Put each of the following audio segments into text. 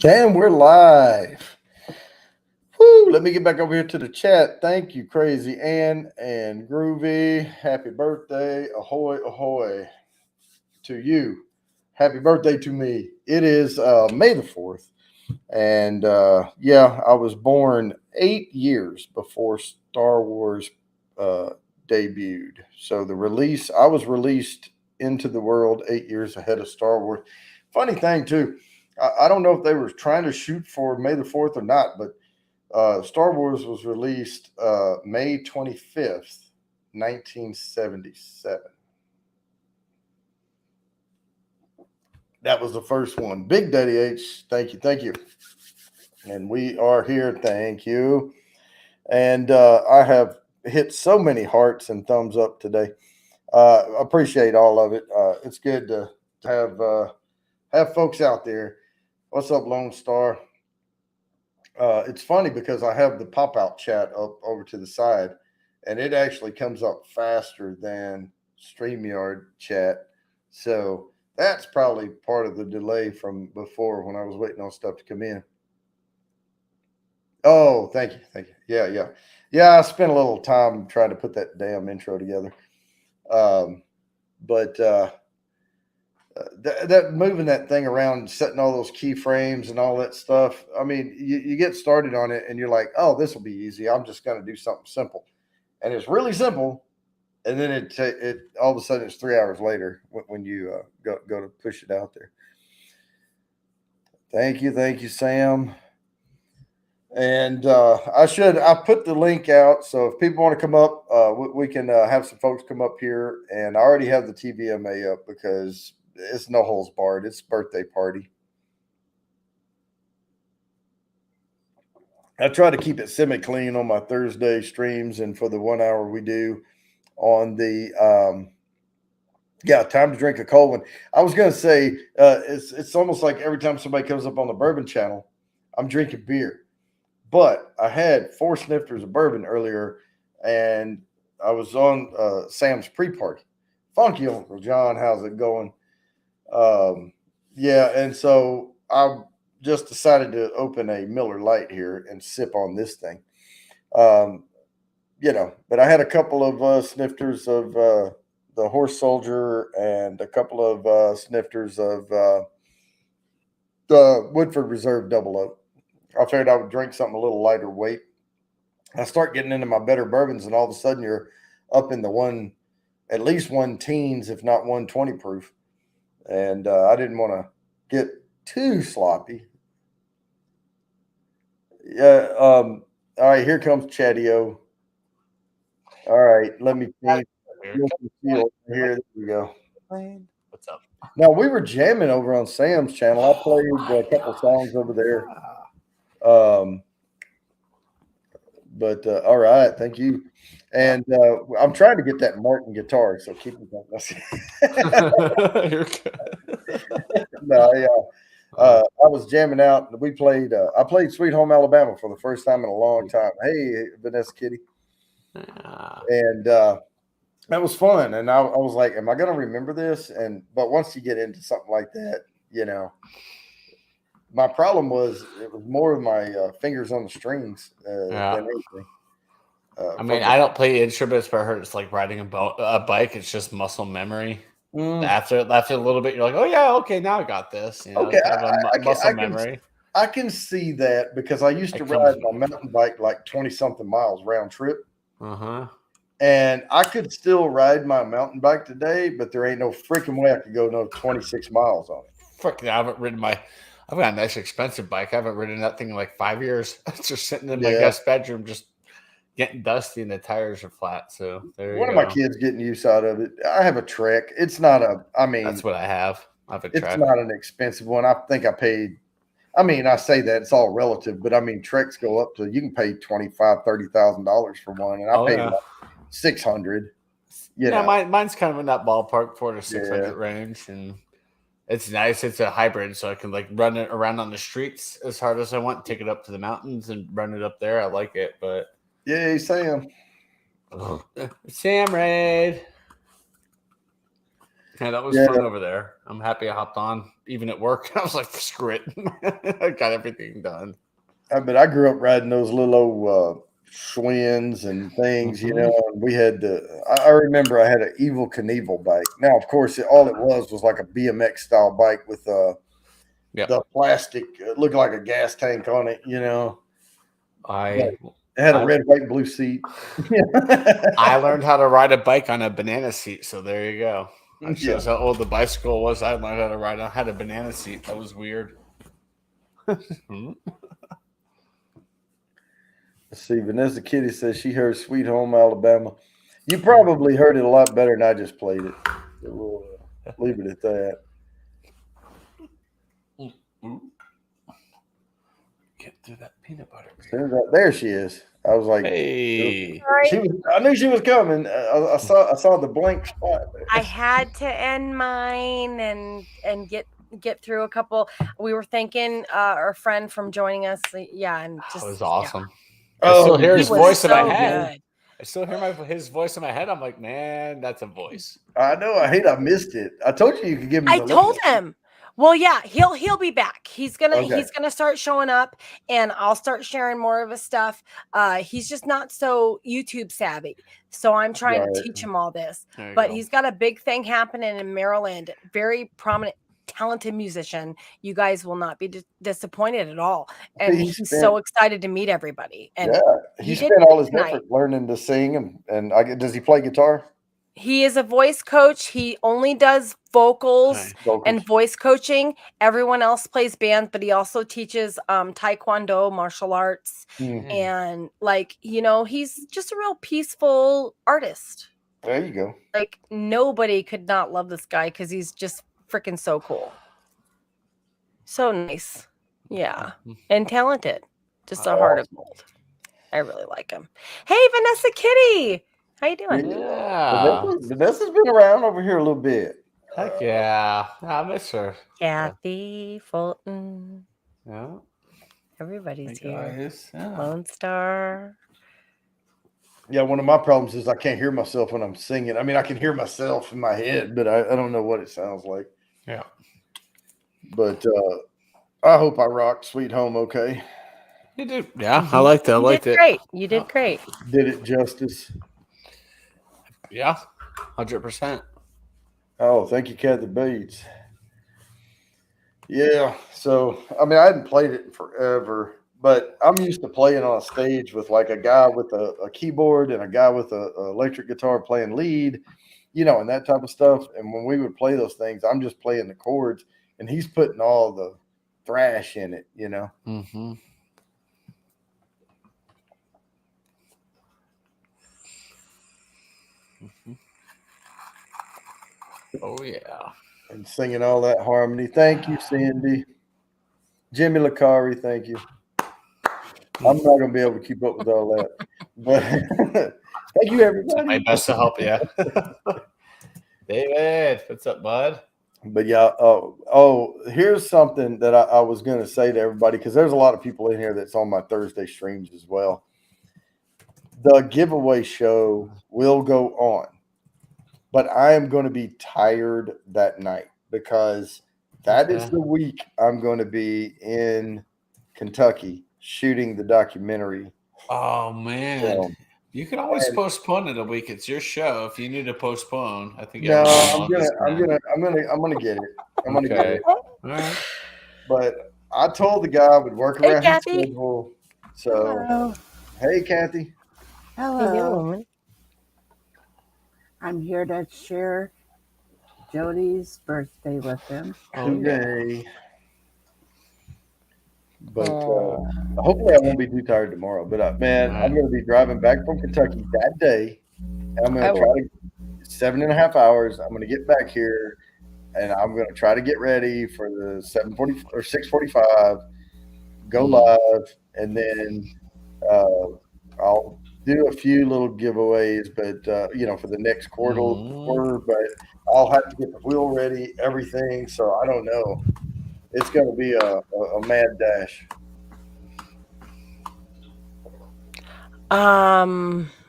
And we're live. Woo, let me get back over here to the chat. Thank you, Crazy Ann and Groovy. Happy birthday. Ahoy, ahoy to you. Happy birthday to me. It is May the 4th. And I was born 8 years before Star Wars debuted. So I was released into the world 8 years ahead of Star Wars. Funny thing, too. I don't know if they were trying to shoot for May the 4th or not, but Star Wars was released May 25th, 1977. That was the first one. Big Daddy H, thank you, thank you. And we are here, thank you. And I have hit so many hearts and thumbs up today. Appreciate all of it. It's good to have folks out there. What's up, Lone Star? It's funny because I have the pop-out chat up over to the side, and it actually comes up faster than StreamYard chat. So that's probably part of the delay from before when I was waiting on stuff to come in. Oh, thank you. Thank you. Yeah. Yeah, I spent a little time trying to put that damn intro together. That moving that thing around, setting all those keyframes and all that stuff. I mean, you get started on it and you're like, oh, this will be easy. I'm just going to do something simple. And it's really simple. And then it all of a sudden it's 3 hours later when you go to push it out there. Thank you, Sam. And I put the link out. So if people want to come up, we can have some folks come up here. And I already have the TVMA up because it's no holds barred. It's a birthday party. I try to keep it semi-clean on my Thursday streams and for the 1 hour we do on the time to drink a cold one. I was going to say it's almost like every time somebody comes up on the Bourbon channel, I'm drinking beer. But I had 4 snifters of bourbon earlier, and I was on Sam's pre-party. Funky Uncle John, how's it going? And so I just decided to open a Miller Lite here and sip on this thing. But I had a couple of snifters of the Horse Soldier and a couple of snifters of the Woodford Reserve Double Oak. I figured I would drink something a little lighter weight. I start getting into my better bourbons, and all of a sudden you're up in the at least 110s, if not 120 proof. And I didn't want to get too sloppy. Yeah. All right, here comes Chatty-O. All right, let me see. Here we go. What's up? Now, we were jamming over on Sam's channel. I played a couple songs over there. All right, thank you. And I'm trying to get that Martin guitar, so keep me going. You're good. I was jamming out. And we played. I played "Sweet Home Alabama" for the first time in a long time. Hey, Vanessa Kitty. And that was fun. And I was like, "Am I going to remember this?" But once you get into something like that, my problem was it was more of my fingers on the strings than anything. I don't play instruments, but I heard it's like riding a bike. It's just muscle memory. After a little bit, you're like, oh yeah, okay, now I got this. Okay, muscle memory. I can see that because I used to ride my mountain bike like 20-something miles round trip. Uh-huh. And I could still ride my mountain bike today, but there ain't no freaking way I could go no 26 miles on it. Freaking, I've got a nice expensive bike. I haven't ridden that thing in like 5 years. It's just sitting in my guest bedroom, just getting dusty and the tires are flat. So there you go. One of my kids getting use out of it. I have a Trek. It's not that's what I have. I have a Trek. It's not an expensive one. I think I paid, I say that it's all relative, but Treks go up to, you can pay $25,000-$30,000 for one. And I paid like $600. Mine's kind of in that ballpark, 400 to 600 range. And it's nice. It's a hybrid, so I can like run it around on the streets as hard as I want, take it up to the mountains and run it up there. I like it, but yay, Sam. Sam Raid. Yeah, that was fun over there. I'm happy I hopped on, even at work. I was like, screw it. I got everything done. But I grew up riding those little old Schwinn's and things, and we had I remember I had an Evel Knievel bike. Now, of course, all it was like a BMX style bike with the plastic, looked like a gas tank on it, It had a red, white, and blue seat. I learned how to ride a bike on a banana seat, so there you go. That shows how old the bicycle was. I learned how to ride on had a banana seat. That was weird. Let's see. Vanessa Kitty says she heard Sweet Home Alabama. You probably heard it a lot better than I just played it. So we'll leave it at that. Get through that peanut butter. There she is. I was like, hey. I knew she was coming. I saw the blank spot. I had to end mine and get through a couple. We were thanking our friend from joining us. Yeah, and just that was awesome. Yeah. I still hear his voice in my head. Good. I still hear his voice in my head. I'm like, man, that's a voice. I know. I missed it. I told you could give him. I told him. Well, yeah, he'll be back. He's gonna start showing up, and I'll start sharing more of his stuff. He's just not so YouTube savvy, so I'm trying to teach him all this. But he's got a big thing happening in Maryland. Very prominent, talented musician. You guys will not be disappointed at all. And he's so excited to meet everybody. And he spent all his effort learning to sing. And does he play guitar? He is a voice coach. He only does vocals and voice coaching. Everyone else plays bands, but he also teaches taekwondo, martial arts. And he's just a real peaceful artist. There you go. Like nobody could not love this guy because he's just freaking so cool. So nice. Yeah. And talented. Just a heart of gold. I really like him. Hey, Vanessa Kitty. How you doing? Yeah. Vanessa's been around over here a little bit. Heck yeah. I miss her. Kathy Fulton. Yeah. Everybody's here. Lone Star. Yeah, one of my problems is I can't hear myself when I'm singing. I mean, I can hear myself in my head, but I don't know what it sounds like. Yeah. But I hope I rocked Sweet Home okay. You did. Yeah, I liked it. I liked it. Great. You did great. Did it justice. Yeah, 100%. Oh, thank you, Kathy Bates. Yeah, so, I mean, I hadn't played it in forever, but I'm used to playing on a stage with like a guy with a keyboard and a guy with an electric guitar playing lead, and that type of stuff. And when we would play those things, I'm just playing the chords, and he's putting all the thrash in it, Mm-hmm. Oh, yeah. And singing all that harmony. Thank you, Cindy. Jimmy Lacari, thank you. I'm not going to be able to keep up with all that. But thank you, everybody. My best to help you. David, what's up, bud? But yeah, here's something that I was going to say to everybody, because there's a lot of people in here that's on my Thursday streams as well. The giveaway show will go on, but I am going to be tired that night because that is the week I'm going to be in Kentucky shooting the documentary. Oh man. You can always postpone it a week. It's your show. If you need to postpone, I think. No, I'm gonna get it. I'm gonna get it. All right. But I told the guy I would work around his Kathy. schedule. So, Hello. hey, Kathy. Hello. I'm here to share Jody's birthday with him. Hooray. But hopefully I won't be too tired tomorrow. But, man, I'm going to be driving back from Kentucky that day. And I'm going to try to 7.5 hours. I'm going to get back here. And I'm going to try to get ready for the 7:40 or 6:45, go live, and then I'll do a few little giveaways, but for the next quarter. But I'll have to get the wheel ready, everything. So I don't know. It's going to be a mad dash.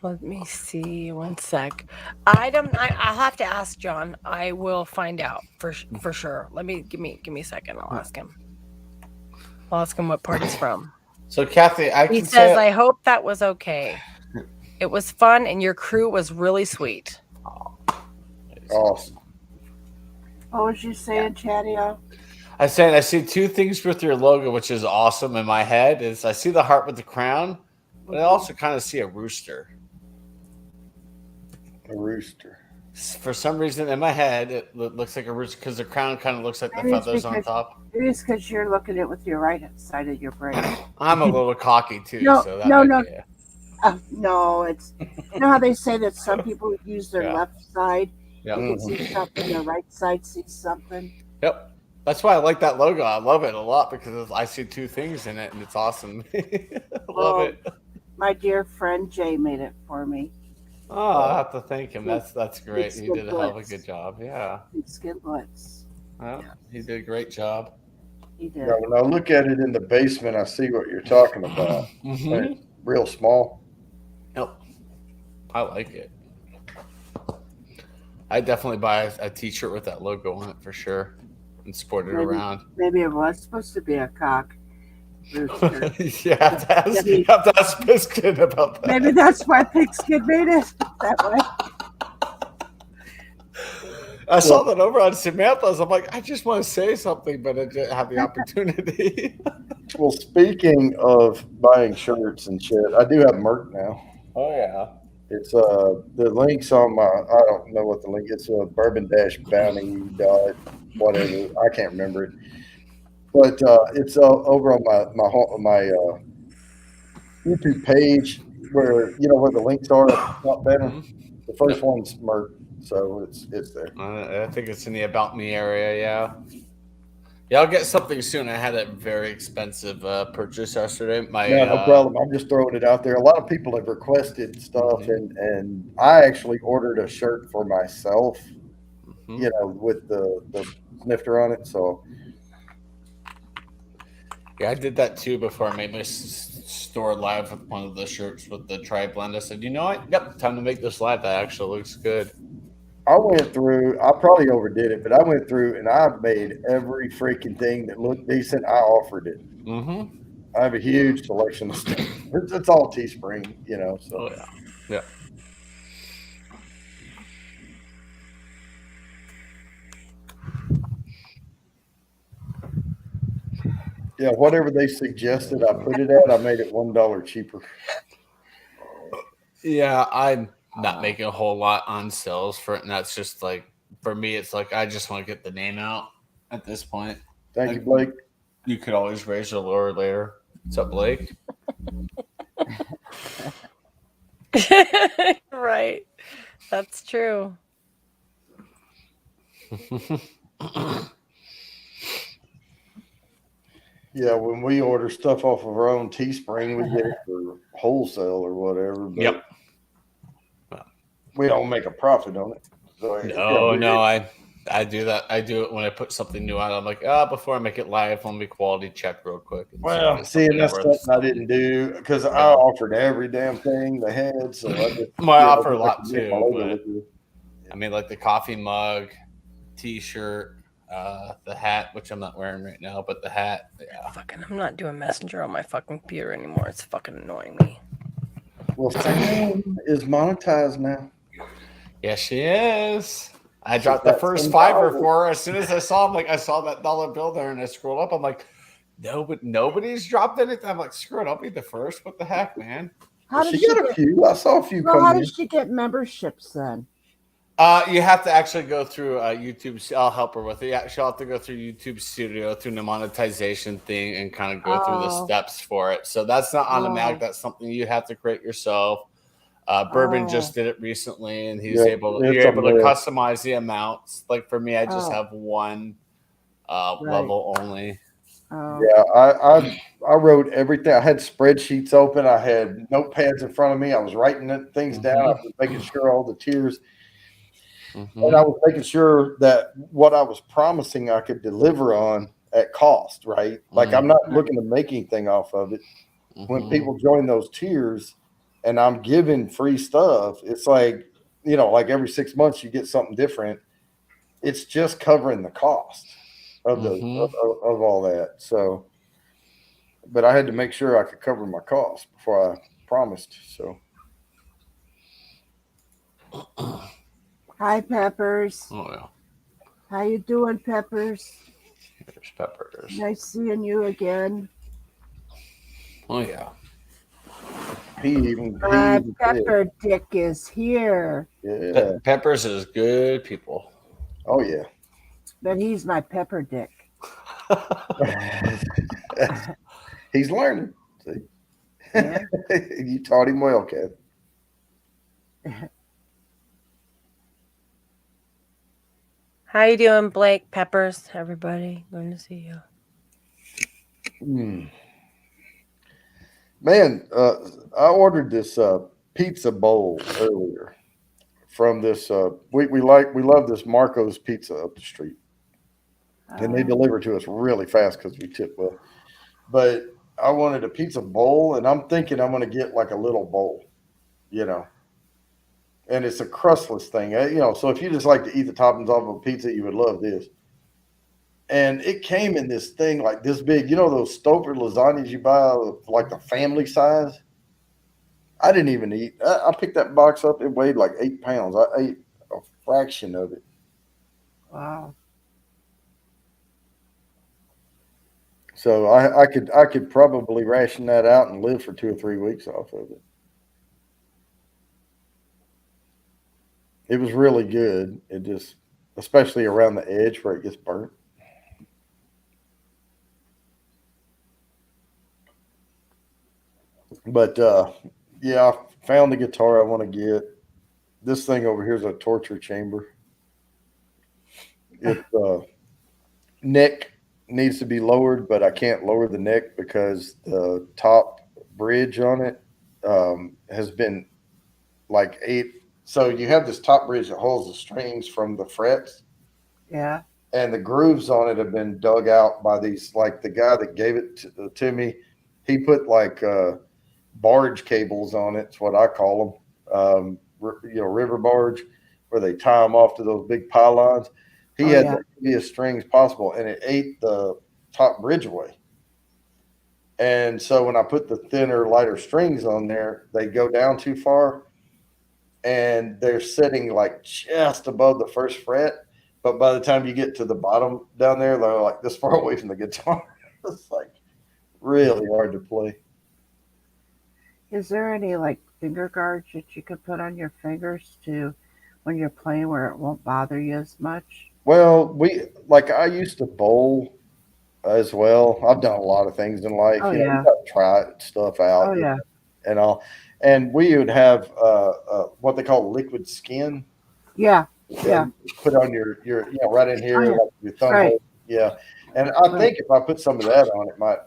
Let me see. One sec. I'll have to ask John. I will find out for sure. Give me a second. I'll ask him. I'll ask him what part he's from. So Kathy, He says, I hope that was okay. It was fun and your crew was really sweet. Awesome. What was you saying, Chatty? I said I see two things with your logo, which is awesome in my head. Is I see the heart with the crown, but I also kind of see a rooster. A rooster. For some reason, in my head, it looks like a rooster because the crown kind of looks like the feathers on top. Maybe it's because you're looking at it with your right side of your brain. I'm a little cocky too. No, it's you know how they say that some people use their left side. Yep. You can see something. Their right side sees something. Yep. That's why I like that logo. I love it a lot because I see two things in it, and it's awesome. I love it. My dear friend Jay made it for me. Oh, I have to thank him. That's great. He did a hell of a good job. Yeah. Skin Blitz. Well, he did a great job. He did. Now, when I look at it in the basement, I see what you're talking about. Mm-hmm. Real small. Yep. I like it. I definitely buy a T-shirt with that logo on it for sure and sport it around. Maybe it was supposed to be a cock. You have to ask Pigskin about that. Maybe that's why Pigskin made it that way. I saw that over on Samantha's. I'm like, I just want to say something, but I didn't have the opportunity. Well, speaking of buying shirts and shit, I do have merch now. Oh yeah. It's the link's on my, I don't know what the link is. It's bourbon-bounty whatever. I can't remember it. But it's over on my YouTube page where the links are at the top banner. The first one's merch, so it's there. I think it's in the About Me area. Yeah, I'll get something soon. I had a very expensive purchase yesterday. No problem. I'm just throwing it out there. A lot of people have requested stuff, and I actually ordered a shirt for myself. With the snifter on it. So. Yeah, I did that too before I made my store live with one of the shirts with the tri-blend. I said, you know what? Yep, time to make this live. That actually looks good. I went through, I probably overdid it, but I went through and I made every freaking thing that looked decent. I offered it. Mm-hmm. I have a huge selection of stuff. It's all Teespring, so. Oh, yeah. Yeah, whatever they suggested I put it at, I made it $1 cheaper. Yeah, I'm not making a whole lot on sales for it, and that's just like, for me, it's like I just want to get the name out at this point. Thank you, Blake. You could always raise or lower later. What's up, Blake? Right. That's true. Yeah, when we order stuff off of our own Teespring, we get it for wholesale or whatever. But yep. We don't make a profit on it. So I do that. I do it when I put something new out. I'm like, before I make it live, let me quality check real quick. Well, that's something I didn't do because I offered every damn thing they had. So I offer a lot too. I mean, like the coffee mug, T-shirt, the hat, which I'm not wearing right now, but the hat. Yeah. I'm not doing Messenger on my fucking computer anymore. It's fucking annoying me. Well, Sam is monetized now. Yes, she is. I dropped the first $5 for her as soon as I saw him. Like I saw that dollar bill there, and I scrolled up. I'm like, Nobody's dropped anything. I'm like, screw it. I'll be the first. What the heck, man? How She did got a few. I saw a few Well, come how in. does she get memberships then? You have to actually go through YouTube. I'll help her with it. Yeah, she'll have to go through YouTube Studio through the monetization thing and kind of go through the steps for it. So that's not automatic. That's something you have to create yourself. Bourbon just did it recently, and you're able to customize the amounts. Like for me, I just have one level only. Yeah, I wrote everything. I had spreadsheets open. I had notepads in front of me. I was writing things down. I was making sure all the tiers. And I was making sure that what I was promising I could deliver on at cost, right? Like I'm not looking to make anything off of it. When people join those tiers and I'm giving free stuff, it's like, like every 6 months you get something different. It's just covering the cost of of all that. So, but I had to make sure I could cover my costs before I promised. So. Hi, Peppers. Oh yeah. How you doing, Peppers? Here's Peppers. Nice seeing you again. Oh yeah. Pepper Dick is here. Yeah. Peppers is good people. Oh yeah. But he's my Pepper Dick. He's learning. See? Yeah. You taught him well, Kev. How you doing, Blake? Peppers, everybody. Going to see you. Man, I ordered this pizza bowl earlier from this. We love this Marco's Pizza up the street, and they deliver to us really fast because we tip well. But I wanted a pizza bowl, and I'm thinking I'm going to get like a little bowl, and it's a crustless thing, So if you just like to eat the toppings off of a pizza, you would love this. And it came in this thing like this big. Those Stouffer lasagnas you buy, like the family size? I didn't even eat. I picked that box up. It weighed like 8 pounds. I ate a fraction of it. Wow. So I could probably ration that out and live for 2 or 3 weeks off of it. It was really good. It just, especially around the edge where it gets burnt. But yeah, I found the guitar I want to get. This thing over here is a torture chamber. Its neck needs to be lowered, but I can't lower the neck because the top bridge on it has been like 8. So you have this top bridge that holds the strings from the frets. Yeah. And the grooves on it have been dug out by these, like the guy that gave it to me, he put like barge cables on it. It's what I call them, river barge, where they tie them off to those big pylons. He had the heaviest strings possible, and it ate the top bridge away. And so when I put the thinner, lighter strings on there, they go down too far, and they're sitting like just above the first fret. But by the time you get to the bottom down there, they're like this far away from the guitar. It's like really hard to play. Is there any like finger guards that you could put on your fingers to when you're playing where it won't bother you as much? Well, I used to bowl as well. I've done a lot of things in life. You got to try stuff out. Oh yeah. And all. And we would have what they call liquid skin. Yeah. Yeah. Put on your right in here, like your thumb hole. Yeah. And I think if I put some of that on, it might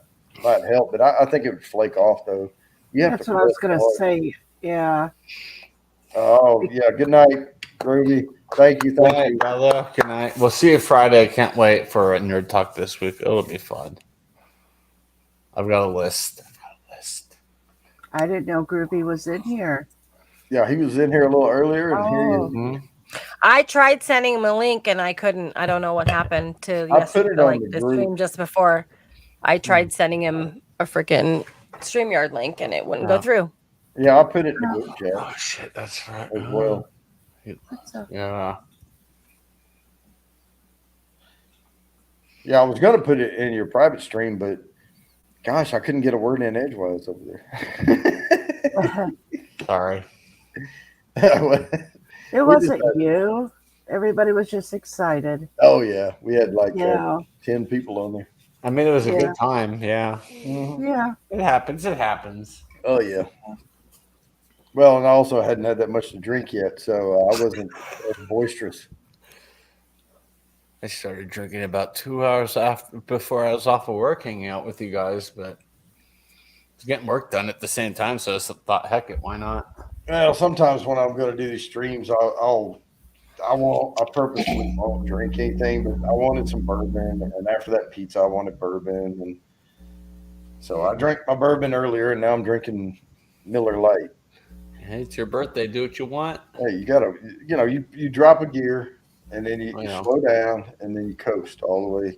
help. But I think it would flake off though. That's what I was gonna say. Yeah. Oh yeah. Good night, Groovy. Thank you. Thank you, brother. Good night. We'll see you Friday. I can't wait for a nerd talk this week. It'll be fun. I've got a list. I didn't know Groovy was in here. Yeah, he was in here a little earlier, and here he is. Mm-hmm. I tried sending him a link, and I couldn't. I don't know what happened to the stream just before. I tried sending him a freaking StreamYard link, and it wouldn't go through. Yeah, I put it in the group chat. Oh shit, that's right. As well. Yeah. Yeah, I was gonna put it in your private stream, but Gosh, I couldn't get a word in edgewise over there. Sorry. It wasn't you. Everybody was just excited. Oh yeah, we had like Yeah. 10 people on there. I mean, it was a Yeah. good time. Yeah. Yeah. It happens. It happens. Oh yeah. Well, and I also hadn't had that much to drink yet, so I wasn't as boisterous. I started drinking about 2 hours before I was off of work, hanging out with you guys, but I was getting work done at the same time, so I thought, heck it, why not? Well, sometimes when I'm going to do these streams, I purposely won't drink anything, but I wanted some bourbon, and after that pizza, I wanted bourbon, and so I drank my bourbon earlier, and now I'm drinking Miller Lite. Hey, it's your birthday. Do what you want. Hey, you gotta, you drop a gear, and then you slow down, and then you coast all the way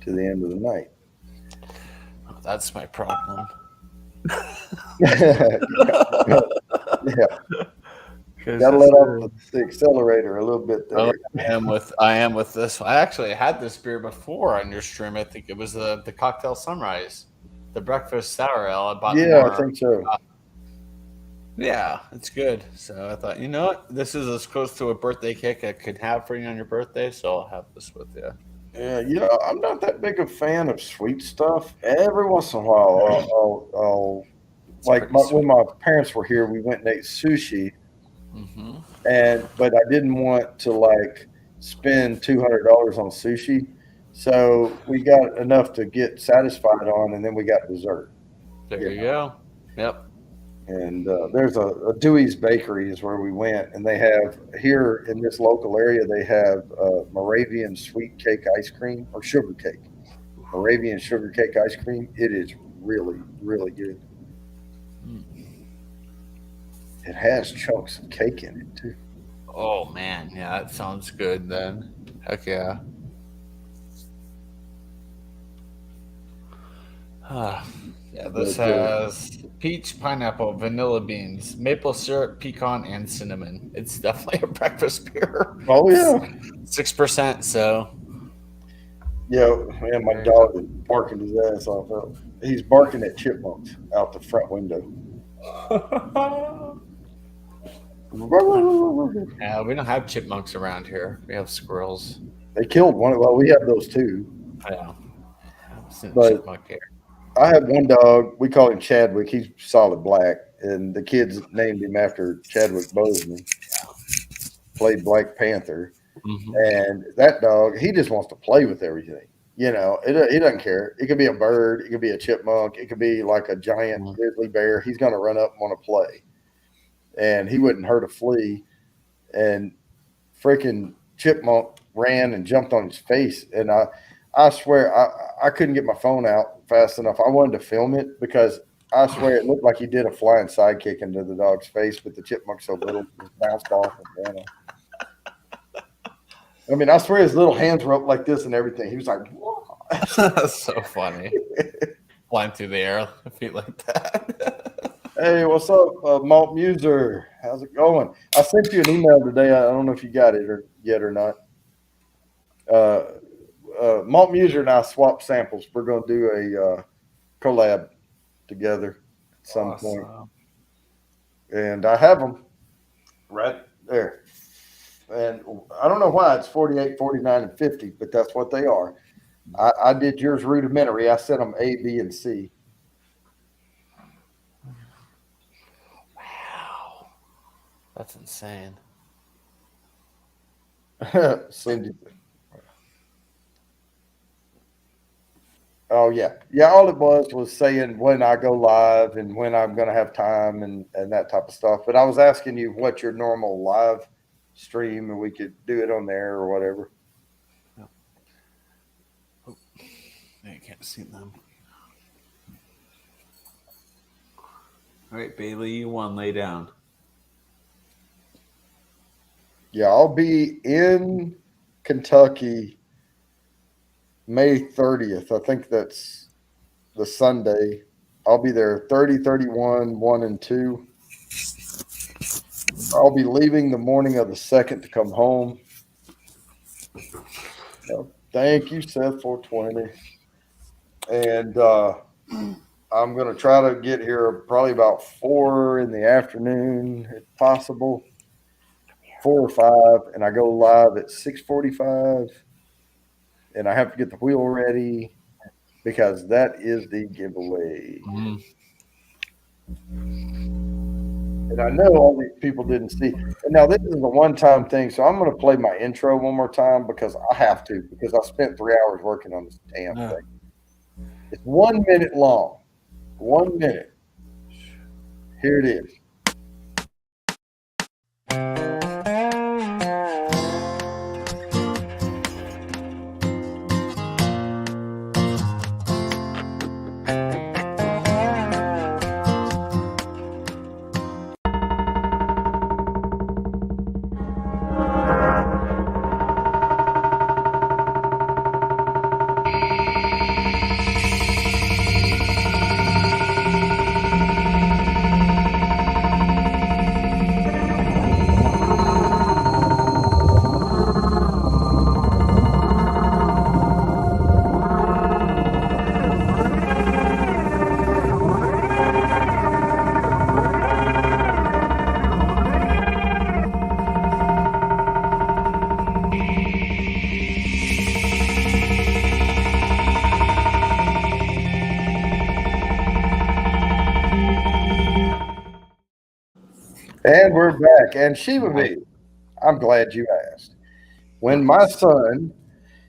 to the end of the night. Oh, that's my problem. Yeah. Gotta let off the accelerator a little bit there. Oh, I am with this. I actually had this beer before on your stream. I think it was the Cocktail Sunrise, the breakfast sour ale. I bought. Yeah, I think so. Yeah, it's good. So I thought, you know what, this is as close to a birthday cake I could have for you on your birthday. So I'll have this with you. Yeah, I'm not that big a fan of sweet stuff. Every once in a while, I'll like when my parents were here, we went and ate sushi. Mm-hmm. But I didn't want to like spend $200 on sushi, so we got enough to get satisfied on, and then we got dessert. There you go. Yep. And there's a Dewey's Bakery is where we went, and they have here in this local area they have Moravian sweet cake ice cream or sugar cake. Moravian sugar cake ice cream. It is really, really good. It has chunks of cake in it too. Oh man, yeah, that sounds good then. Heck yeah. Yeah, this has peach, pineapple, vanilla beans, maple syrup, pecan, and cinnamon. It's definitely a breakfast beer. Oh yeah, 6%. So yeah, man, my dog is barking his ass off. He's barking at chipmunks out the front window. Yeah, we don't have chipmunks around here. We have squirrels. They killed one. Well, we have those too. Yeah, but chipmunk here. I have one dog. We call him Chadwick. He's solid black, and the kids named him after Chadwick Boseman. Played Black Panther, and that dog, he just wants to play with everything. You know, he doesn't care. It could be a bird, it could be a chipmunk, it could be like a giant grizzly bear. He's going to run up and want to play, and he wouldn't hurt a flea. And freaking chipmunk ran and jumped on his face, and I swear I couldn't get my phone out fast enough. I wanted to film it because I swear it looked like he did a flying sidekick into the dog's face, but the chipmunk's so little, just bounced off and ran off. I mean, I swear his little hands were up like this and everything. He was like, whoa. That's so funny. Flying through the air, feet like that. Hey, what's up, Malt Muser? How's it going? I sent you an email today. I don't know if you got it yet or not. Malt Muser and I swapped samples. We're going to do a collab together at some point. And I have them right there. And I don't know why it's 48, 49, and 50, but that's what they are. I did yours rudimentary. I sent them A, B, and C. Wow. That's insane. Cindy. Oh, yeah. Yeah, all it was saying when I go live and when I'm going to have time and that type of stuff. But I was asking you what your normal live stream, and we could do it on there or whatever. Oh, I can't see them. All right, Bailey, you won. Lay down. Yeah, I'll be in Kentucky May 30th. I think that's the Sunday. I'll be there 30, 31, 1, and 2. I'll be leaving the morning of the 2nd to come home. Thank you, Seth 420. And I'm going to try to get here probably about 4 in the afternoon, if possible. 4 or 5, and I go live at 6:45, and I have to get the wheel ready because that is the giveaway. And I know all these people didn't see. And now this is a one-time thing, so I'm going to play my intro one more time because I have to, because I spent 3 hours working on this damn thing. It's 1 minute long. 1 minute. Here it is. And we're back. And Shiva B, I'm glad you asked. When my son,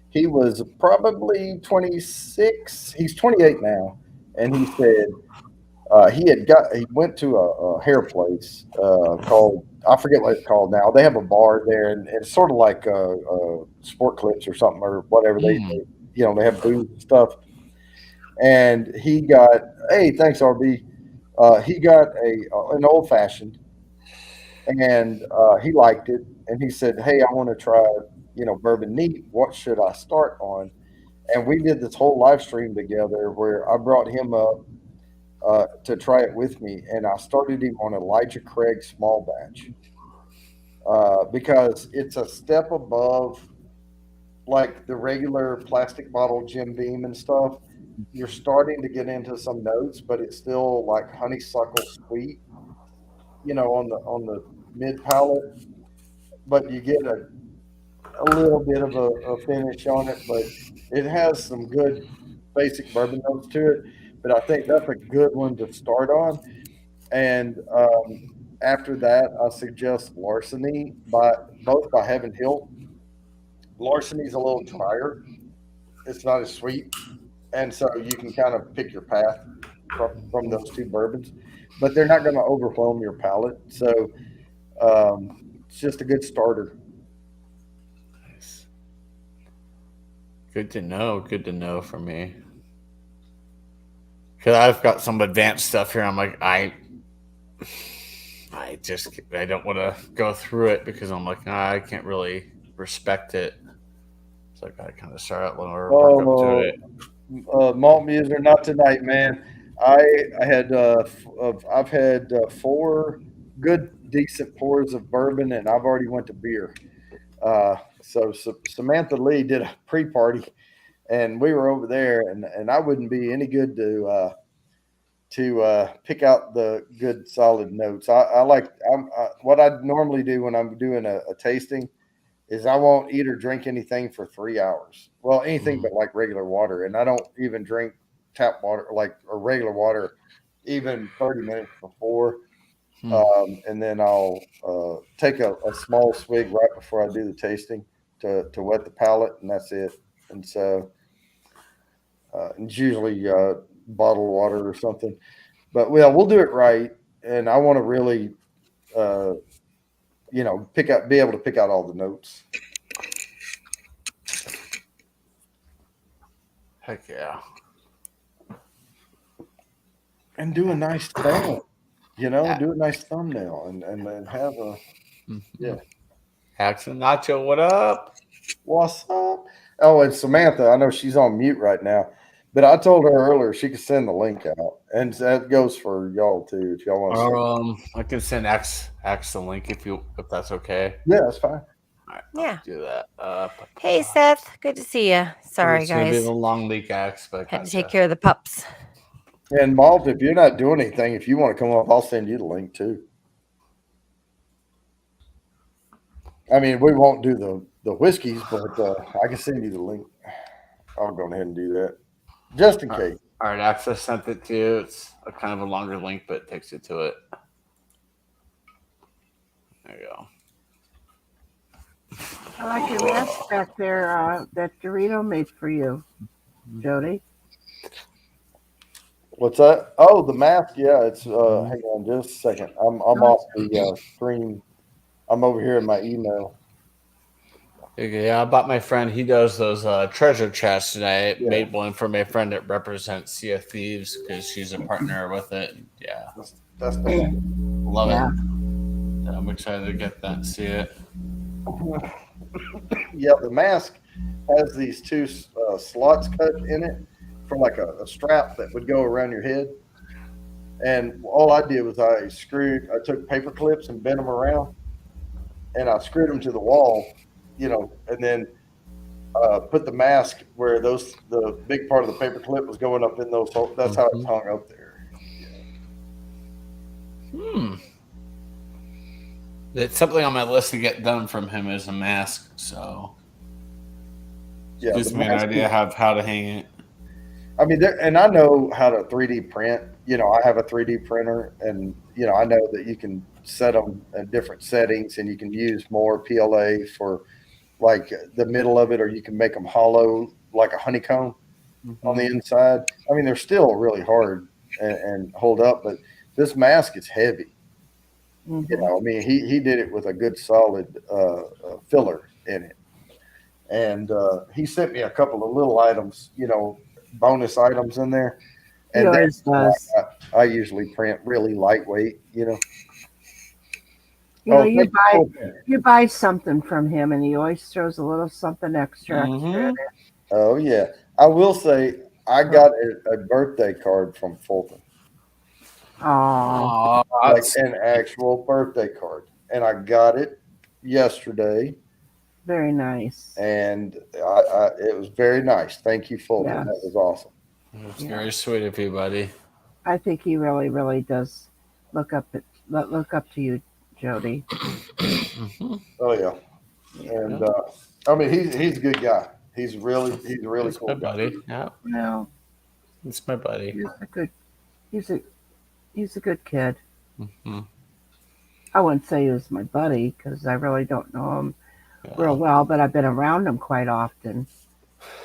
he was probably 26, he's 28 now, and he said he went to a hair place called, I forget what it's called now. They have a bar there, and it's sort of like Sport Clips or something or whatever. They have booze and stuff. And he got, hey, thanks, RB. He got an old fashioned, and he liked it, and he said, hey, I want to try bourbon neat. What should I start on? And we did this whole live stream together where I brought him up to try it with me, and I started him on Elijah Craig small batch because it's a step above like the regular plastic bottle Jim Beam and stuff. You're starting to get into some notes, but it's still like honeysuckle sweet, on the mid palate, but you get a little bit of a finish on it, but it has some good basic bourbon notes to it. But I think that's a good one to start on. And after that, I suggest Larceny by Heaven Hill. Larceny's a little drier. It's not as sweet. And so you can kind of pick your path from those two bourbons, but they're not going to overwhelm your palate. So it's just a good starter. Nice. Good to know. Good to know for me. Because I've got some advanced stuff here. I'm like, I don't want to go through it because I'm like, I can't really respect it. So I got to kind of start out lower, work up to it. Malt Muser, not tonight, man. I've had 4 good, decent pours of bourbon, and I've already went to beer. So Samantha Lee did a pre-party, and we were over there, and I wouldn't be any good to pick out the good solid notes. What I normally do when I'm doing a tasting is I won't eat or drink anything for 3 hours. Well, anything but like regular water, and I don't even drink tap water or regular water even 30 minutes before. And then I'll take a small swig right before I do the tasting to wet the palate, and that's it. And so it's usually bottled water or something. But we'll do it right, and I want to really, be able to pick out all the notes. Heck yeah! And do a nice thumbnail, do a nice thumbnail, and have a Axel Nacho, what up? What's up? Oh, and Samantha, I know she's on mute right now, but I told her earlier she could send the link out, and that goes for y'all too. If y'all want to, I can send X the link if that's okay. Yeah, that's fine. All right, I'll do that. Hey, Seth, good to see you. Sorry, it's guys. It's gonna be a long leak, X, but had to take care of the pups. And Malt, if you're not doing anything, if you want to come up, I'll send you the link too. I mean, we won't do the whiskeys, but I can send you the link. I'll go ahead and do that just in case. All right, Access sent it to you. It's a kind of a longer link, but it takes you to it. There you go. I like your mask back there that Dorito made for you, Jody. What's that? Oh, the mask. Yeah, it's. Hang on, just a second. I'm off the screen. I'm over here in my email. Yeah, I bought my friend. He does those treasure chests today. I made one for my friend that represents Sea of Thieves because she's a partner with it. Yeah, that's nice. Love it. I'm excited to get that and see it. Yeah, the mask has these two slots cut in it for like a strap that would go around your head. And all I did was I took paper clips and bent them around, and I screwed them to the wall, and then put the mask where the big part of the paper clip was going up in those holes. That's how it's hung up there. Yeah. It's something on my list to get done from him as a mask. So gives me an idea of how to hang it. I mean, and I know how to 3D print. I have a 3D printer, and I know that you can set them in different settings, and you can use more PLA for like the middle of it, or you can make them hollow like a honeycomb on the inside. I mean, they're still really hard and hold up, but this mask is heavy. I mean, he did it with a good solid filler in it, and he sent me a couple of little items, bonus items in there. And he always does. I usually print really lightweight, You buy something from him, and he always throws a little something extra in it. Oh yeah, I will say I got a birthday card from Fulton. Oh, like an actual birthday card, and I got it yesterday. Very nice. And it was very nice. Thank you, Fulton. Yes. That was awesome. It's very sweet of you, buddy. I think he really, really does look up to you, Jody. Oh yeah, and I mean he's a good guy. He's a really cool my buddy. Yeah. No, it's my buddy. He's a good kid. I wouldn't say he was my buddy because I really don't know him real well, but I've been around him quite often.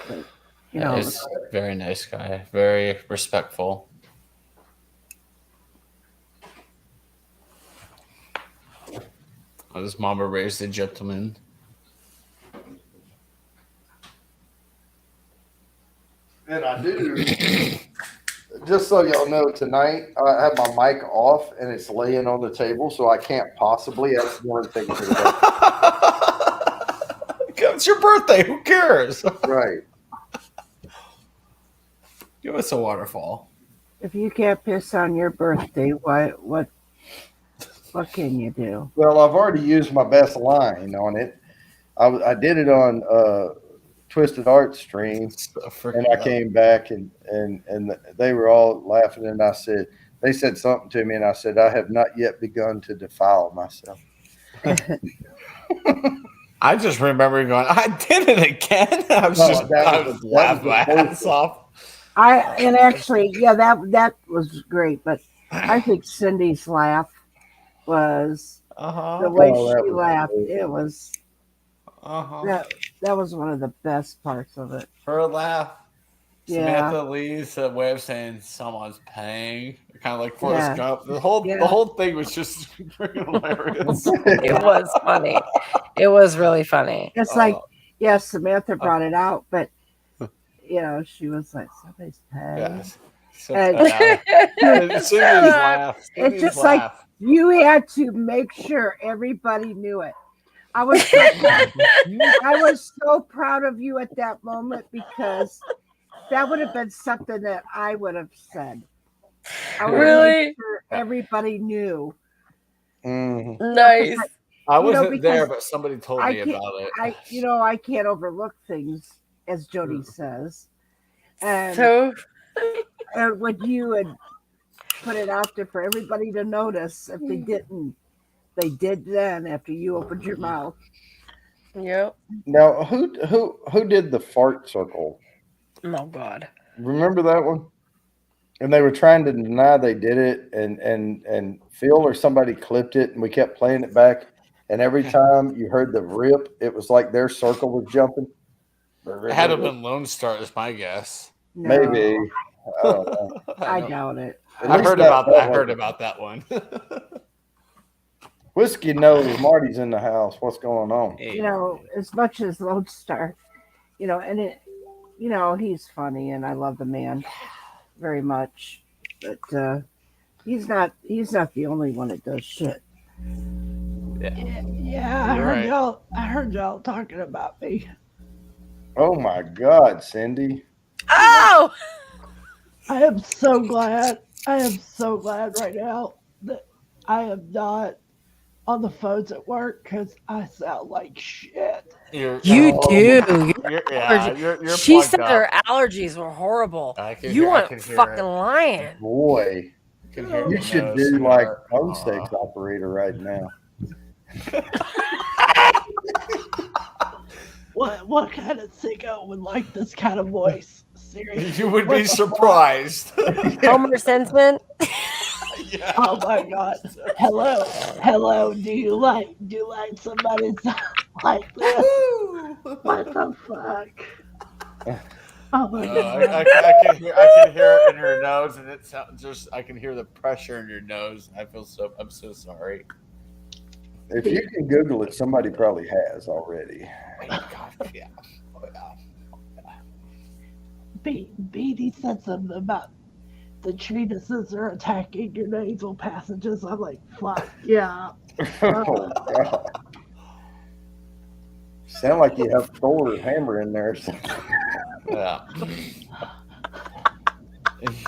But, he's a very nice guy, very respectful. His mama raised a gentleman. And I do. Just so y'all know, tonight I have my mic off and it's laying on the table, so I can't possibly accidentally take it to the bed. It's your birthday. Who cares? Right. Give us a waterfall. If you can't piss on your birthday, what can you do? Well, I've already used my best line on it. I did it on Twisted Art stream, and I came back and they were all laughing, and they said something to me, and I said, I have not yet begun to defile myself. I just remember going, I did it again. I was laughing my ass off. That was great, but I think Cindy's laugh was the way she laughed. It was that was one of the best parts of it. Her laugh. Samantha Lee's way of saying someone's paying, kind of like Forrest Gump. The whole thing was just hilarious. It was funny. It was really funny. It's Samantha brought it out, but she was like, somebody's paying. Yes. It's just like you had to make sure everybody knew it. I was so proud of you at that moment because that would have been something that I would have said. I would have made sure everybody knew. Nice. I wasn't there, but somebody told me about it. I can't overlook things, as Jody says. And And when you would put it out there for everybody to notice, if they didn't, they did then after you opened your mouth. Yep. Now, who did the fart circle? Oh God. Remember that one? And they were trying to deny they did it, and Phil or somebody clipped it, and we kept playing it back. And every time you heard the rip, it was like their circle was jumping. It had to have been Lone Star, is my guess. No, Maybe. I don't know. I doubt it. I heard about that one. Whiskey knows Marty's in the house. What's going on? You know, as much as Lone Star, you know, and it, you know, he's funny, and I love the man very much, but he's not the only one that does shit. Yeah, I heard y'all talking about me. Oh my God, Cindy! Oh, I am so glad right now that I am not on the phones at work because I sound like shit. You do. She said plugged her up. allergies were horrible. You weren't fucking lying. Boy, you should do like phone stakes operator right now. What kind of sicko would like this kind of voice? Seriously, You would be surprised. Homer Simpson. Yeah. Oh my God! Hello. Do you like somebody like this? What the fuck? Oh my God! I can hear it in her nose, and it sounds just. I can hear the pressure in your nose. I'm so sorry. If you can Google it, somebody probably has already. God, yeah. Beatty said something about the treatises are attacking your nasal passages. I'm like, fuck yeah. Oh God! Sound like you have Thor hammer in there. Yeah.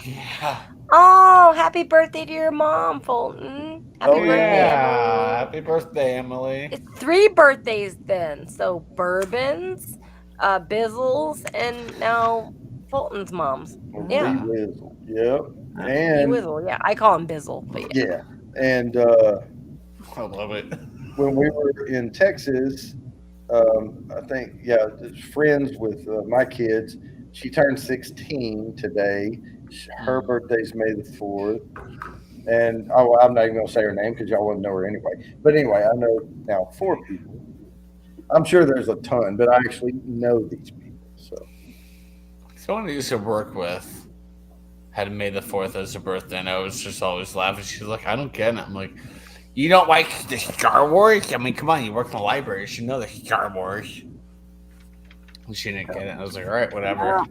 Yeah. Oh, happy birthday to your mom, Fulton. Happy birthday, Yeah. Happy birthday, Emily. It's 3 birthdays then. So Bourbon's, Bizzle's, and now Fulton's mom's. Yeah. Bizzle. Yep. Bizzle, yeah. I call him Bizzle, but yeah. And I love it. when we were in Texas, I think, friends with my kids. She turned 16 today. Her birthday's May the 4th. And I'm not even going to say her name because y'all wouldn't know her anyway. But anyway, I know now 4 people. I'm sure there's a ton, but I actually know these people. So Someone I used to work with had May the 4th as her birthday, and I was just always laughing. She's like, I don't get it. I'm like, you don't like the Star Wars? I mean, come on, you work in the library. You should know the Star Wars. And she didn't get it. I was like, all right, whatever.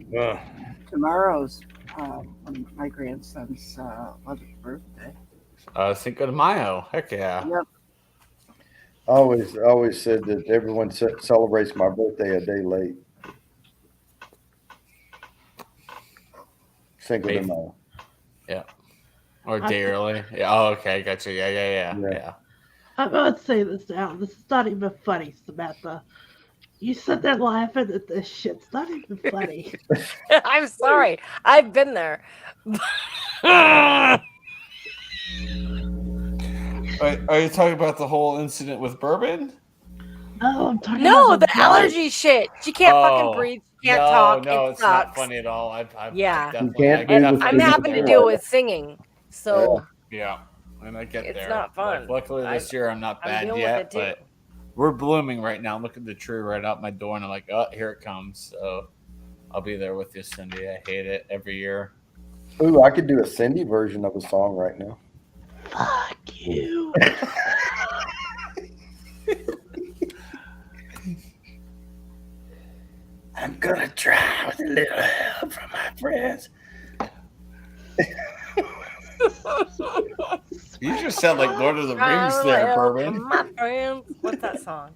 Tomorrow's my grandson's 11th birthday. Cinco de Mayo. Heck yeah. Yep. I always said that everyone celebrates my birthday a day late. Cinco de Mayo. Yeah. Or a day early. Yeah. Oh, okay. Gotcha. Yeah. I'm going to say this now. This is not even funny, Samantha. You sit there laughing at this shit. It's not even funny. I'm sorry. I've been there. Are you talking about the whole incident with Bourbon? No, I'm talking No, about the allergy shit. She can't fucking breathe. She can't talk. No, it it's sucks. not funny at all. Yeah. And I'm having to deal with singing. So yeah, and I get it's there. not fun. Luckily this year I'm not bad dealing yet, with it too. but we're blooming right now. Look at the tree right out my door, and I'm like, oh, here it comes. So I'll be there with you, Cindy. I hate it every year. Ooh, I could do a Cindy version of a song right now. Fuck you. I'm gonna try with a little help from my friends. You just sound like Lord of the Rings there, Bourbon. My friends. What's that song?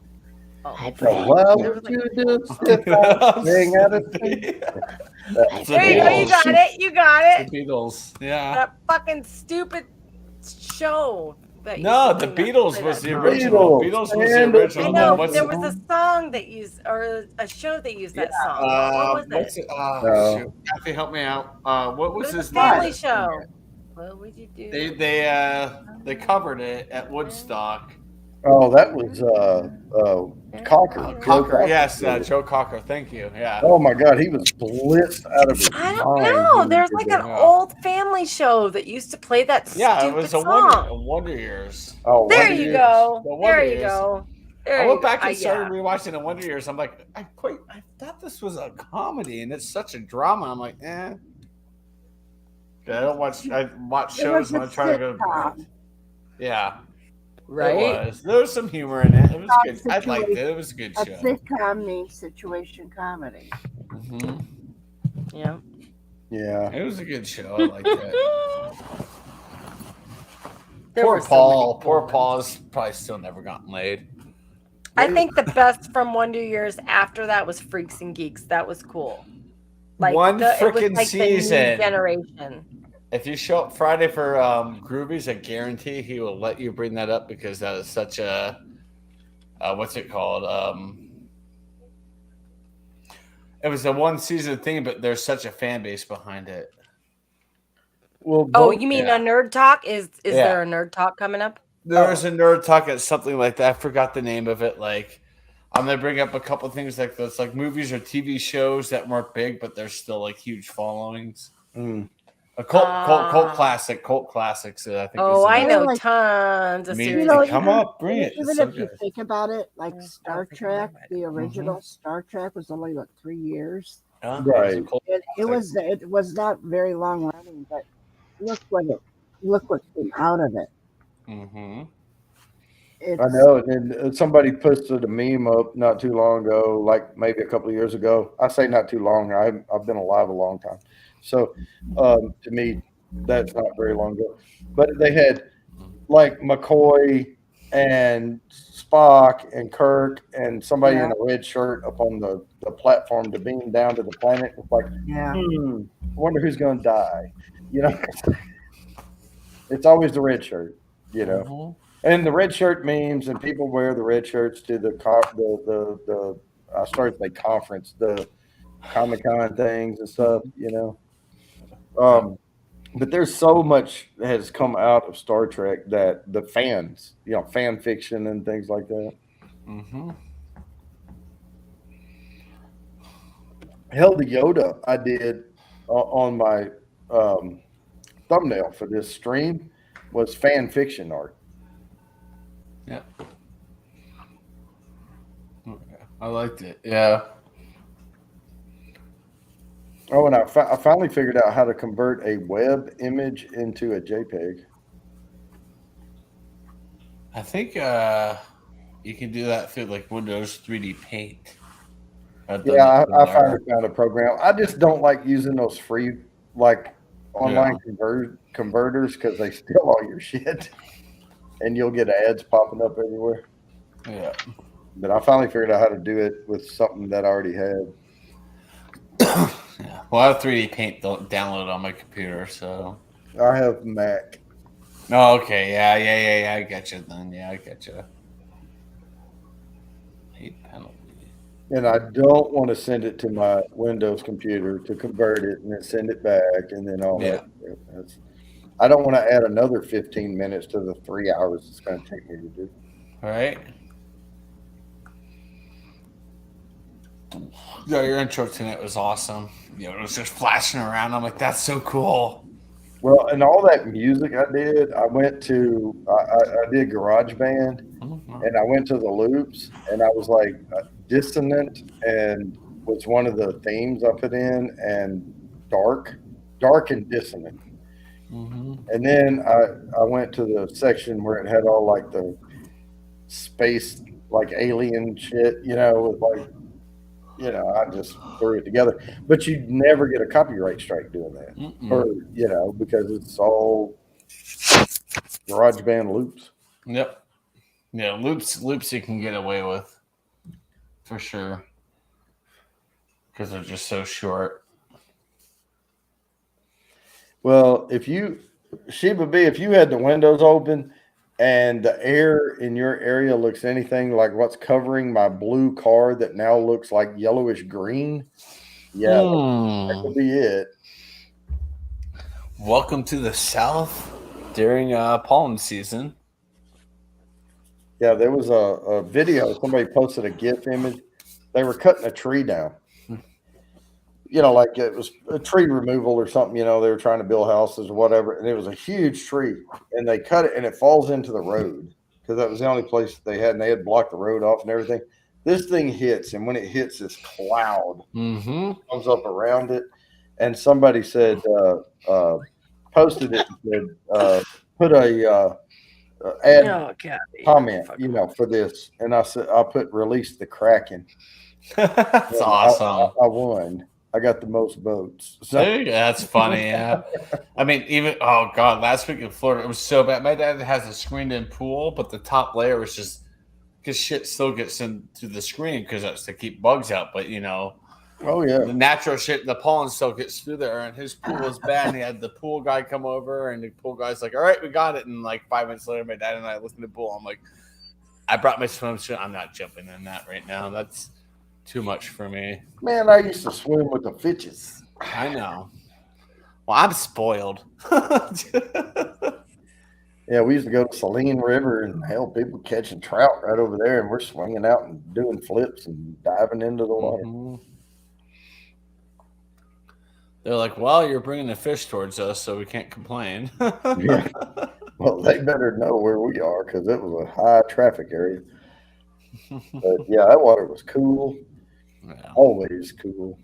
So what would you do if I sang out of There you go. You got it. You got it. The Beatles. Yeah. That fucking stupid show. that No, used the to sing that- Beatles play was that the song. original. Beatles was the original. I And then know what's there it? was a song that used, or a show that used that song. What was What's it? it? Oh, No. shoot. Kathy, help me out. What It was was a his family name? show. What would you do? They covered it at Woodstock. Oh, that was Cocker. Oh, Joe Cocker, yes, did it. Joe Cocker. Thank you. Yeah. Oh my God, he was blitzed out of his I don't mind. know. when he There's did like that. an old family show that used to play that Yeah, stupid it was a song. Wonder Years. Oh, There Wonder you Years. go. The Wonder There you Years. go. I There you went go. back and started Yeah. rewatching the Wonder Years. I'm like, I thought this was a comedy, and it's such a drama. I'm like, eh. I don't watch. I watch It shows was when a I try to go to sitcom. bed. Yeah, Right? it was. There was some humor in it. It was good. I liked it. Situation- It was a good A show. sitcom means situation comedy. hmm Yeah. Yeah. It was a good show. I liked it. There Poor were so Paul. many Poor cool Paul's probably still never gotten laid. I think the best from Wonder Years after that was Freaks and Geeks. That was cool. Like One it was frickin' like the new season. generation. If you show up Friday for Groovies, I guarantee he will let you bring that up because that is such a what's it called? It was a one season thing, but there's such a fan base behind it. Well, Oh, you mean a nerd talk? Is there a nerd talk coming up? There's a nerd talk at something like that. I forgot the name of it. Like, I'm gonna bring up a couple things like this, like movies or TV shows that weren't big, but they're still like huge followings. A cult classics. I think. Oh, I know Like, tons of series. Come up, bring it. Even It's so if you good. think about it, like I Star don't think I Trek, read the original Star Trek was only like 3 years. Right. It was not very long running, but look what came out of it. Mm-hmm. I know. And then somebody posted a meme up not too long ago, like maybe a couple of years ago. I say not too long. I've been alive a long time. So to me, that's not very long ago. But they had like McCoy and Spock and Kirk and somebody in a red shirt up on the platform to beam down to the planet. It's like, I wonder who's going to die. You know, it's always the red shirt, you know. Mm-hmm. And the red shirt memes, and people wear the red shirts to the I started to say conference, the Comic-Con things and stuff, you know. But there's so much that has come out of Star Trek that the fans, you know, fan fiction and things like that. Mm-hmm. Hell, the Yoda I did on my thumbnail for this stream was fan fiction art. Yeah. I liked it. Yeah. Oh, and I finally figured out how to convert a web image into a JPEG. I think you can do that through like Windows 3D Paint. Yeah, I finally found a program. I just don't like using those free like online converters because they steal all your shit, and you'll get ads popping up everywhere. Yeah. But I finally figured out how to do it with something that I already had. Yeah. Well, I have 3D Paint download on my computer, so. I have Mac. Oh, okay. Yeah. I get you then. Yeah, I get you. Hate penalty. And I don't want to send it to my Windows computer to convert it and then send it back and then all that. I don't want to add another 15 minutes to the 3 hours it's going to take me to do. All right. Yeah, your intro tonight was awesome. You know, it was just flashing around. I'm like, that's so cool. Well, and all that music I did, I went to, I did GarageBand, and I went to the loops, and I was like, dissonant, and was one of the themes I put in, and dark and dissonant. And then I went to the section where it had all like the space, like alien shit, you know, with like, you know, I just threw it together. But you'd never get a copyright strike doing that, or you know, because it's all GarageBand loops. Yep. Yeah, loops you can get away with for sure because they're just so short. Well, if you Sheba B, if you had the windows open, and the air in your area looks anything like what's covering my blue car that now looks like yellowish green, yeah, that could be it. Welcome to the South during pollen season. Yeah, there was a video. Somebody posted a GIF image. They were cutting a tree down. Like it was a tree removal or something. They were trying to build houses or whatever. And it was a huge tree. And they cut it and it falls into the road because that was the only place they had. And they had blocked the road off and everything. This thing hits. And when it hits, this cloud comes up around it. And somebody said, posted it and said, put a add comment, for this. And I said, I put release the Kraken. That's awesome. I won. I got the most votes. So. That's funny. Yeah. I mean, last week in Florida, it was so bad. My dad has a screened-in pool, but the top layer was just because shit still gets into the screen because that's to keep bugs out. But oh yeah, the natural shit, the pollen still gets through there. And his pool was bad. And he had the pool guy come over, and the pool guy's like, "All right, we got it." And like 5 minutes later, my dad and I looked at the pool. I'm like, "I brought my swimsuit. I'm not jumping in that right now. That's too much for me." Man, I used to swim with the fishes. I know. Well, I'm spoiled. Yeah, we used to go to Saline River and people catching trout right over there, and we're swinging out and doing flips and diving into the water. They're like, "Well, you're bringing the fish towards us, so we can't complain." Yeah. Well, they better know where we are because it was a high traffic area. But yeah, that water was cool. Yeah. Always cool.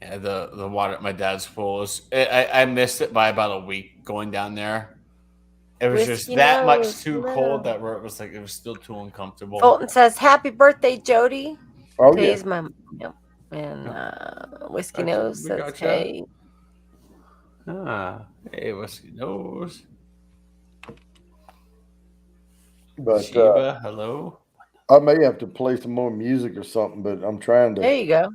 Yeah, the water at my dad's pool was. I missed it by about a week going down there. It was just that much too cold that it was still too uncomfortable. Fulton says, "Happy birthday, Jody." Oh, today's my and Whiskey Nose says, "Hey." Hey, Whiskey Nose. But Sheba, hello. I may have to play some more music or something, but I'm trying to. There you go.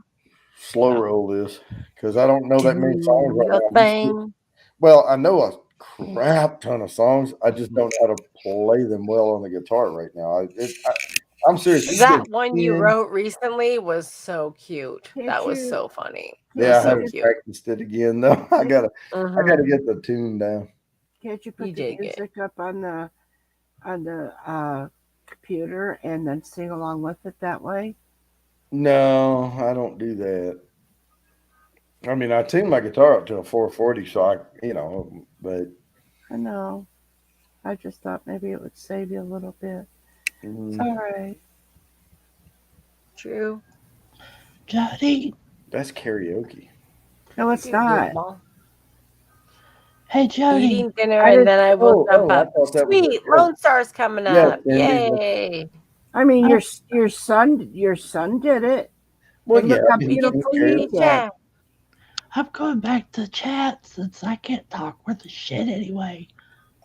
Slow roll this because I don't know that many songs right now. Well, I know a crap ton of songs. I just don't know how to play them well on the guitar right now. I'm serious. That one you wrote recently was so cute. That was so funny. Yeah, I haven't practiced it again though. I gotta get the tune down. Can't you put the music up on the computer and then sing along with it that way? No, I don't do that. I mean, I tune my guitar up to a 440, so but I know. I just thought maybe it would save you a little bit. It's all right. True. Jody. That's karaoke. No, it's not. Hey, Jody. Eating dinner and then I will jump up. Sweet. Lone Star's coming up. Yay. I mean, your son did it. Well, yeah. I'm going back to chat since I can't talk worth a shit anyway.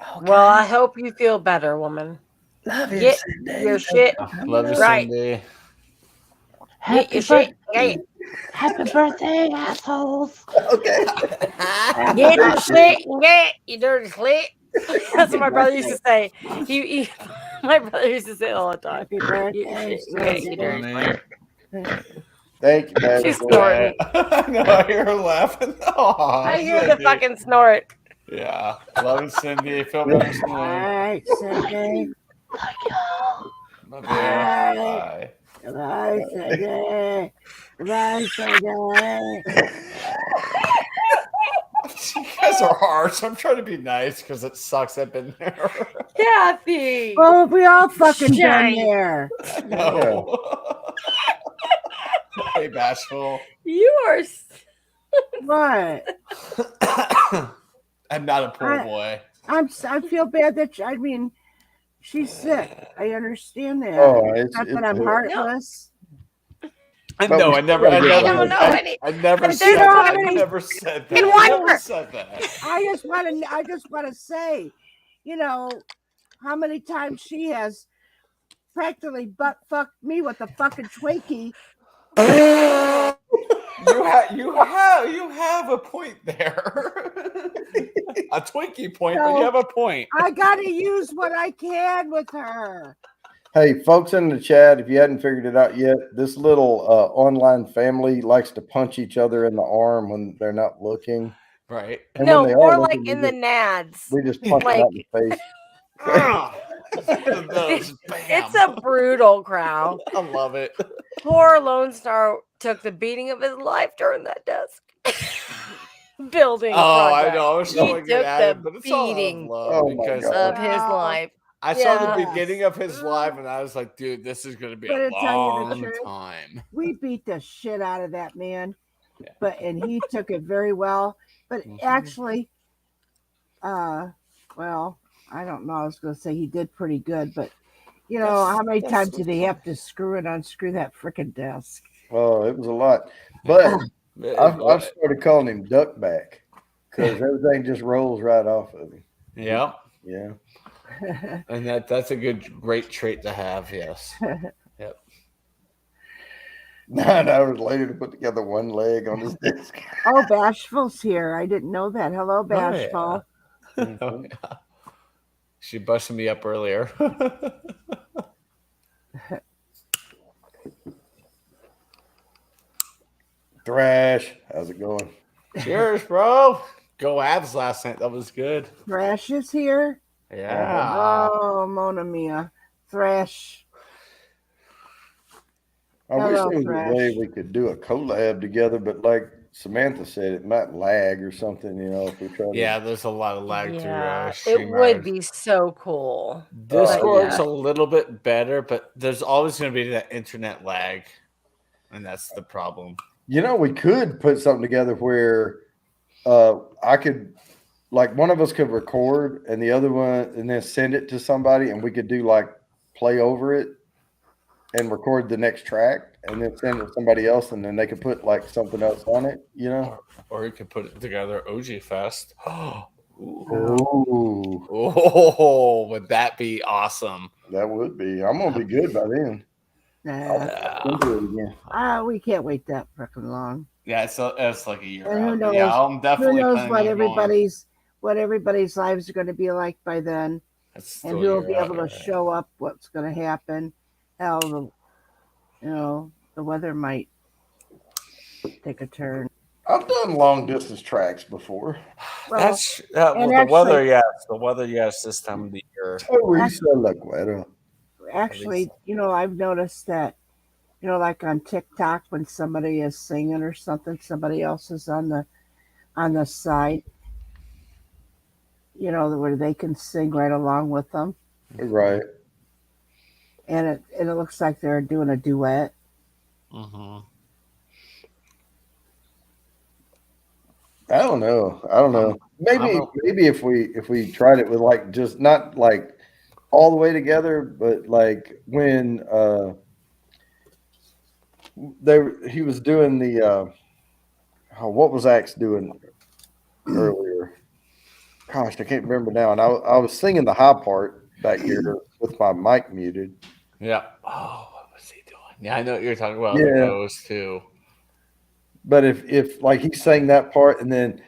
Okay. Well, I hope you feel better, woman. Love you, Get Cindy. your shit Love you, right. Cindy. Get your shit right. Happy birthday, assholes. Okay. Get your shit and get you dirty slit. That's what my brother used to say. My brother used to say all the time. Thank you, man. She's snorting. No, I hear her laughing. Oh, I hear the fucking snort. Yeah. Love you, Cindy. Feel better soon. All right, Cindy. Love you. Bye. Bye, Cindy. Bye, Cindy. You guys are harsh. I'm trying to be nice because it sucks. I've been there. Kathy. Well, we all fucking been there. No. Hey, bashful. You are. What? I'm not a poor boy. I feel bad that she's sick. I understand that. Oh, it's not that I'm heartless. I know. I never said that. I never said that. I just want to say, how many times she has practically butt fucked me with a fucking Twinkie. You have a point there. a Twinkie point, but you have a point. I got to use what I can with her. Hey, folks in the chat, if you hadn't figured it out yet, this little online family likes to punch each other in the arm when they're not looking. Right. And no, when they more are like looking, in the nads. we just punch them out in the face. It's a brutal crowd. I love it. Poor Lone Star took the beating of his life during that desk building. Oh, project. I know. He took the but it's all out of beating love because of his life. I saw the beginning of his life, and I was like, dude, this is going to be a long time. We beat the shit out of that man, and he took it very well. But actually, well, I don't know. I was going to say he did pretty good, but you know, how many times did he have to screw and unscrew that freaking desk? Oh, it was a lot. But I've started calling him Duckback because everything just rolls right off of him. Yeah. Yeah. And that's a great trait to have. Yes. Yep. 9 hours later to put together one leg on his desk. Oh, Bashful's here. I didn't know that. Hello, Bashful. Oh, yeah. She busted me up earlier. Thrash, how's it going? Cheers, bro. Go Avs last night. That was good. Thrash is here. Yeah. Oh, Mona Mia. Thrash. I wish there was a way we could do a collab together, but like Samantha said, it might lag or something, you know, if we try to. Yeah, there's a lot of lag through it would be so cool. Discord's a little bit better, but there's always going to be that internet lag, and that's the problem. You know, we could put something together where I could, like, one of us could record and the other one, and then send it to somebody, and we could do like play over it and record the next track, and then send it to somebody else, and then they could put like something else on it, you know. Or you could put it together, OG Fest. Ooh. Oh, would that be awesome? That would be. I'm gonna be good by then. I'll do it again. We can't wait that freaking long. Yeah, it's like a year and who out. knows? Yeah, I'm definitely. Who knows what everybody's lives are going to be like by then, and who will be able to show up? What's going to happen? How the weather might take a turn. I've done long distance tracks before. Well, that's the weather. Yes, the weather. Yes, this time of the year. Actually, I've noticed that, like on TikTok, when somebody is singing or something, somebody else is on the side, where they can sing right along with them. Right. And it looks like they're doing a duet. Mm-hmm. I don't know. Maybe if we tried it with like just not like all the way together, but like when he was doing the what was Axe doing earlier? Gosh, I can't remember now. And I was singing the high part back here with my mic muted. Yeah. Oh, what was he doing? Yeah, I know what you're talking about. Yeah. Those too. But if like he sang that part and then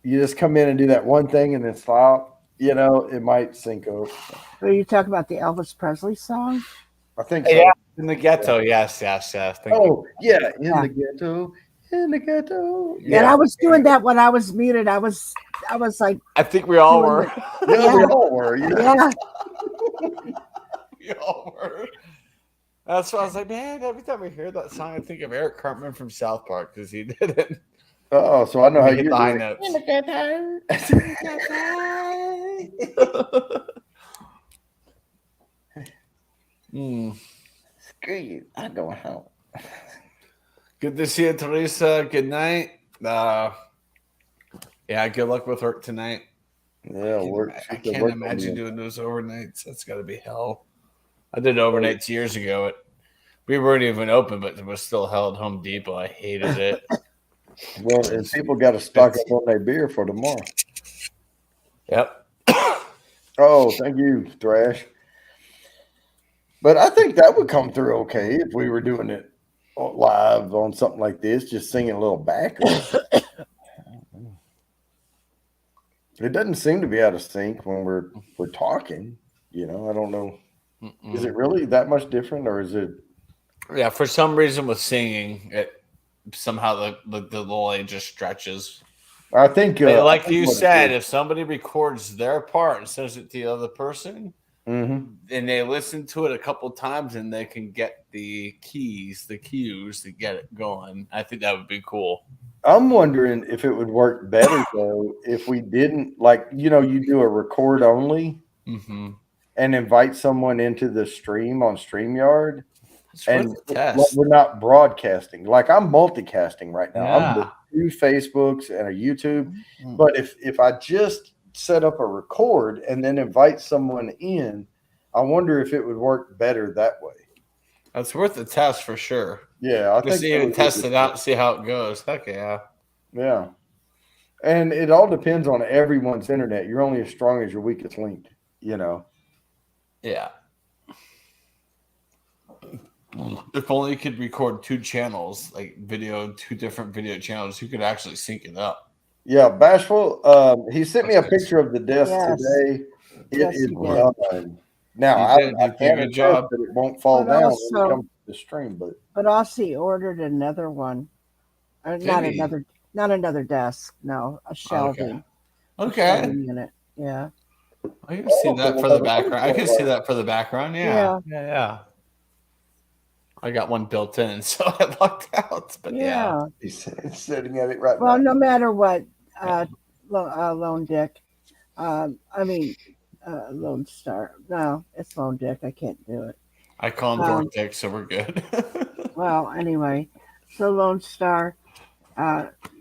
you just come in and do that one thing and then stop, it might sync up. Are you talking about the Elvis Presley song? I think so. Yeah, in the ghetto. Yes. In the ghetto. Yeah, and I was doing that when I was muted. I was like, I think we all were. Yeah, we all were. Yeah. We all were. That's why I was like, man, every time I hear that song, I think of Eric Cartman from South Park because he did it. Oh, so I know how you get the high notes. Screw you. I'm going home. Good to see you, Teresa. Good night. Yeah, good luck with work tonight. Yeah, I can't imagine doing those overnights. That's got to be hell. I did overnights years ago. We weren't even open, but it was still held Home Depot. I hated it. Well, and people got to stock up on their beer for tomorrow. Yep. Oh, thank you, Thrash. But I think that would come through okay if we were doing it live on something like this, just singing a little back. It doesn't seem to be out of sync when we're talking. I don't know. Mm-mm. Is it really that much different, or is it? Yeah, for some reason with singing, it somehow the delay just stretches. I think, like you said, if somebody records their part and sends it to the other person, and they listen to it a couple times, and they can get the cues to get it going, I think that would be cool. I'm wondering if it would work better though if we didn't you do a record only and invite someone into the stream on StreamYard. And we're not broadcasting. Like I'm multicasting right now. Yeah. I'm with 2 Facebooks and a YouTube. But if I just set up a record and then invite someone in, I wonder if it would work better that way. That's worth a test for sure. Yeah, I think even test it out and see how it goes. Heck yeah. Yeah. And it all depends on everyone's internet. You're only as strong as your weakest link, Yeah. If only you could record 2 channels, like 2 different video channels, you could actually sync it up. Yeah, Bashful. He sent me a picture of the desk today. It is done. Now I can't attest that it won't fall down when it comes to the stream, but also ordered another one. Not another desk. No, a shelving. Okay. A shelving unit. Yeah. I can see that for the background. I can see that for the background. Yeah. I got one built in, so I lucked out. But yeah. He's sitting at it right now. Well, no matter what, Lone Dick. Lone Star. No, it's Lone Dick. I can't do it. I call him Dork Dick, so we're good. Well, anyway, so Lone Star,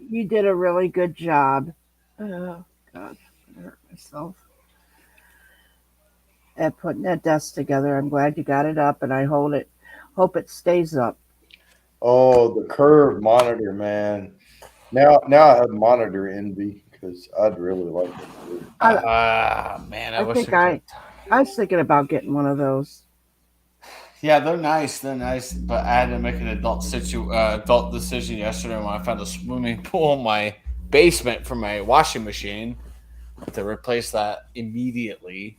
you did a really good job. Oh, God, I hurt myself. At putting that desk together. I'm glad you got it up, and I hope it stays up. Oh, the curved monitor, man. Now I have monitor envy because I'd really like it. Man, I was thinking about getting one of those. Yeah, they're nice. But I had to make an adult decision yesterday when I found a swimming pool in my basement for my washing machine to replace that immediately.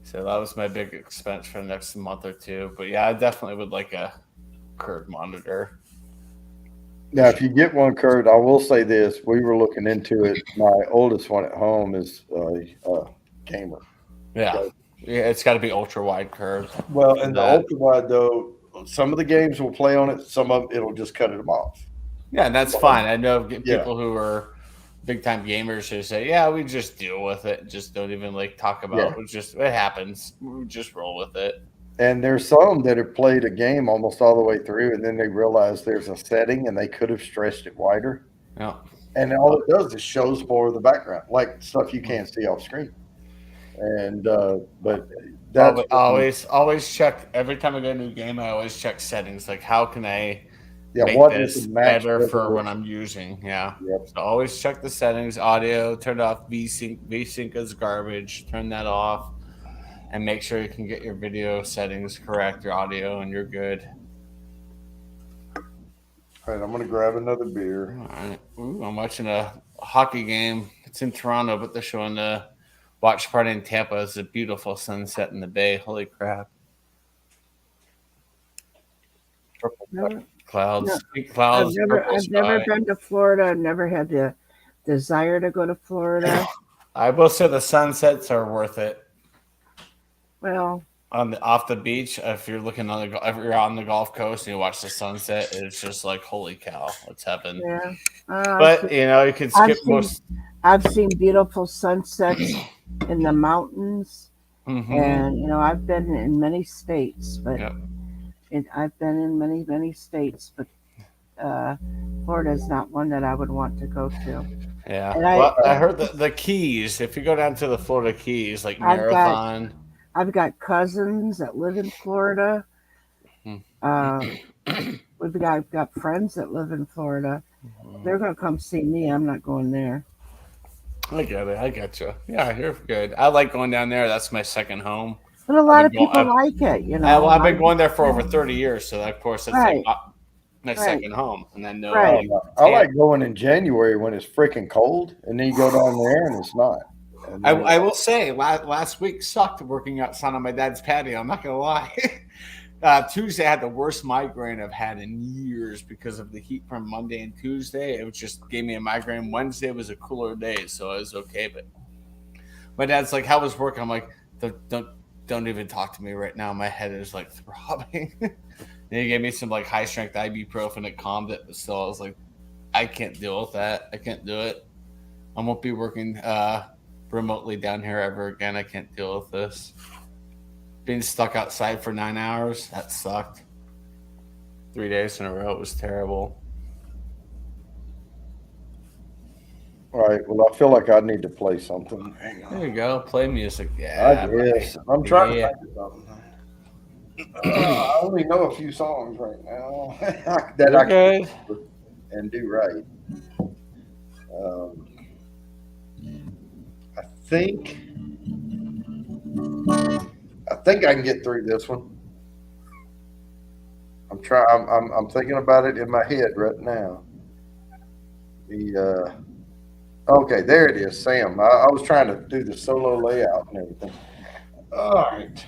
So that was my big expense for the next month or 2. But yeah, I definitely would like a curved monitor. Now, if you get one curved, I will say this. We were looking into it. My oldest one at home is a gamer. Yeah. So, it's got to be ultra-wide curved. Well, and the ultra-wide, though, some of the games will play on it. Some of it'll just cut them off. Yeah, and that's fine. I know people who are big-time gamers who say, yeah, we just deal with it. Just don't even, talk about it. It happens. We just roll with it. And there's some that have played a game almost all the way through, and then they realize there's a setting, and they could have stretched it wider. Yeah. And all it does is shows more of the background, like stuff you can't see off screen. And but that's always check every time I get a new game. I always check settings, like how can I make what this better for when I'm using. Yeah. Yep. So always check the settings. Audio, turn it off. VSync is garbage. Turn that off. And make sure you can get your video settings correct, your audio, and you're good. All right, I'm going to grab another beer. All right. Ooh, I'm watching a hockey game. It's in Toronto, but they're showing the watch party in Tampa. It's a beautiful sunset in the bay. Holy crap. Clouds. Clouds. I've never been to Florida. I've never had the desire to go to Florida. I will say the sunsets are worth it. Well, off the beach, if you're looking if you're on the Gulf Coast and you watch the sunset, it's just like holy cow, it's heaven. Yeah, but you can skip most. I've seen beautiful sunsets in the mountains, and I've been in many states, but I've been in many states, but Florida is not one that I would want to go to. Yeah, I heard the Keys. If you go down to the Florida Keys, like Marathon. I've got cousins that live in Florida. I've got friends that live in Florida. They're going to come see me. I'm not going there. I get it. I get you. Yeah, you're good. I like going down there. That's my second home. But a lot of people like it, I've been going there for over 30 years. So, of course, it's my second home, and then I like going in January when it's freaking cold, and then you go down there and it's not. I will say, last week sucked working outside on my dad's patio. I'm not gonna lie. Tuesday I had the worst migraine I've had in years because of the heat from Monday and Tuesday. It just gave me a migraine. Wednesday was a cooler day, so I was okay. But my dad's like, "How was work?" I'm like, "Don't even talk to me right now. My head is like throbbing." And he gave me some like high strength ibuprofen. It calmed it, but still, I was like, "I can't deal with that. I can't do it. I won't be working remotely down here ever again. I can't deal with this." Being stuck outside for 9 hours, that sucked. 3 days in a row, it was terrible. All right. Well, I feel like I need to play something. Hang on. There you go. Play music. Yeah. I guess. I'm trying to think of something. I only know a few songs right now that You're I can good. and do right. I think I can get through this one. I'm trying. I'm thinking about it in my head right now. Okay, there it is, Sam. I was trying to do the solo layout and everything. All right.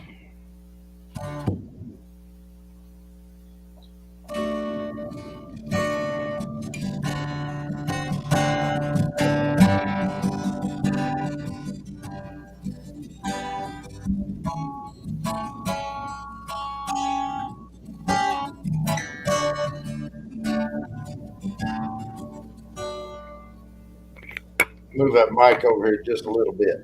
Move that mic over here just a little bit.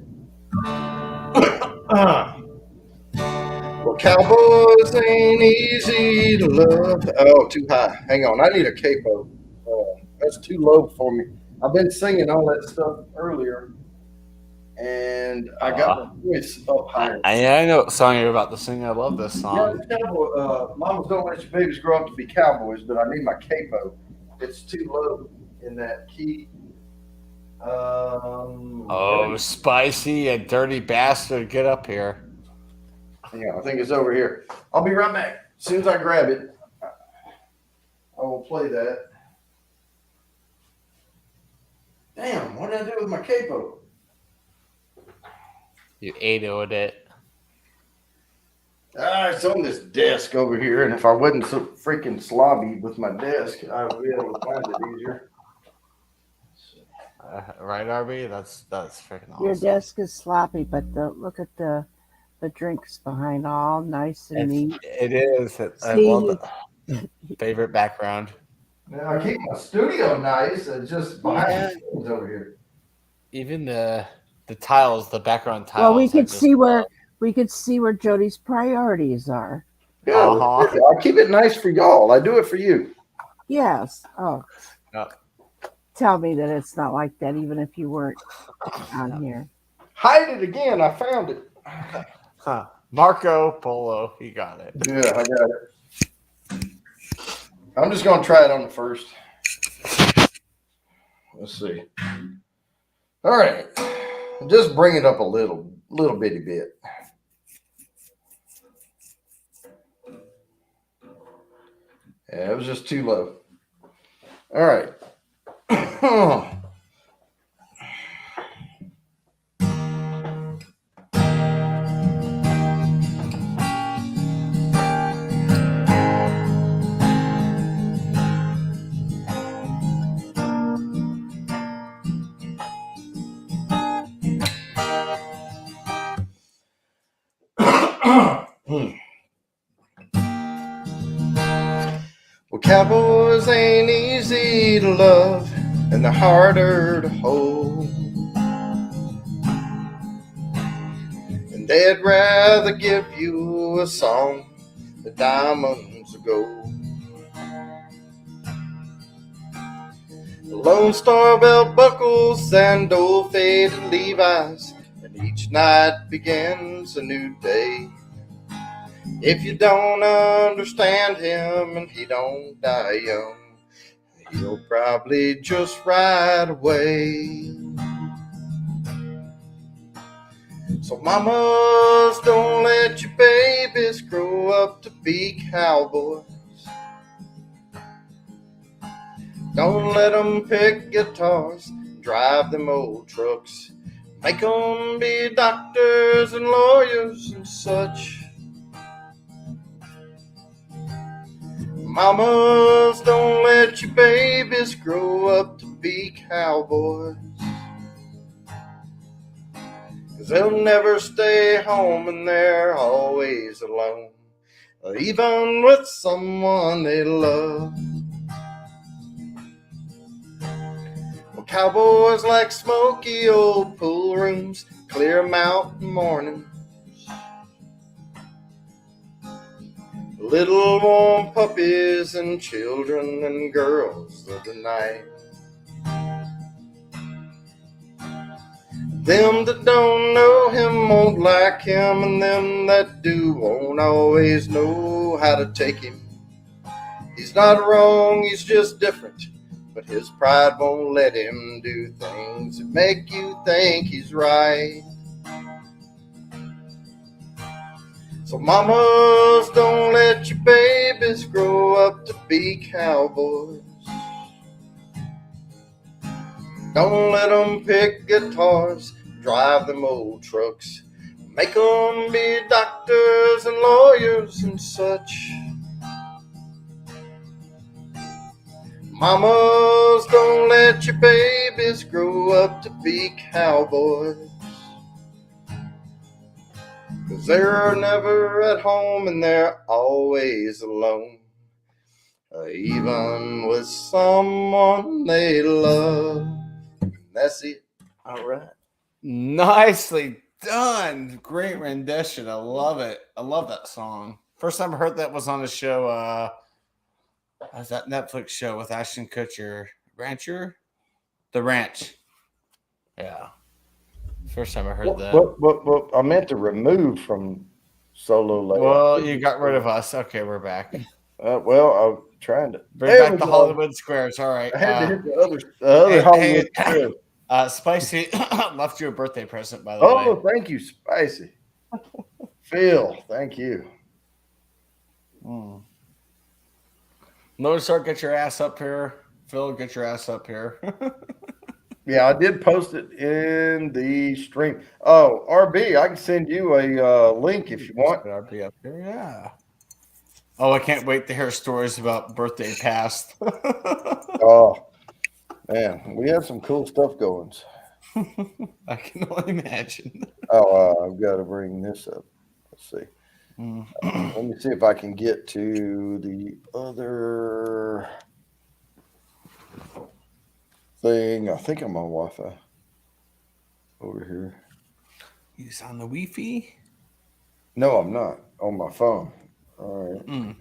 Well, cowboys ain't easy to love. Oh, too high. Hang on. I need a capo. That's too low for me. I've been singing all that stuff earlier, and I got my voice up higher. I know what song you're about to sing. I love this song. Yeah, cowboy. Mamas don't let your babies grow up to be cowboys, but I need my capo. It's too low in that key. Spicy and dirty bastard, get up here. Yeah, I think it's over here. I'll be right back. As soon as I grab it, I will play that. Damn, what did I do with my capo? You ate it. It's on this desk over here, and if I wasn't so freaking slobby with my desk, I would be able to find it easier. Right, RB? That's freaking awesome. Your desk is sloppy, but look at the drinks behind, all nice and neat. It is. I love it. Favorite background. Now I keep my studio nice. It's just behind the scenes over here. Even the tiles, the background tiles. Well, we could see where Jody's priorities are. Yeah, I keep it nice for y'all. I do it for you. Yes. Oh. Tell me that it's not like that, even if you weren't on here. Hide it again. I found it. Marco Polo. He got it. Yeah, I got it. I'm just going to try it on the first. Let's see. All right. Just bring it up a little bitty bit. Yeah, it was just too low. All right. Well, cowboys ain't easy to love, and they're harder to hold. And they'd rather give you a song than diamonds of gold. The Lone Star belt buckles and old faded Levi's, and each night begins a new day. If you don't understand him and he don't die young, he'll probably just ride away. So mamas, don't let your babies grow up to be cowboys. Don't let them pick guitars, drive them old trucks. Make them be doctors and lawyers and such. Mamas, don't let your babies grow up to be cowboys. 'Cause they'll never stay home and they're always alone, even with someone they love. Well, cowboys like smoky old pool rooms, clear mountain mornings, little warm puppies and children and girls of the night. Them that don't know him won't like him, and them that do won't always know how to take him. He's not wrong, he's just different, but his pride won't let him do things that make you think he's right. So mamas, don't let your babies grow up to be cowboys. Don't let them pick guitars, drive them old trucks. Make them be doctors and lawyers and such. Mamas, don't let your babies grow up to be cowboys. 'Cause they're never at home and they're always alone, even with someone they love. That's it. All right. Nicely done. Great rendition. I love it. I love that song. First time I heard that was on a show. Was that Netflix show with Ashton Kutcher? Rancher? The Ranch. Yeah. First time I heard that. What I meant to remove from solo layout. Well, you got rid of us. Okay, we're back. Well, I'm trying to bring back the Hollywood Squares. All right. I had to hit the other Hollywood Squares. Spicy left you a birthday present, by the way. Oh, thank you, Spicy. Phil, thank you. Lone Star, get your ass up here. Phil, get your ass up here. Yeah, I did post it in the stream. Oh, RB, I can send you a link if you want. RB up here, yeah. Oh, I can't wait to hear stories about birthday past. Oh, man, we have some cool stuff going. I can only imagine. Oh, I've got to bring this up. Let's see. Let me see if I can get to the other thing. I think I'm on Wi-Fi over here. He's on the Wi-Fi? No, I'm not. On my phone. All right.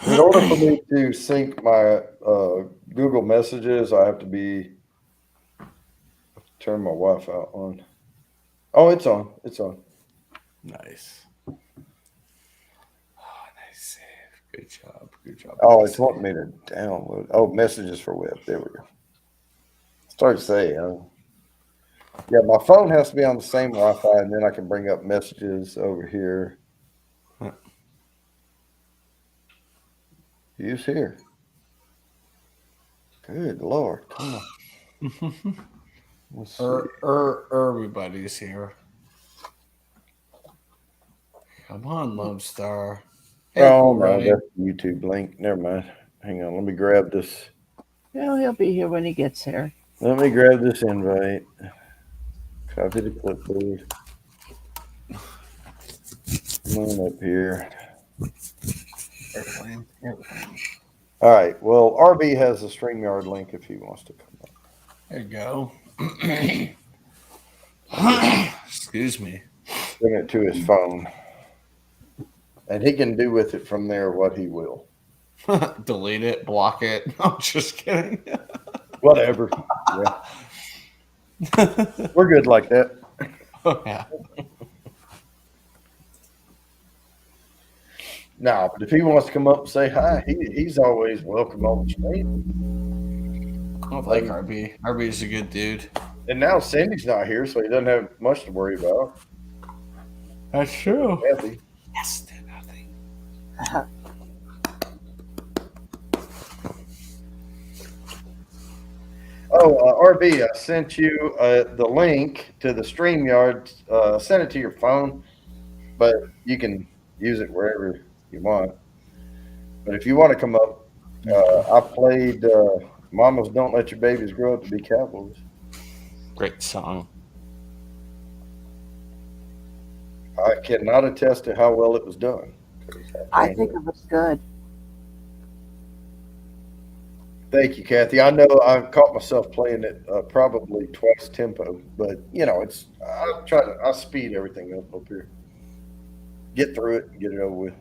In order for me to sync my Google Messages, I have to turn my Wi-Fi on. Oh, it's on. It's on. Nice. Oh, nice save. Good job. Good job. Oh, it's wanting me to download. Oh, Messages for Web. There we go. Start to say, yeah, my phone has to be on the same Wi-Fi, and then I can bring up Messages over here. Use here. Good Lord. Come on. Let's see. Everybody's here. Come on, Lone Star. Hey, oh, no, that's the YouTube link. Never mind. Hang on. Let me grab this. Well, he'll be here when he gets here. Let me grab this invite. Copy the clipboard. Come on up here. All right. Well, RB has a StreamYard link if he wants to come up. There you go. Excuse me. Bring it to his phone. And he can do with it from there what he will. Delete it, block it. I'm just kidding. Whatever. Yeah. We're good like that. Yeah. No, but if he wants to come up and say hi, he's always welcome on the stream. I like RB. RB is a good dude. And now Cindy's not here, so he doesn't have much to worry about. That's true. Kathy. Yes, nothing. RB, I sent you the link to the StreamYard. Send it to your phone, but you can use it wherever you want. But if you want to come up, I played Mamas Don't Let Your Babies Grow Up to Be Cowboys. Great song. I cannot attest to how well it was done. I think it was good. Thank you, Kathy. I know I caught myself playing it probably twice tempo, but I speed everything up here. Get through it and get it over with.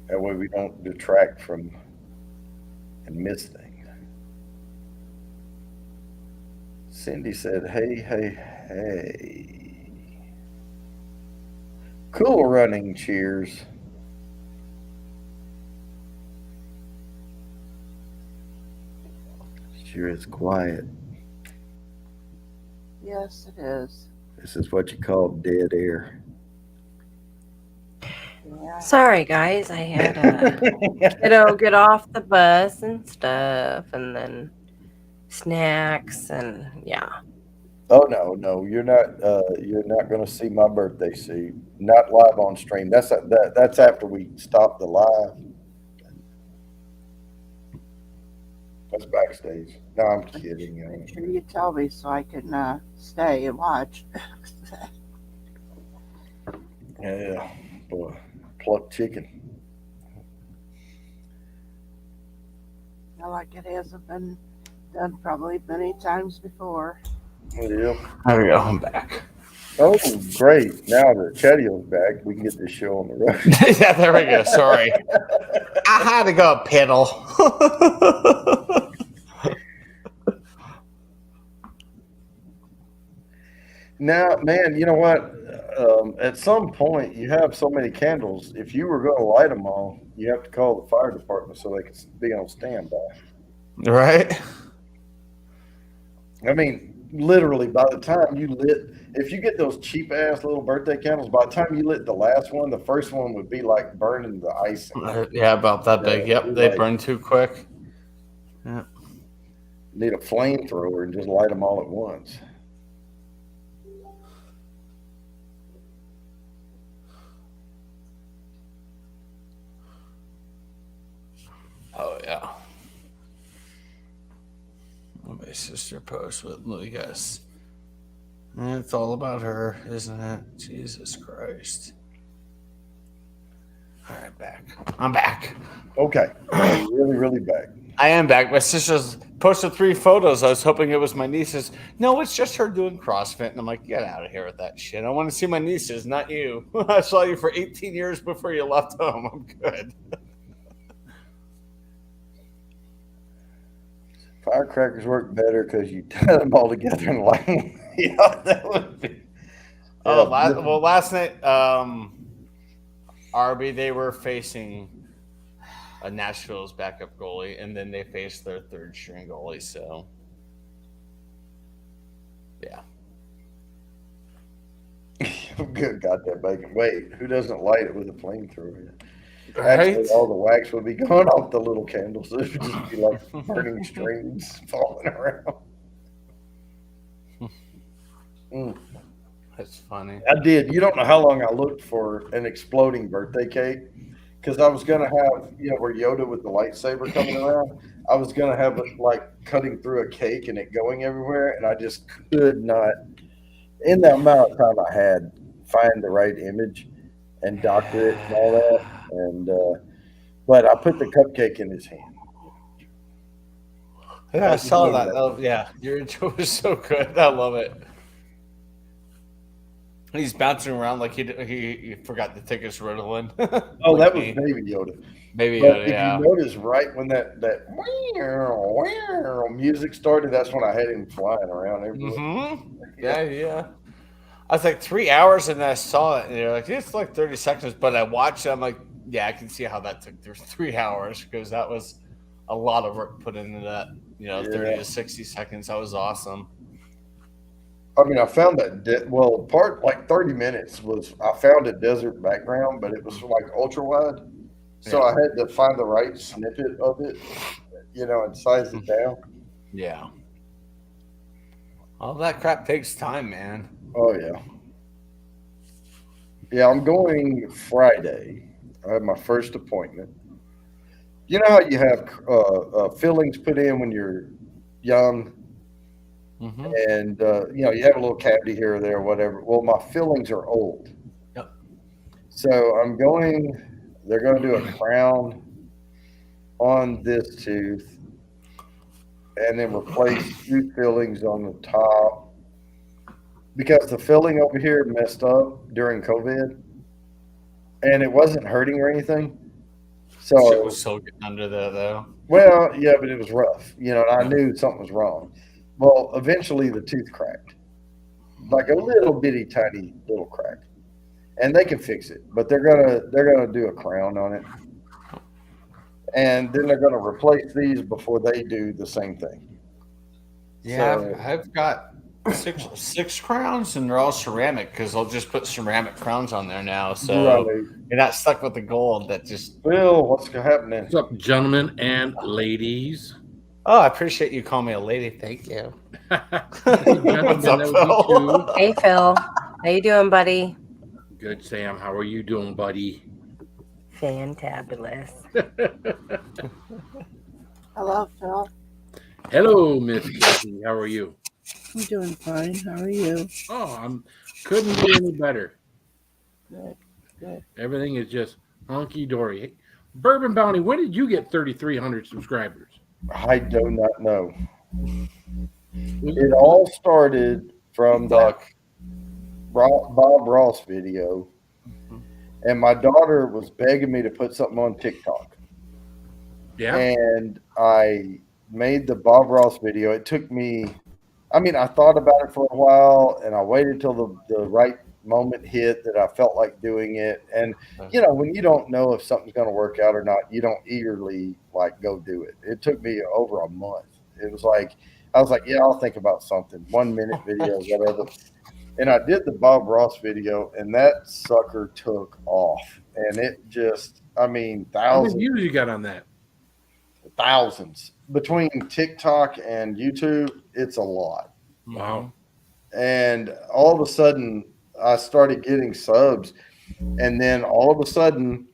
That way we don't detract from and miss things. Cindy said, hey. Cool running, cheers. Sure is quiet. Yes, it is. This is what you call dead air. Yeah. Sorry, guys. I had to get off the bus and stuff, and then snacks, and yeah. Oh no, you're not going to see my birthday suit. Not live on stream. That's after we stop the live. That's backstage. No, I'm kidding. Make sure you tell me so I can stay and watch. Yeah, boy, plucked chicken. Like it hasn't been done probably many times before. Yeah. There we go. I'm back. Oh, great. Now that Chatio's back, we can get this show on the road. Yeah, there we go. Sorry. I had to go pedal. Now, man, you know what? At some point, you have so many candles. If you were going to light them all, you have to call the fire department so they can be on standby. Right? I mean, literally, by the time you lit, if you get those cheap ass little birthday candles, by the time you lit the last one, the first one would be like burning the icing. Yeah, about that big. Yep, they burn too quick. Yeah. Need a flamethrower and just light them all at once. Oh yeah. My sister posts with Lucas. It's all about her, isn't it? Jesus Christ. All right, back. I'm back. Okay. Really, really back. I am back. My sister's posted 3 photos. I was hoping it was my nieces. No, it's just her doing CrossFit. And I'm like, get out of here with that shit. I want to see my nieces, not you. I saw you for 18 years before you left home. I'm good. Firecrackers work better because you tie them all together and light them. Yeah, that would be. Oh, last night, RB, they were facing Nashville's backup goalie, and then they faced their 3rd string goalie. So, yeah. Good, got that bacon. Wait, who doesn't light it with a flamethrower? Right? Actually, all the wax would be going off the little candles. It would just be like burning strings falling around. That's funny. I did. You don't know how long I looked for an exploding birthday cake because I was going to have, where Yoda with the lightsaber coming around, I was going to have it like cutting through a cake and it going everywhere. And I just could not, in the amount of time I had, find the right image and doctor it and all that. And but I put the cupcake in his hand. Yeah, I saw that. Oh, yeah, your intro was so good. I love it. He's bouncing around like he forgot to take his Ritalin. Oh, that was Baby Yoda. Baby but Yoda, if yeah. you notice, right when that music started, that's when I had him flying around everywhere. Mm-hmm. Yeah. I was like 3 hours, and I saw it, and they're like, it's like 30 seconds. But I watched it, I'm like, yeah, I can see how that took 3 hours because that was a lot of work put into that. 30 to 60 seconds. That was awesome. I mean, I found that part like 30 minutes was I found a desert background, but it was like ultra wide, so I had to find the right snippet of it and size it down. Yeah. All that crap takes time, man. Oh yeah. Yeah, I'm going Friday. I have my first appointment. You know how you have fillings put in when you're young, and you have a little cavity here or there or whatever. Well, my fillings are old. Yep. So they're going to do a crown on this tooth and then replace 2 fillings on the top because the filling over here messed up during COVID and it wasn't hurting or anything. So shit was so getting under there, though. Well, yeah, but it was rough, and I knew something was wrong. Well, eventually the tooth cracked, like a little bitty, tiny little crack, and they can fix it. But they're gonna do a crown on it, and then they're gonna replace these before they do the same thing. Yeah, so, I've got six crowns, and they're all ceramic because I'll just put ceramic crowns on there now. So you're not stuck with the gold. That just Bill, what's happening? What's up, gentlemen and ladies? Oh, I appreciate you calling me a lady. Thank you. What's up, Phil? Hey, Phil. How you doing, buddy? Good, Sam. How are you doing, buddy? Fantabulous. Hello, Phil. Hello, Miss Kathy. How are you? I'm doing fine. How are you? Oh, couldn't be any better. Good. Everything is just honky dory. Hey, Bourbon Bounty, when did you get 3,300 subscribers? I do not know. It all started from the Bob Ross video, and my daughter was begging me to put something on TikTok. Yeah. And I made the Bob Ross video. It took me, I thought about it for a while, and I waited till the right moment hit that I felt like doing it. And, when you don't know if something's going to work out or not, you don't eagerly, go do it. It took me over a month. It was like, I was like, yeah, I'll think about something. 1 minute video, whatever. And I did the Bob Ross video, and that sucker took off. And it just, thousands. How many views you got on that? Thousands. Between TikTok and YouTube, it's a lot. Wow. And all of a sudden, I started getting subs. And then all of a sudden,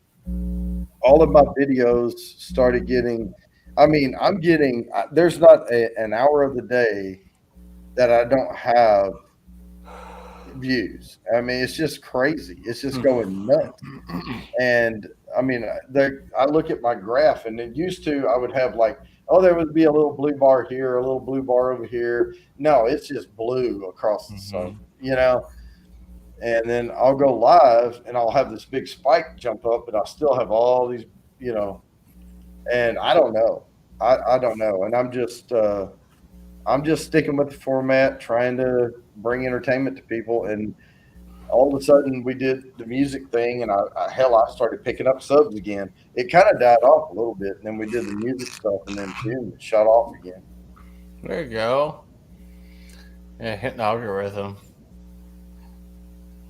all of my videos started getting, I'm getting, there's not an hour of the day that I don't have views. It's just crazy. It's just going nuts. And I look at my graph, and it used to, I would have there would be a little blue bar here, a little blue bar over here. No, it's just blue across the sun, and then I'll go live and I'll have this big spike jump up, and I still have all these, and I don't know. I don't know. And I'm just sticking with the format, trying to bring entertainment to people. And all of a sudden we did the music thing, and I started picking up subs again. It kind of died off a little bit, and then we did the music stuff, and then boom, it shot off again. There you go. Yeah, hitting the algorithm.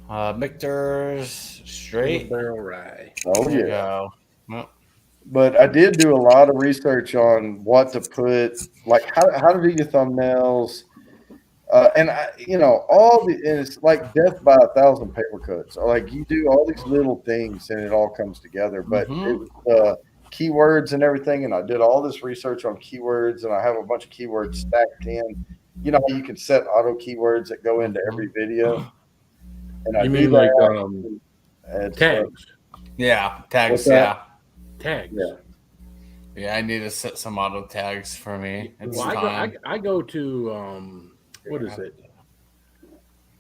Michter's straight barrel rye. Oh there you go. Well, but I did do a lot of research on what to put, how to do your thumbnails. And it's like death by 1,000 paper cuts. You do all these little things and it all comes together. But it was keywords and everything, and I did all this research on keywords, and I have a bunch of keywords stacked in. You can set auto keywords that go into every video. And you mean tags? Yeah, tags. Yeah, tags. Yeah, I need to set some auto tags for me. I go to what is it?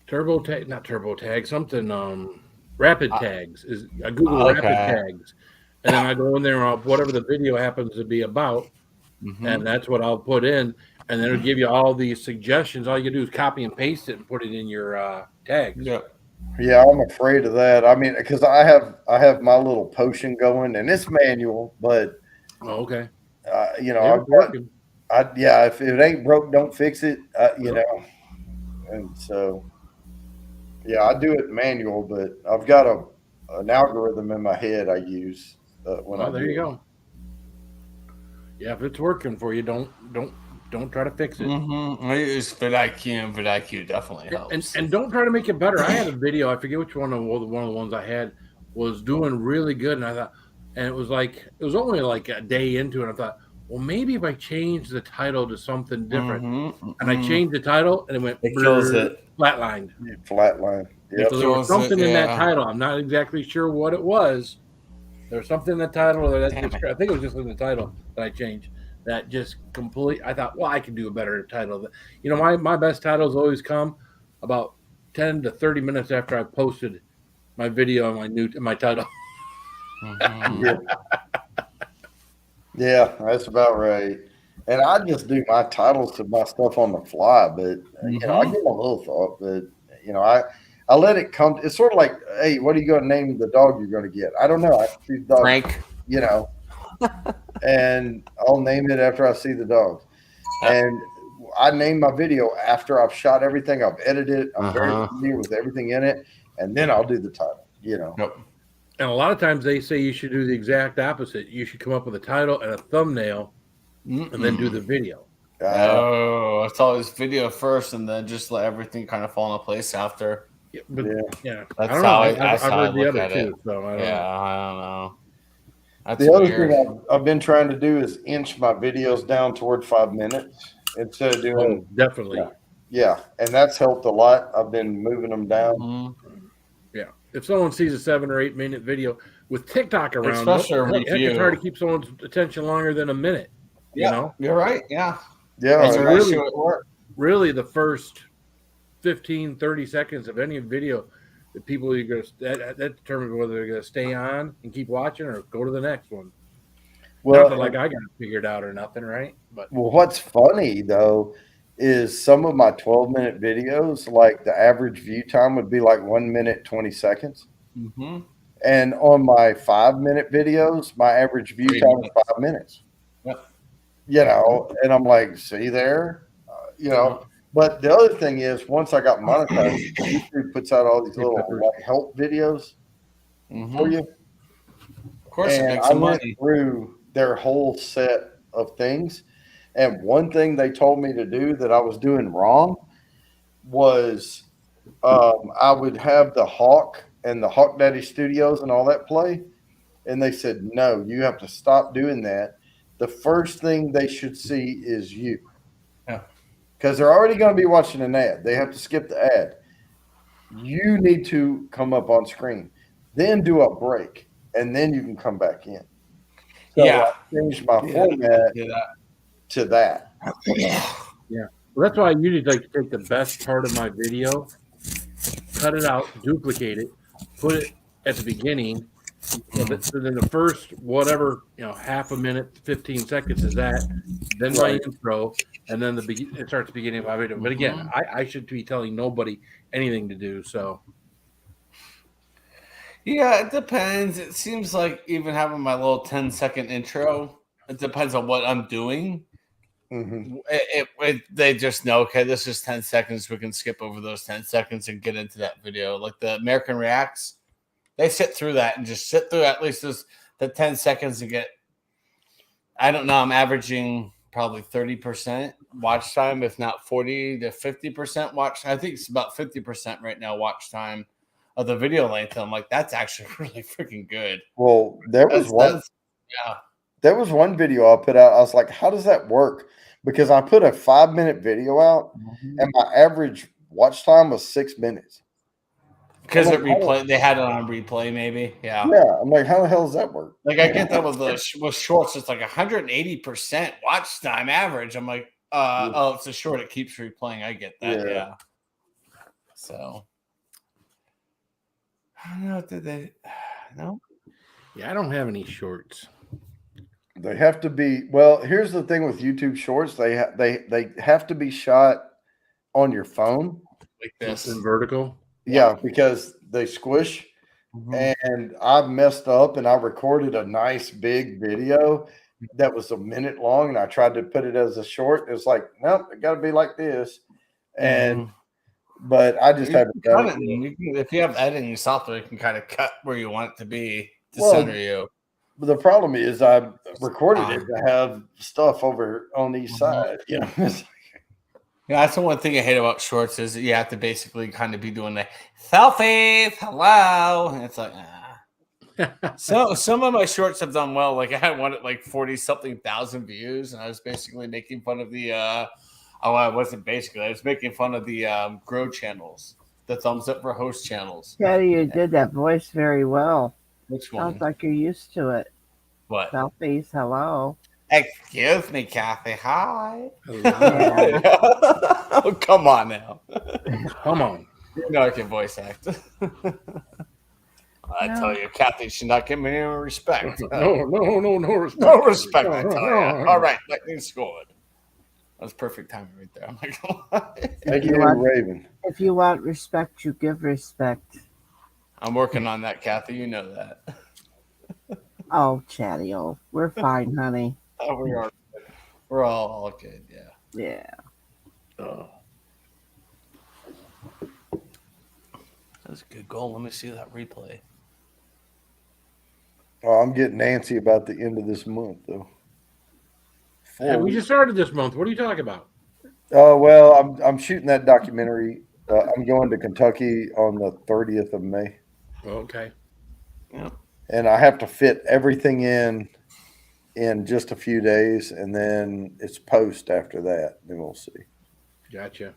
Not turbo tag, something rapid tags. I Google rapid tags, and then I go in there and whatever the video happens to be about, and that's what I'll put in, and then it'll give you all these suggestions. All you do is copy and paste it and put it in your tags. Yeah, I'm afraid of that. Because I have my little potion going, and it's manual, but okay. If it ain't broke, don't fix it. And so, I do it manual, but I've got an algorithm in my head I use when I. There you go. Yeah, if it's working for you, don't try to fix it. I use vidIQ, and vidIQ definitely helps. And don't try to make it better. I had a video, I forget which one of the ones I had was doing really good, and I thought, and it was only like a day into it. I thought, well, maybe if I change the title to something different, and I changed the title, and it went flatlined. Flatline. Yeah, so there was something in that title. I'm not exactly sure what it was. There was something in the title I think it was just in the title that I changed. That just I thought, well, I can do a better title. You know, my best titles always come about 10 to 30 minutes after I've posted my video and my title. Yeah, that's about right. And I just do my titles to my stuff on the fly, but you know, I give a little thought, but you know, I let it come. It's sort of like, hey, what are you going to name the dog you're going to get? I don't know. I see the dog, Frank. You know, and I'll name it after I see the dogs. And I name my video after I've shot everything, I've edited it, I'm very familiar with everything in it, and then I'll do the title, you know. And a lot of times they say you should do the exact opposite. You should come up with a title and a thumbnail and then do the video. It's always video first and then just let everything kind of fall into place after. Yeah. That's I've how heard I the look other at two. It. So I don't know. That's the other weird. thing I've been trying to do is inch my videos down toward 5 minutes instead of doing. Definitely. Yeah, and that's helped a lot. I've been moving them down. Yeah. If someone sees a 7 or 8 minute video with TikTok around, it's hard to keep someone's attention longer than a minute. You know? You're right. Yeah. Really the first 15, 30 seconds of any video, the people you're going to that determines whether they're going to stay on and keep watching or go to the next one. Well, not like I got it figured out or nothing, right? But what's funny though is some of my 12-minute videos, like the average view time would be like 1 minute 20 seconds, and on my 5-minute videos, my average view time is 5 minutes. You know, and I'm like, see there, you know. But the other thing is, once I got monetized, YouTube puts out all these little like help videos for you. Of course, and it makes I some went money through their whole set of things, and one thing they told me to do that I was doing wrong was I would have the Hawk and the Hawk Daddy Studios and all that play, and they said, no, you have to stop doing that. The first thing they should see is you. Because they're already going to be watching an ad. They have to skip the ad. You need to come up on screen. Then do a break, and then you can come back in. So I changed my format to that. Yeah. Well, that's why I usually like to take the best part of my video, cut it out, duplicate it, put it at the beginning. So then the first whatever, half a minute, 15 seconds is that, then my intro, and then it starts beginning of my video. But again, I should be telling nobody anything to do. So yeah, it depends. It seems like even having my little 10-second intro, it depends on what I'm doing. They just know, okay, this is 10 seconds. We can skip over those 10 seconds and get into that video. Like the American Reacts, they sit through that and just sit through at least the 10 seconds and get, I don't know, I'm averaging probably 30% watch time, if not 40 to 50% watch. I think it's about 50% right now watch time of the video length. I'm like, that's actually really freaking good. Well, there was one video I put out. I was like, how does that work? Because I put a 5-minute video out and my average watch time was 6 minutes. Because they had it on replay, maybe. Yeah. I'm like, how the hell does that work? Like, I get that with shorts. It's like 180% watch time average. I'm like, it's a short. It keeps replaying. I get that. Yeah. So, I don't know. Did they? No. Yeah, I don't have any shorts. They have to be. Well, here's the thing with YouTube Shorts. They have to be shot on your phone, like this, in vertical. Yeah, because they squish. And I messed up and I recorded a nice big video that was a minute long and I tried to put it as a short. It was like, nope, it got to be like this. And but I just haven't done it. If you have editing software, you can kind of cut where you want it to be to center you. the problem is I recorded it to have stuff over on each side. You know, yeah, that's the one thing I hate about shorts is you have to basically kind of be doing the selfie. Hello, and it's like. So some of my shorts have done well. Like I had one at like 40-something thousand views, and I was basically making fun of the. I wasn't basically. I was making fun of the grow channels, the thumbs up for host channels. Yeah, you did that voice very well. Which one? Sounds like you're used to it. What? Selfies. Hello. Excuse me, Kathy. Hi. Yeah. Oh, come on now. Come on. You know I can voice act. I tell you, Kathy should not give me any respect. No respect. No respect, I tell you. All right, lightning scored. That was perfect timing right there. I'm like, thank you, Raven. If you want respect, you give respect. I'm working on that, Kathy. You know that. Oh, Chatty, oh, we're fine, honey. Oh, we are. We're all good. Yeah. Yeah. Oh. That was a good goal. Let me see that replay. Oh, I'm getting antsy about the end of this month, though. Hey, we just started this month. What are you talking about? Oh well, I'm shooting that documentary. I'm going to Kentucky on the 30th of May. Okay. Yeah. And I have to fit everything in just a few days, and then it's post after that. Then we'll see. Gotcha.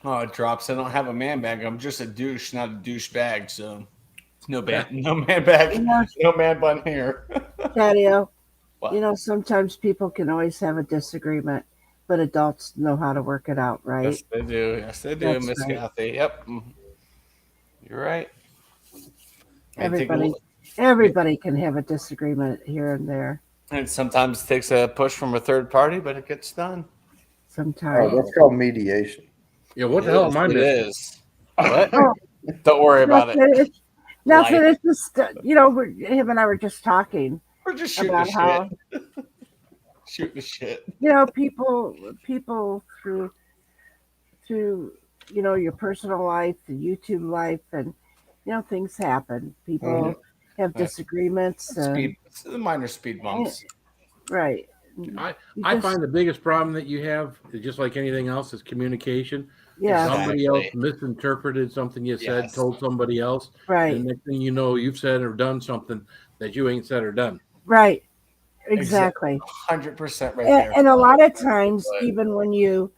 Oh, it drops. I don't have a man bag. I'm just a douche, not a douche bag. So no man bag, no man bun here. Chatty-o, you know, sometimes people can always have a disagreement, but adults know how to work it out, right? Yes, they do. Yes, they do, That's Miss right. Kathy. Yep. You're right. Everybody can have a disagreement here and there. And sometimes it takes a push from a third party, but it gets done. Sometimes. Oh, that's called mediation. Yeah, what the hell am I missing? It is. What? Don't worry about it. Nothing. It's just, you know, him and I were just talking. We're just shooting about the how, shit. Shooting the shit. You know, people through you know, your personal life, the YouTube life, and you know, things happen. People have disagreements. Minor speed bumps. Right. I find the biggest problem that you have is just like anything else is communication. Yeah. Somebody else misinterpreted something you said, told somebody else. Right. And the next thing you know, you've said or done something that you ain't said or done. Right. Exactly. 100% right there. And a lot of times, even when you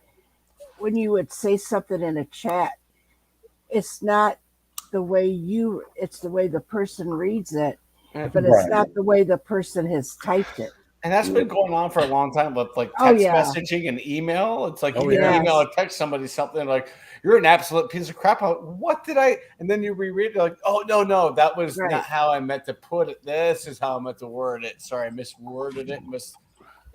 would say something in a chat, it's not the way it's the way the person reads it, but it's not the way the person has typed it. And that's been going on for a long time with like text messaging and email. It's like you can email or text somebody something like, you're an absolute piece of crap. What did I? And then you reread it like, oh, no, that was not how I meant to put it. This is how I meant to word it. Sorry, I misworded it.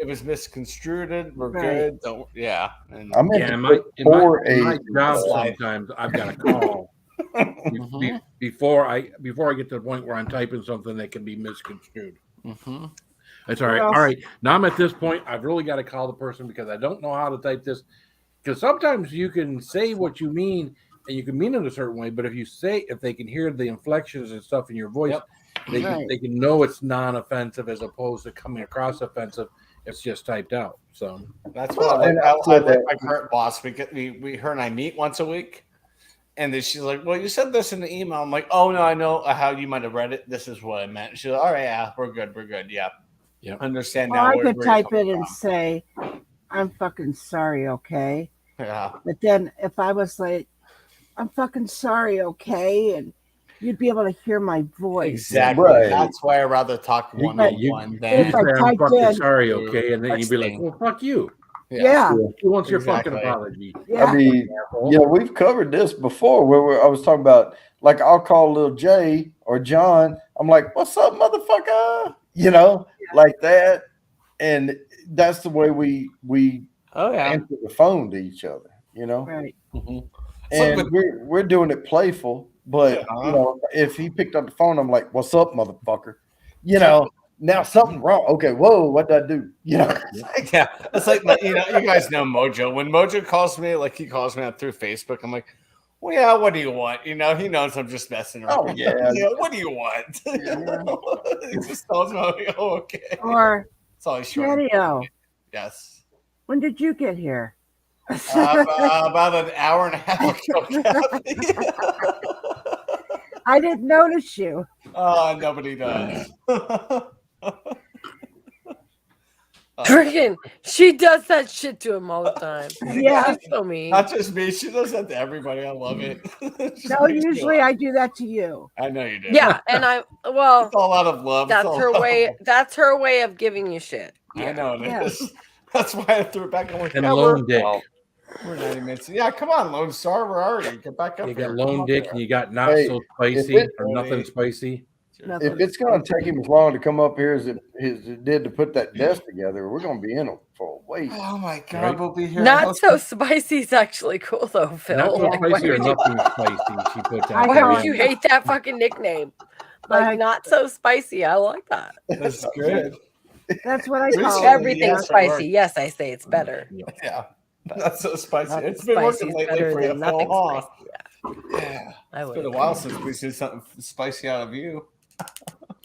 It was misconstrued. We're good. And in my job sometimes I've got to call before I get to the point where I'm typing something that can be misconstrued. Mm-hmm. That's all right. All right. Now I'm at this point. I've really got to call the person because I don't know how to type this. Because sometimes you can say what you mean and you can mean it a certain way, but if they can hear the inflections and stuff in your voice, they can know it's non-offensive as opposed to coming across offensive. It's just typed out. So that's what I like my current boss. Her and I meet once a week. And then she's like, well, you said this in the email. I'm like, oh, no, I know how you might have read it. This is what I meant. She's like, all right, yeah, we're good. Yeah. Understand now. I could type it and say, I'm fucking sorry, okay? Yeah. But then if I was like, I'm fucking sorry, okay? And you'd be able to hear my voice. Exactly. Right. That's why I'd rather talk one-on-one than if I'm fucking sorry, okay? And then you'd be like, well, fuck you. Yeah. Who wants your fucking apology? Yeah. I mean, we've covered this before where I was talking about, like, I'll call little Jay or John. I'm like, what's up, motherfucker? You know, like that. And that's the way we answer the phone to each other, you know? Right. Mm-hmm. And we're doing it playful, but, you know, if he picked up the phone, I'm like, what's up, motherfucker? You know? Now something wrong. Okay, whoa, what did I do? You know? It's like, you know, you guys know Mojo. When Mojo calls me, like he calls me out through Facebook, I'm like, Well, yeah, what do you want? You know, he knows I'm just messing around. Oh, yeah. What do you want? He just tells me, oh, okay. Or It's always short. Chatio, Yes. when did you get here? About an hour and a half ago, Kathy. I didn't notice you. Oh, nobody does. Freaking, she does that shit to him all the time. Yeah. So mean. Not just me. She does that to everybody. I love it. No, usually I do that to you. I know you do. Yeah, and well, it's all out of love. That's her way. That's her way of giving you shit. I know it is. That's why I threw it back. I'm like, and Lone Dick. We're 90 minutes. Yeah, come on, Lone Star. Where are you? Get back up. You got Lone Dick, and you got Not So Spicy or Nothing Spicy. If it's going to take him as long to come up here as it did to put that desk together, we're going to be in it for a wait. Oh my God, we'll be here. Not So Spicy is actually cool though, Phil. Not So Spicy or Nothing Spicy. She put that. Why would you hate that fucking nickname? Like Not So Spicy. I like that. That's good. That's what I call everything spicy. Yes, I say it's better. Yeah. Not so spicy. It's been working lately for you, Phil. Yeah. It's been a while since we see something spicy out of you.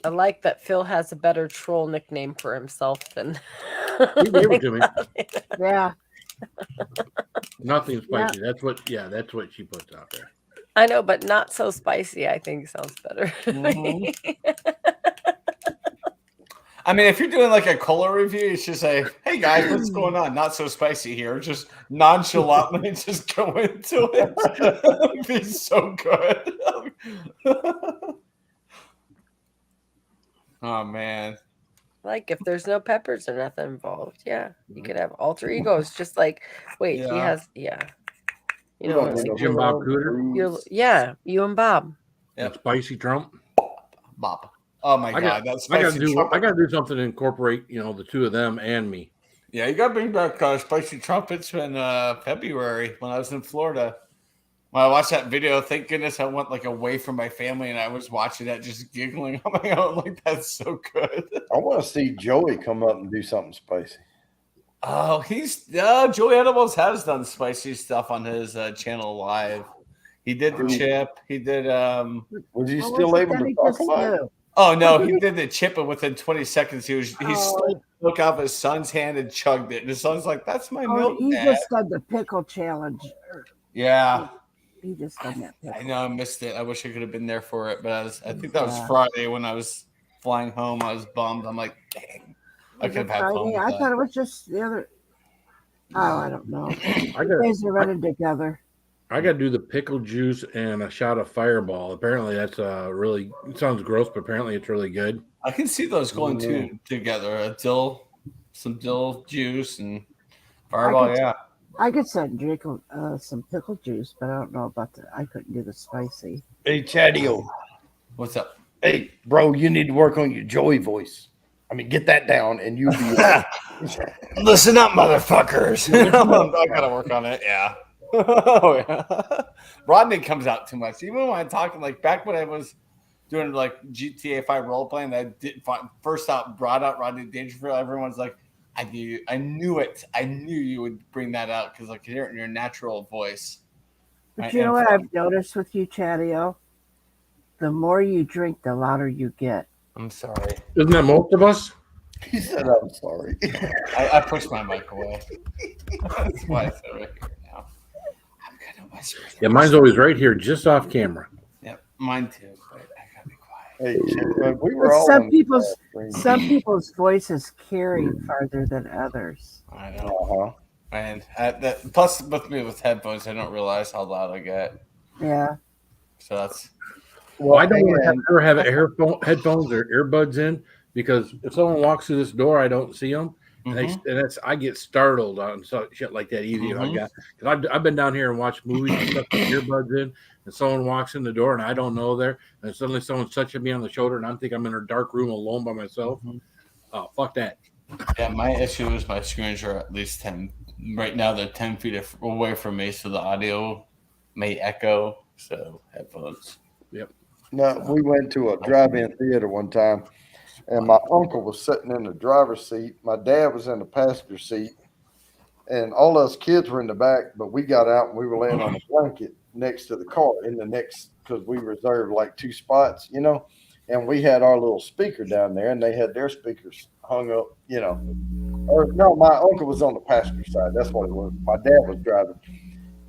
I like that Phil has a better troll nickname for himself than. He gave it to me. Yeah. Nothing Spicy. Yeah. That's what she puts out there. I know, but Not So Spicy, I think sounds better. I mean, if you're doing like a cola review, you should say, "Hey guys, what's going on? Not so spicy here." Just nonchalantly, just go into it. It'd be so good. Oh man! Like if there's no peppers or nothing involved, yeah, you could have alter egos. Just like, wait, he has, you know, like Jim Bob Cooter. You and Bob. Yeah, Spicy Trump. Bob. Oh my God, that's I gotta do something to incorporate, the two of them and me. Yeah, you gotta bring back Spicy Trumpets in February when I was in Florida. When I watched that video, thank goodness I went like away from my family and I was watching that just giggling on my own. Like, that's so good. I want to see Joey come up and do something spicy. Oh, Joey Edibles has done spicy stuff on his channel live. He did the chip. He did was he still able to talk about it? Oh no, he did the chip, and within 20 seconds he stole the milk out of his son's hand and chugged it. And his son's like, "That's my milk." He just done the pickle challenge. Yeah. He just done that pickle. I know I missed it. I wish I could have been there for it, but I think that was Friday when I was flying home. I was bummed. I'm like, dang. I could have had fun. I thought it was just the other. Oh, I don't know. You guys are running together. I got to do the pickle juice and a shot of Fireball. Apparently, that's really. It sounds gross, but apparently, it's really good. I can see those going together. Some dill juice and Fireball. I could drink some pickle juice, but I don't know about I couldn't do the spicy. Hey, Chatio. What's up? Hey, bro, you need to work on your Joey voice. I mean, get that down and you'll be. Listen up, motherfuckers. I gotta work on it. Yeah. Oh yeah. Rodney comes out too much. Even when I'm talking, like back when I was doing like GTA 5 role playing, that brought out Rodney Dangerfield. Everyone's like, I knew it. I knew you would bring that out because I could hear it in your natural voice. But you know what I've noticed with you, Chatio? The more you drink, the louder you get. I'm sorry. Isn't that most of us? He said, "I'm sorry." I pushed my mic away. That's why I said right here now. I'm gonna whisper. Yeah, mine's always right here, just off camera. Yep, mine too. But I gotta be Hey, quiet. we were all some people's voices carry farther than others. I know. And plus, with headphones, I don't realize how loud I get. Yeah. So that's. Well, I don't ever have headphones or earbuds in because if someone walks through this door, I don't see them, and I get startled on shit like that easy. Because I've been down here and watched movies and stuff with earbuds in, and someone walks in the door and I don't know there, and suddenly someone's touching me on the shoulder, and I'm thinking I'm in a dark room alone by myself. Oh, fuck that. Yeah, my issue is my screens are at least 10. Right now, they're 10 feet away from me, so the audio may echo. So headphones. Yep. No, we went to a drive-in theater one time, and my uncle was sitting in the driver's seat. My dad was in the passenger seat, and all us kids were in the back, but we got out and we were laying on a blanket. next to the car in the next, because we reserved like 2 spots, and we had our little speaker down there, and they had their speakers hung up, or no, my uncle was on the passenger side. That's what it was. My dad was driving,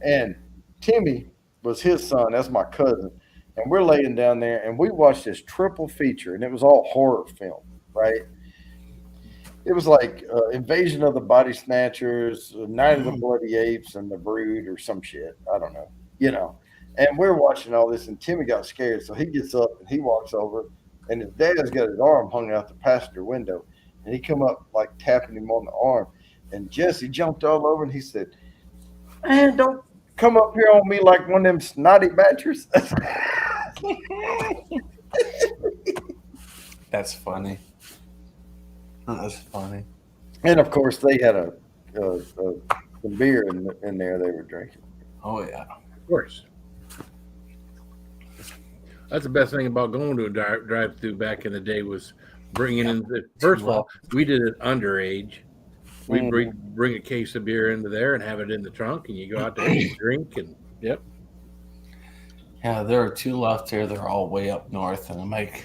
and Timmy was his son. That's my cousin. And we're laying down there, and we watched this triple feature, and it was all horror film, right? It was like Invasion of the Body Snatchers, Night of the Bloody Apes, and The Brood, or some shit. I don't know, And we're watching all this, and Timmy got scared, so he gets up and he walks over, and his dad's got his arm hung out the passenger window, and he come up like tapping him on the arm, and Jesse jumped all over, and he said, "Man, don't come up here on me like one of them snotty badgers." That's funny. That's funny. And of course, they had some beer in there they were drinking. Oh yeah, of course. That's the best thing about going to a drive-through back in the day was bringing in. First of all, we did it underage. We bring a case of beer into there and have it in the trunk, and you go out there and you drink. And yep. Yeah, there are 2 left here. They're all way up north, and I'm like,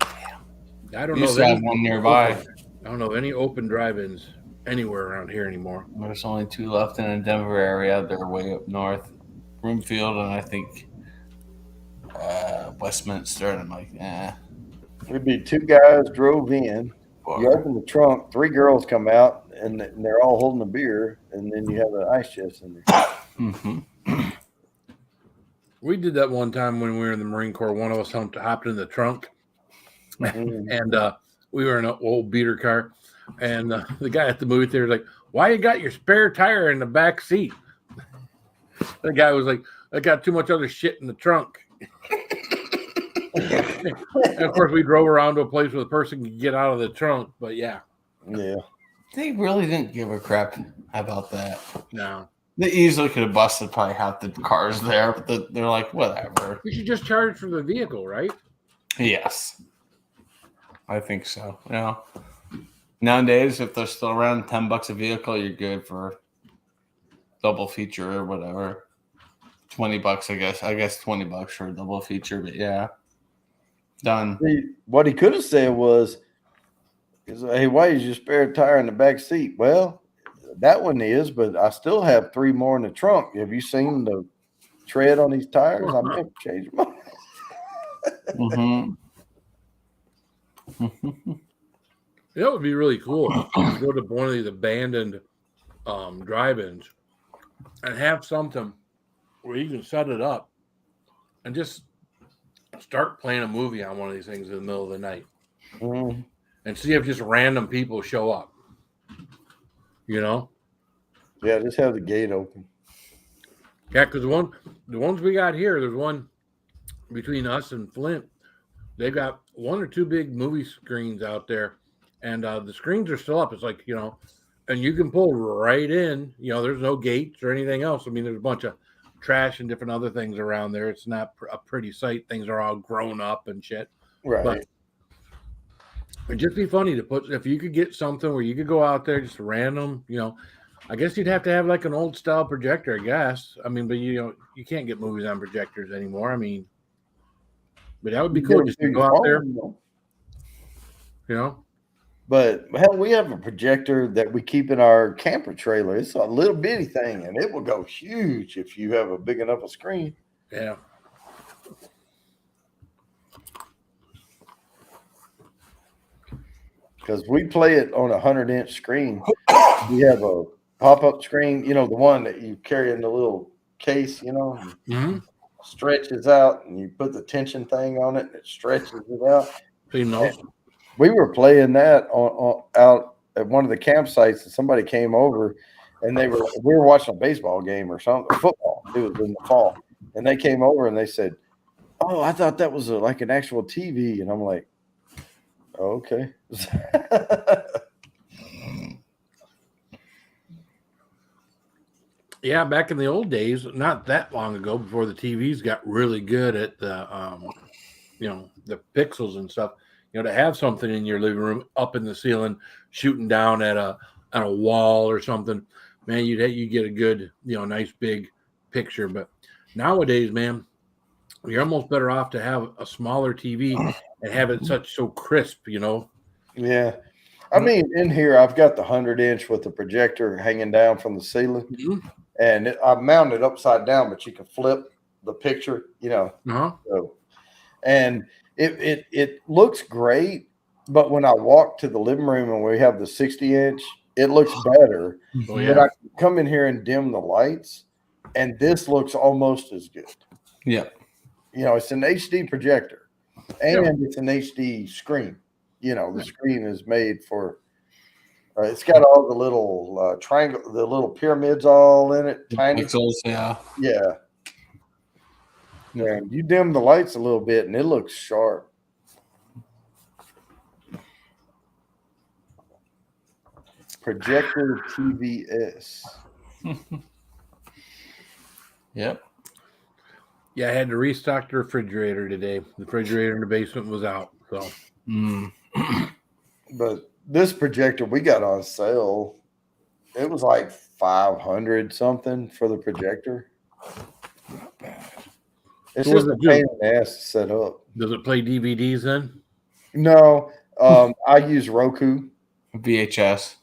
I don't know. There's one nearby. I don't know any open drive-ins anywhere around here anymore. There's only 2 left in the Denver area. They're way up north, Broomfield, and I think Westminster. And I'm like, It'd be 2 guys drove in. You open the trunk, 3 girls come out, and they're all holding a beer, and then you have an ice chest in there. Mm-hmm. We did that one time when we were in the Marine Corps. One of us hopped in the trunk, and we were in an old beater car, and the guy at the movie theater was like, "Why you got your spare tire in the back seat?" The guy was like, "I got too much other shit in the trunk." And of course, we drove around to a place where the person could get out of the trunk. But yeah, they really didn't give a crap about that. No, they easily could have busted probably half the cars there, but they're like, whatever. You should just charge for the vehicle, right? Yes, I think so. Nowadays, if they're still around $10 a vehicle, you're good for double feature or whatever. $20, I guess. I guess $20 for a double feature, but yeah. Done. What he could have said was, "Hey, why is your spare tire in the back seat?" Well, that one is, but I still have 3 more in the trunk. Have you seen the tread on these tires? I may have changed them. That would be really cool. Go to one of these abandoned drive-ins and have something where you can set it up and just start playing a movie on one of these things in the middle of the night, and see if just random people show up. Yeah, just have the gate open. Yeah, because the ones we got here, there's one between us and Flint. They've got 1 or 2 big movie screens out there, and the screens are still up. It's like, and you can pull right in. There's no gates or anything else. I mean, there's a bunch of trash and different other things around there. It's not a pretty sight. Things are all grown up and shit. Right. But it'd just be funny to put, if you could get something where you could go out there, just random, I guess you'd have to have like an old style projector, I guess. I mean, but you can't get movies on projectors anymore. I mean, but that would be cool just to go out there. But hell, we have a projector that we keep in our camper trailer. It's a little bitty thing, and it will go huge if you have a big enough a screen. Yeah. Because we play it on a 100-inch screen. We have a pop-up screen, the one that you carry in the little case, stretches out, and you put the tension thing on it, and it stretches it out. We were playing that out at one of the campsites, and somebody came over, and we were watching a baseball game or something, football. It was in the fall, and they came over and they said, "Oh, I thought that was like an actual TV," and I'm like, oh, "Okay." Yeah, back in the old days, not that long ago, before the TVs got really good at the the pixels and stuff. To have something in your living room up in the ceiling, shooting down at a wall or something, man, you get a good, nice big picture. But Nowadays, man, you're almost better off to have a smaller TV and have it so crisp, you know. Yeah. I mean, in here, I've got the 100-inch with the projector hanging down from the ceiling, and I mounted upside down, but you can flip the picture, you know. So, and it looks great, but when I walk to the living room and we have the 60-inch, it looks better. Oh, yeah. But I come in here and dim the lights, and this looks almost as good. Yeah. You know, it's an HD projector, and it's an HD screen. You know, the screen is made for. It's got all the little triangle, the little pyramids all in it, tiny pixels. Yeah. And you dim the lights a little bit, and it looks sharp. Projector TVS. Yep. Yeah, I had to restock the refrigerator today. The refrigerator in the basement was out. So, But this projector we got on sale, it was like $500 something for the projector. Not bad. It's just a pain in the ass to set up. Does it play DVDs then? No, I use Roku. VHS.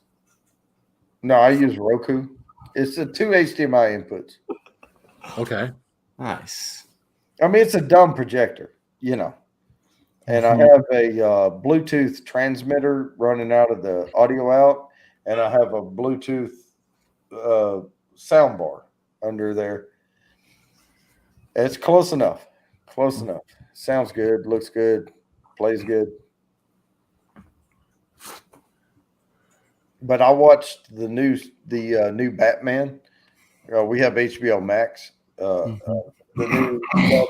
No, I use Roku. It's the 2 HDMI inputs. Okay. Nice. I mean, it's a dumb projector, you know. And I have a Bluetooth transmitter running out of the audio out, and I have a Bluetooth sound bar under there. It's close enough. Close enough. Sounds good. Looks good. Plays good. But I watched the new Batman. We have HBO Max. The new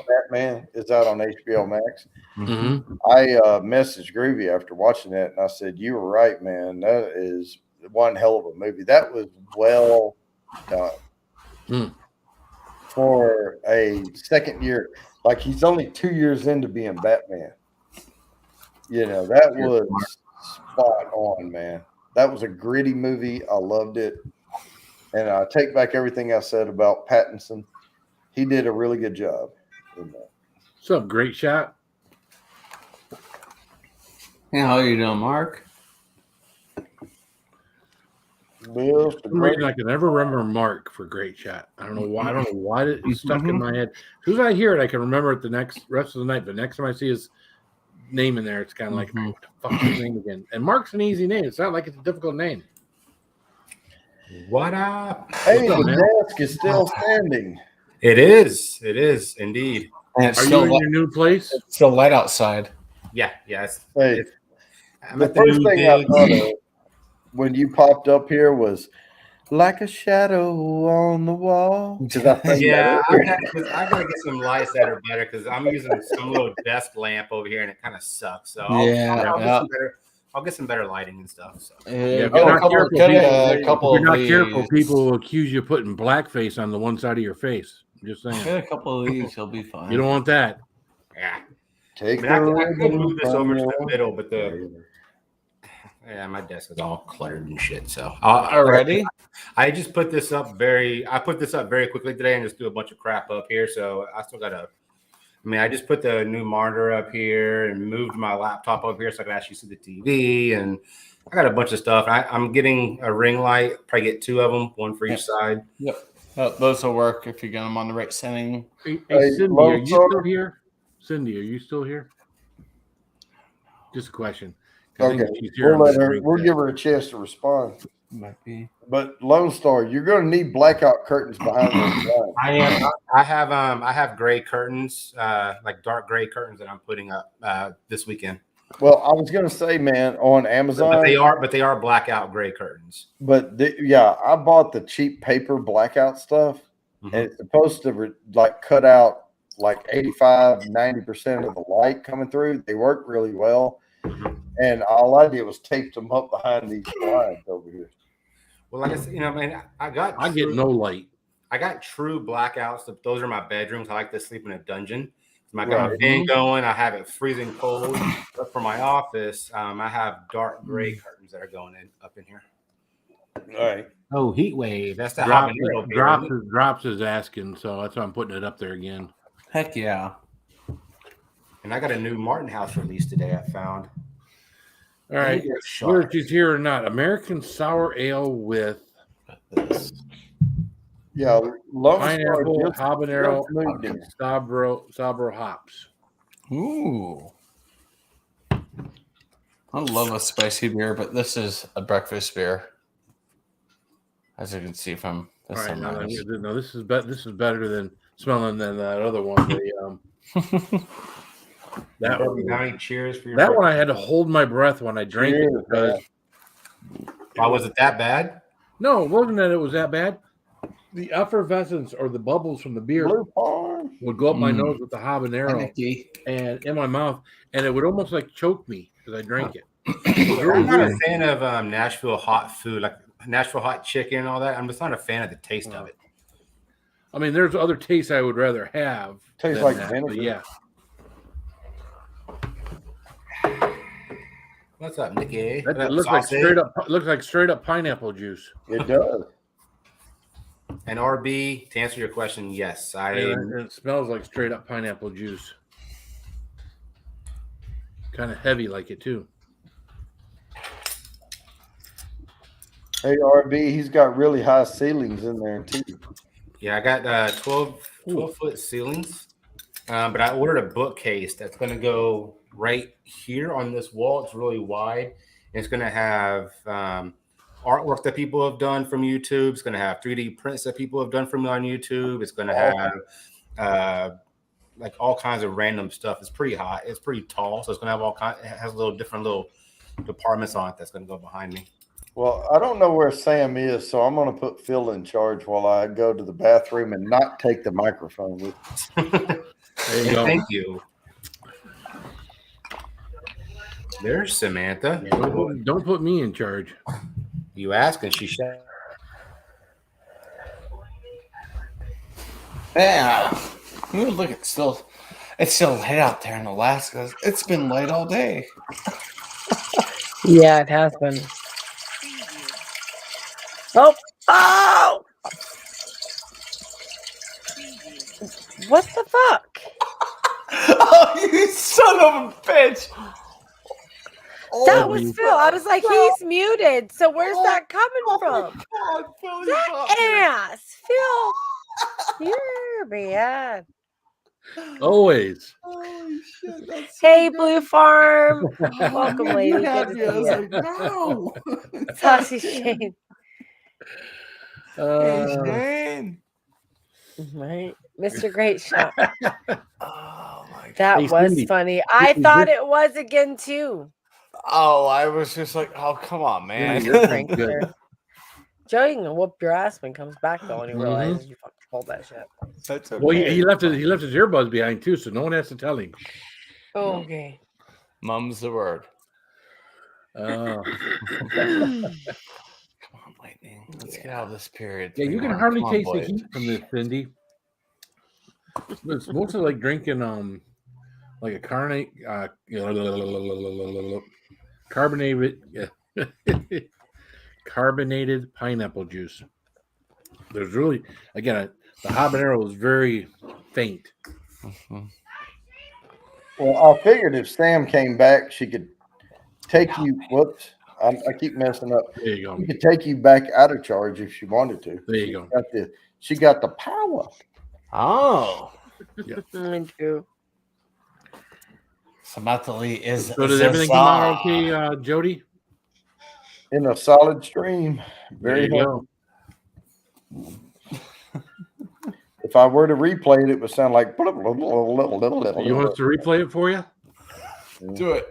Batman is out on HBO Max. I messaged Groovy after watching that, and I said, "You were right, man. That is one hell of a movie. That was well done for a second year. Like, he's only 2 years into being Batman. You know, that was spot on, man. That was a gritty movie. I loved it. And I take back everything I said about Pattinson. He did a really good job. What's up, Great Shot? Hey, how you doing, Mark? For some reason, I can never remember Mark for Great Shot. I don't know why. I don't know why it's stuck in my head. As soon as I hear it, I can remember it the rest of the night. But next time I see his name in there, it's kind of like, what the fuck is his name again? And Mark's an easy name. It's not like it's a difficult name. What up? Hey, the desk is still standing. It is. It is indeed. And are you in your new place? It's still light outside. Yeah. Hey, the first thing I thought of when you popped up here was like a shadow on the wall. Yeah, I gotta get some lights that are better because I'm using some little desk lamp over here and it kind of sucks. So I'll get some better lighting and stuff. So. If you're not careful, people will accuse you of putting blackface on the one side of your face. I'm just saying. Get a couple of these, he'll be fine. You don't want that. Yeah. I could move this over to the middle, but my desk is all cluttered and shit. So already, I just put this up very quickly today and just do a bunch of crap up here. So I still gotta. I just put the new monitor up here and moved my laptop up here so I can actually see the TV. And I got a bunch of stuff. I'm getting a ring light. Probably get 2 of them, one for each side. Yep. Those will work if you get them on the right setting. Hey, Cindy, are you still here? Cindy, are you still here? Just a question. Okay, we'll give her a chance to respond. Might be. But Lone Star, you're going to need blackout curtains behind the I am. I have gray curtains, like dark gray curtains that I'm putting up this weekend. Well, I was going to say, man, on Amazon, but they are blackout gray curtains. But I bought the cheap paper blackout stuff, and it's supposed to cut out like 85-90% of the light coming through. They work really well. And all I did was tape them up behind these blinds over here. Well, like I said, I get no light. I got true blackouts. Those are my bedrooms. I like to sleep in a dungeon. I got my fan going. I have it freezing cold. But for my office, I have dark gray curtains that are going up in here. All right. Oh, heat wave. That's the Drops is asking, so that's why I'm putting it up there again. Heck yeah. And I got a new Martin House release today. I found. All right, whether she's here or not, American sour ale with pineapple, habanero, Sabro hops. Ooh. I love a spicy beer, but this is a breakfast beer. As you can see from this. All right, no, this is better than smelling than that other one. That one. Cheers for your that one. I had to hold my breath when I drank it because. Why was it that bad? No, it wasn't that it was that bad. The effervescence or the bubbles from the beer would go up my nose with the habanero and in my mouth, and it would almost like choke me as I drank it. I'm not a fan of Nashville hot food, like Nashville hot chicken and all that. I'm just not a fan of the taste of it. I mean, there's other tastes I would rather have. Tastes like vinegar. Yeah. What's up, Nikki? It looks like straight up pineapple juice. It does. And RB, to answer your question, yes, it smells like straight up pineapple juice. Kind of heavy like it too. Hey, RB, he's got really high ceilings in there too. Yeah, I got 12-foot ceilings, but I ordered a bookcase that's going to go right here on this wall. It's really wide. And it's going to have artwork that people have done from YouTube. It's going to have 3D prints that people have done from me on YouTube. It's going to have like all kinds of random stuff. It's pretty high. It's pretty tall, so it's going to have all kinds. It has different little departments on it that's going to go behind me. Well, I don't know where Sam is, so I'm going to put Phil in charge while I go to the bathroom and not take the microphone with me. There you go. Thank you. There's Samantha. Yeah, don't put me in charge. You ask and she said. Yeah. Look, it's still light out there in Alaska. It's been light all day. Yeah, it has been. Oh! What the fuck? Oh, you son of a bitch! That was Phil. I was like, he's muted. So where's that coming from? That ass, Phil. You're bad. Always. Holy shit, hey, Blue Farm. Welcome, lady. Good to see you. No. Saucy Shane. Hey, Shane. Right. Mr. Great Shot. Oh my God. That was Cindy, funny. I thought it was again, too. Oh, I was just like, oh, come on, man. Yeah, Joey can whoop your ass when he comes back, though, and he realizes you fucking pulled that shit. That's okay. Well, he left his earbuds behind, too, so no one has to tell him. Oh, okay. Mum's the word. Come on, Lightning. Let's get out of this period. Yeah, you can hardly taste the heat from this, Cindy. It's mostly like drinking like a carbonated pineapple juice. There's really, again, the habanero is very faint. Well, I figured if Sam came back, she could take you. Whoops, I keep messing up. There you go. She could take you back out of charge if she wanted to. There you go. She got the power. Oh. Yeah. Me too. Samantha Lee is. So did everything come out okay, Jody? In a solid stream. Very good. If I were to replay it, it would sound like. You want us to replay it for you? Do it.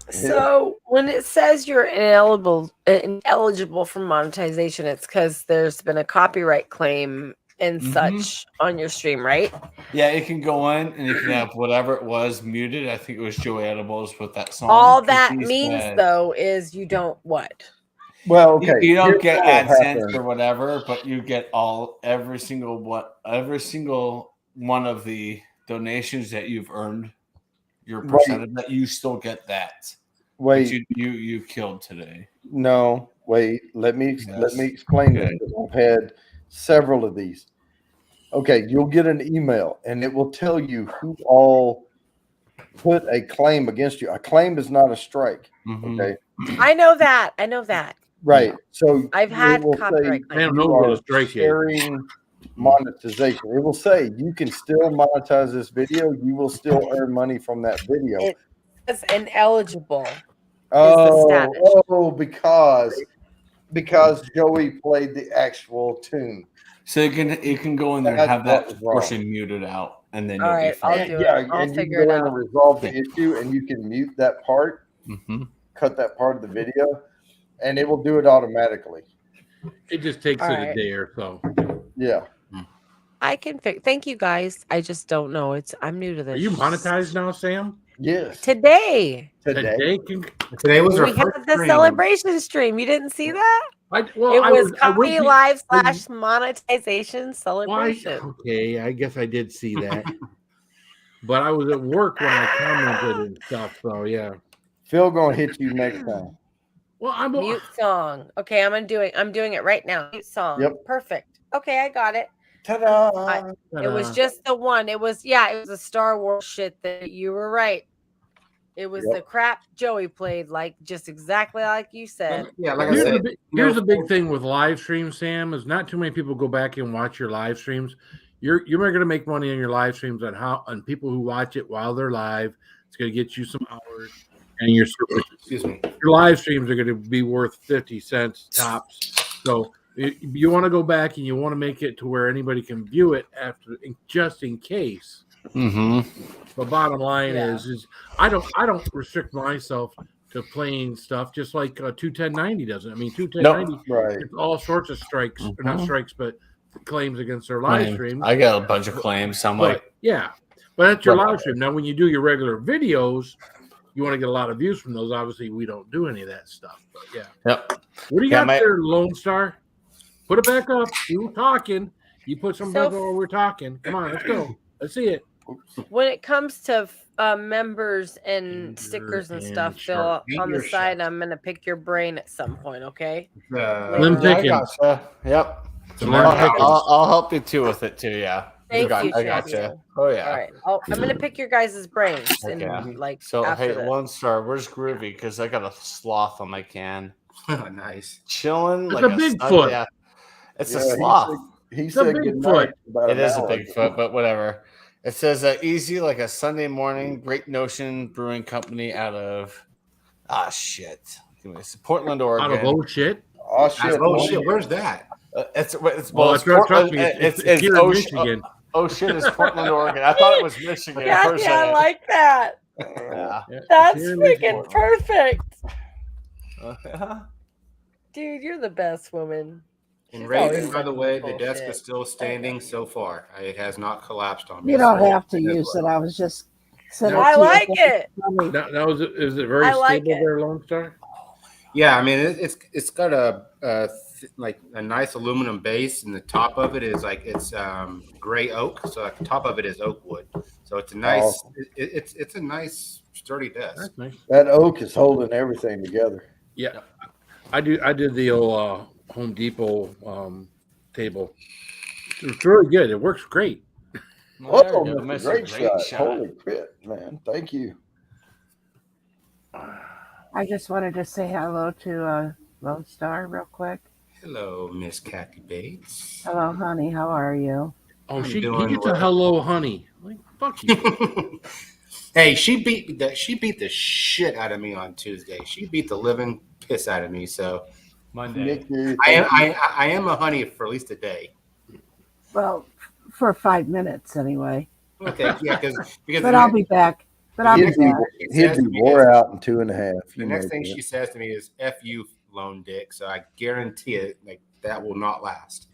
So when it says you're ineligible for monetization, it's because there's been a copyright claim and such on your stream, right? Yeah, you can go in and you can have whatever it was muted. I think it was Joey Edibles with that song. All that means, though, is you don't what? Well, okay. You don't get AdSense or whatever, but you get every single one of the donations that you've earned. Your percentage that you still get that. Wait, you killed today. No, Wait, let me explain this. I've had several of these. Okay, you'll get an email and it will tell you who all put a claim against you. A claim is not a strike. Okay. I know that. Right. So I've had copyright I don't claims. know what a strike is. Sharing monetization. It will say you can still monetize this video. You will still earn money from that video. It says ineligible. Because Joey played the actual tune. So you can go in there and have that portion muted out, and then you'll be fine. I'll do it. I'll figure it out. And resolve the issue, and you can mute that part, cut that part of the video, and it will do it automatically. It just takes a day or so. Yeah. I can fix. Thank you guys. I just don't know. I'm new to this. Are you monetized now, Sam? Yes. Today was we had the celebration stream. You didn't see that? It was Coffee Live / monetization celebration. Okay, I guess I did see that. But I was at work when I commented and stuff. So yeah. Phil gonna hit you next time. Well, I'm mute song. Okay, I'm doing it right now. Mute song. Yep. Perfect. Okay, I got it. Ta-da! It was just the one. It was a Star Wars shit that you were right. It was the crap Joey played, like just exactly like you said. Yeah, like I said. Here's the big thing with live streams, Sam, is not too many people go back and watch your live streams. You're going to make money on your live streams on people who watch it while they're live. It's going to get you some hours, and your live streams are going to be worth 50 cents tops. So you want to go back and you want to make it to where anybody can view it after, just in case. The bottom line is I don't restrict myself to playing stuff just like 21090 doesn't. I mean 21090 it's all sorts of strikes, or not strikes, but claims against their live streams. I got a bunch of claims. So I'm like, yeah, but that's your live stream. Now, when you do your regular videos, you want to get a lot of views from those. Obviously, we don't do any of that stuff. But yeah. Yep. What do you got there, Lone Star? Put it back up. You talking? You put some back while we're talking. Come on, let's go. Let's see it. When it comes to members and stickers and stuff, Phil, on the side, I'm gonna pick your brain at some point. Okay. Lim Pickens. Yep. I'll help you too with it too. Yeah. Thank you. I gotcha. Oh yeah. All right. I'm gonna pick your guys' brains. And, like, so hey, Lone Star, where's Groovy? Because I got a sloth on my can. Nice. Chilling. It's like a Bigfoot. Yeah. It's a sloth. He said Bigfoot. It is a Bigfoot, but whatever. It says easy like a Sunday morning. Great Notion Brewing Company out of shit. Portland, Oregon. Out of old shit. Oh shit! Oh shit! Where's that? It's Portland. It's here in Michigan. Oh shit! It's Portland, Oregon. I thought it was Michigan. Yeah, I like that. Yeah. That's freaking perfect. Dude, you're the best woman. And Raven, by the way, the desk is still standing so far. It has not collapsed on me. You don't have to use it. I was just saying. I like it. Now, is it very stable there, Lone Star? Yeah, I mean it's got a like a nice aluminum base, and the top of it is like it's gray oak. So like the top of it is oak wood. So it's a nice it's a nice sturdy desk. That's nice. That oak is holding everything together. Yeah, I did the old Home Depot table. It's really good. It works great. Oh, great shot. Holy crap, man. Thank you. I just wanted to say hello to Lone Star real quick. Hello, Miss Kathy Bates. Hello, honey. How are you? Oh, he gets a hello, honey. Like, fuck you. Hey, she beat the shit out of me on Tuesday. She beat the living piss out of me. So Monday, I am a honey for at least a day. Well, for 5 minutes anyway. Okay, yeah, because but I'll be back. But I'll be back. He'd be wore out in 2.5. The next thing she says to me is "F you, lone dick." So I guarantee it, like that will not last.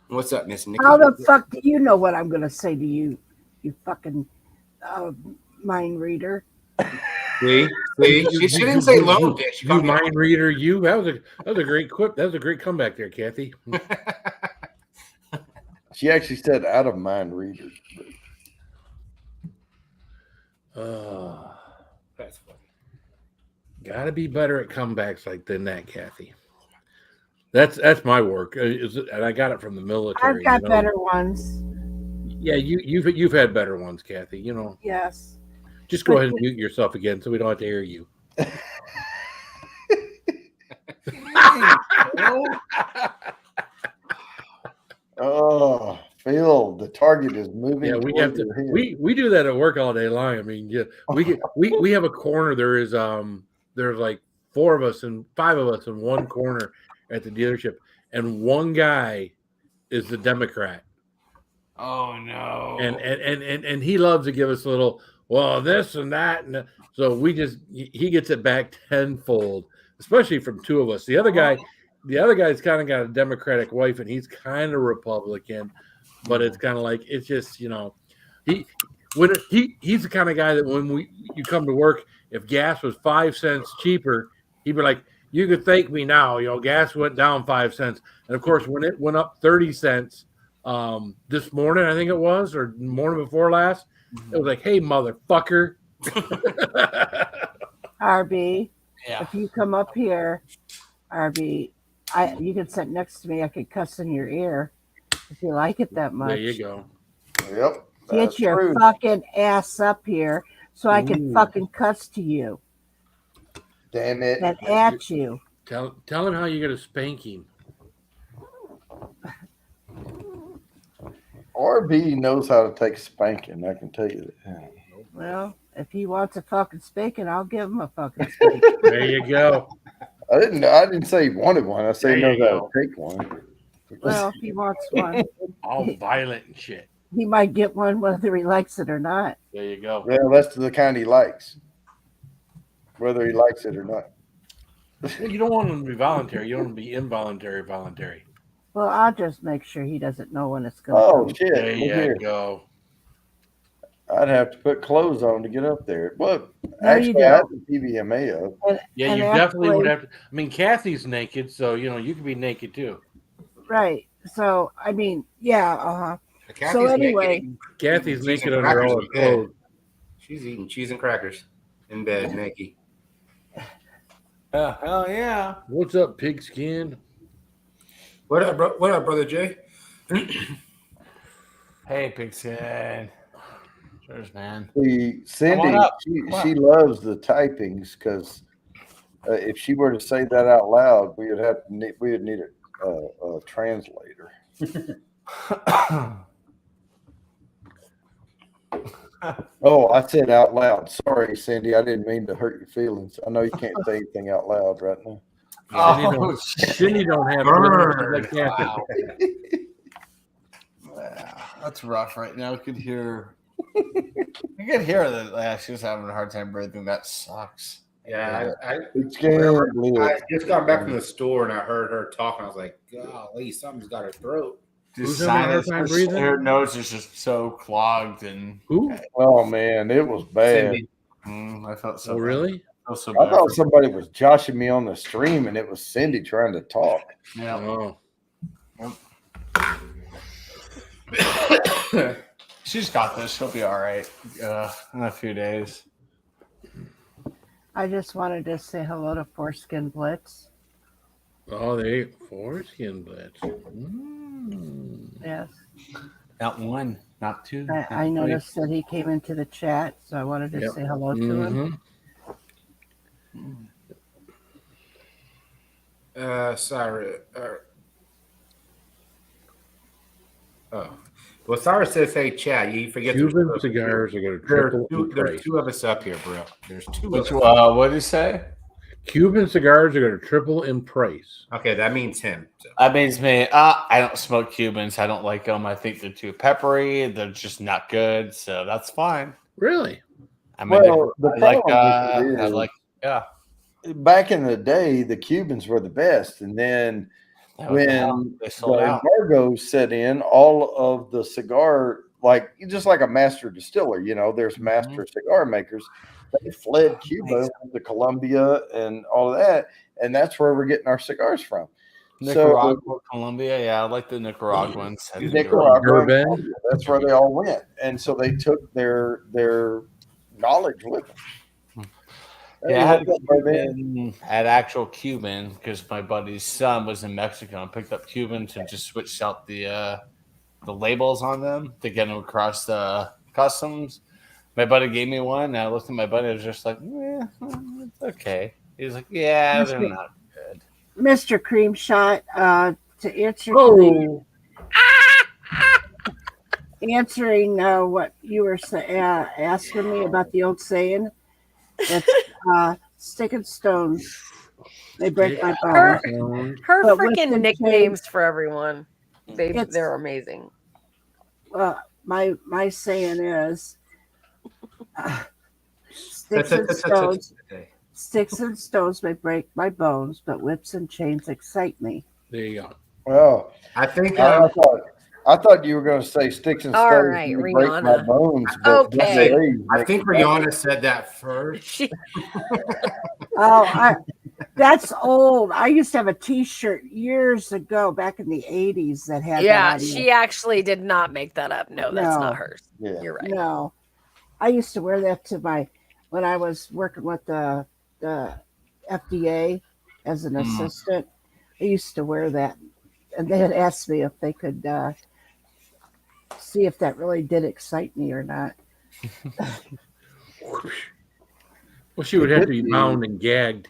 What's up, Miss Nikki? How the fuck do you know what I'm going to say to you, you fucking mind reader? See, she didn't say lone dick. You mind reader, you. That was a great quip. That was a great comeback there, Kathy. She actually said out of mind reader. That's funny. Gotta be better at comebacks like than that, Kathy. That's my work, and I got it from the military. I've got better ones. Yeah, you've had better ones, Kathy. You know. Yes. Just go ahead and mute yourself again, so we don't have to hear you. Oh, Phil, the target is moving. Yeah, we have to. We do that at work all day long. I mean, yeah, we have a corner. There's like 4 of us and 5 of us in one corner at the dealership, and one guy is the Democrat. Oh no! And he loves to give us a little, well, this and that, and so he gets it back tenfold, especially from 2 of us. The other guy's kind of got a Democratic wife, and he's kind of Republican, but it's kind of like it's just he's the kind of guy that when you come to work, if gas was 5 cents cheaper, he'd be like, you could thank me now. Gas went down 5 cents, and of course when it went up 30 cents. This morning, I think it was, or morning before last, it was like, hey, motherfucker. RB, if you come up here, RB, you can sit next to me. I could cuss in your ear if you like it that much. There you go. Yep. Get your fucking ass up here so I can fucking cuss to you. Damn it. And at you. Tell him how you got a spanking. RB knows how to take spanking. I can tell you that. Well, if he wants a fucking spanking, I'll give him a fucking spanking. There you go. I didn't say he wanted one. I said he knows how to take one. Well, if he wants one, all violent and shit. He might get one whether he likes it or not. There you go. Well, that's the kind he likes, whether he likes it or not. Well, you don't want him to be voluntary. You don't want him to be involuntary, voluntary. Well, I'll just make sure he doesn't know when it's going. Oh shit! There you go. I'd have to put clothes on to get up there. Well, actually, I have the PBMA up. Yeah, you definitely would have to. I mean, Kathy's naked, so you could be naked too. Right. So I mean, yeah. So anyway, Kathy's naked under all her clothes. She's eating cheese and crackers in bed, naked. Hell yeah! What's up, pigskin? What up, bro? What up, brother Jay? Hey, pigskin. Cheers, man. See, Cindy, she loves the typings because if she were to say that out loud, we would need a translator. Oh, I said out loud. Sorry, Cindy. I didn't mean to hurt your feelings. I know you can't say anything out loud right now. Cindy don't have like wow. Wow, that's rough right now. I could hear that she's having a hard time breathing. That sucks. Yeah, I just got back from the store and I heard her talking. I was like, golly, something's got her throat. Who's having a hard time breathing? Her nose is just so clogged and. Who? Oh man, it was bad. I felt so. Oh, really? I thought somebody was joshing me on the stream, and it was Cindy trying to talk. Yeah. Oh. She's got this. She'll be all right in a few days. I just wanted to say hello to Foreskin Blitz. Oh, Foreskin Blitz. Yes. Not one, not two. I noticed that he came into the chat, so I wanted to say hello to him. Sorry. Well, Cyrus says, "Hey, chat, you forget Cuban cigars are going to triple. There's 2 of us up here, bro. There's 2 of us. What did you say? Cuban cigars are going to triple in price. Okay, that means him. So. That means me. I don't smoke Cubans. I don't like them. I think they're too peppery. They're just not good. So that's fine. Really? I mean, yeah. Back in the day, the Cubans were the best, and then when the embargo set in, all of the cigar, just like a master distiller, there's master cigar makers. They fled Cuba to Colombia and all of that, and that's where we're getting our cigars from. Nicaragua, Colombia, yeah, I like the Nicaraguans. Bourbon. That's where they all went, and so they took their knowledge with them. Yeah, I had a Cuban at actual Cuban because my buddy's son was in Mexico and picked up Cubans and just switched out the labels on them to get them across the customs. My buddy gave me one, and I looked at my buddy. I was just like, it's okay. He was like, yeah, they're not good. Mr. Cream Shot, to answer answering what you were asking me about the old saying, it's stick and stones. They break my bones. Her freaking nicknames for everyone. They're amazing. My saying is sticks and stones may break my bones, but whips and chains excite me. There you go. Well, I think I thought you were going to say sticks and stones. All right, may Rihanna. break my bones. Okay. I think Rihanna said that first. That's old. I used to have a T-shirt years ago, back in the 80s, that had that idea. She actually did not make that up. No, that's not hers. Yeah. You're right. No, I used to wear that when I was working with the FDA as an assistant. I used to wear that, and they had asked me if they could see if that really did excite me or not. Well, she would have to be bound and gagged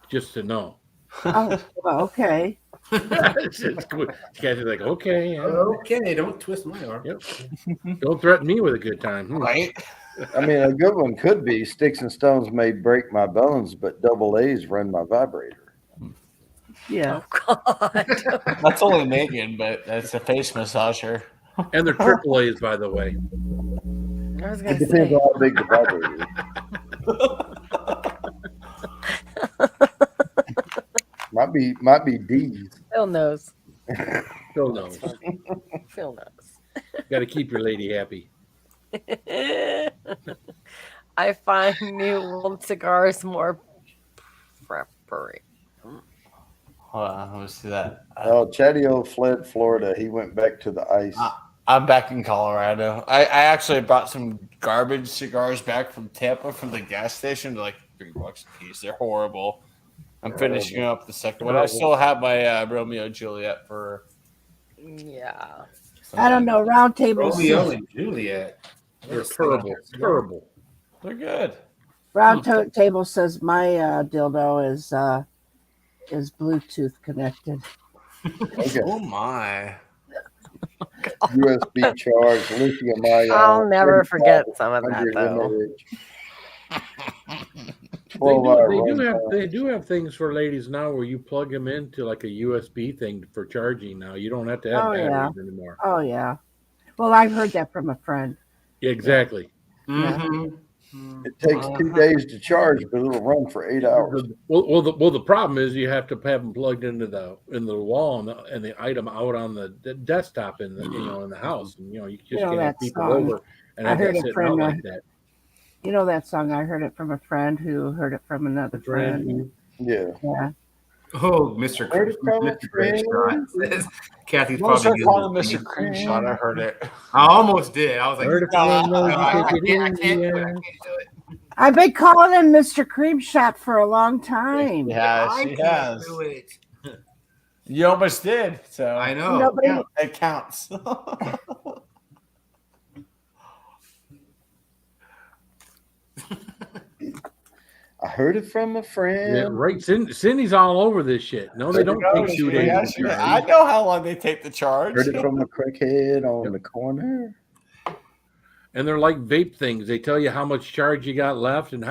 just to know. Oh, well, okay. It's good. Guys are like, okay, yeah. Okay, don't twist my arm. Yep. Don't threaten me with a good time, right? I mean, a good one could be sticks and stones may break my bones, but double A's run my vibrator. Yeah. Oh, God. That's only Megan, but that's a face massager. And they're triple A's, by the way. I was It depends on how big the vibrator is. Might be D's. Phil knows. Phil knows. Phil knows. Got to keep your lady happy. I find new old cigars more preferable. Hold on, let's see that. Chatio fled Florida. He went back to the ice. I'm back in Colorado. I actually brought some garbage cigars back from Tampa from the gas station. They're like $3 a piece. They're horrible. I'm finishing up the second one. I still have my Romeo and Juliet for. Yeah. I don't know. Round table. Romeo and Juliet. They're terrible. Terrible. They're good. Round table says my dildo is Bluetooth connected. Okay. Oh my. USB charged, lithium ion. I'll never forget some of that though. They do have things for ladies now where you plug them into like a USB thing for charging now. You don't have to have batteries anymore. Oh yeah. Well, I've heard that from a friend. Yeah, exactly. Mm-hmm. It takes 2 days to charge, but it'll run for 8 hours. Well, the problem is you have to have them plugged into the wall and the item out on the desktop in the in the house, and you just can't have people over and have that sitting out like that. You know that song? I heard it from a friend who heard it from another friend. Yeah. Oh, Mr. Creamshot says Kathy's probably calling Mr. Creamshot. I heard it. I almost did. I was like, I can't do it. I've been calling him Mr. Creamshot for a long time. Yeah, she has. Do it. You almost did. So I know. It counts. I heard it from a friend. Yeah, right. Cindy's all over this shit. No, they don't take 2 days. I know how long they take the charge. Heard it from a crackhead on the corner. And they're like vape things. They tell you how much charge you got left and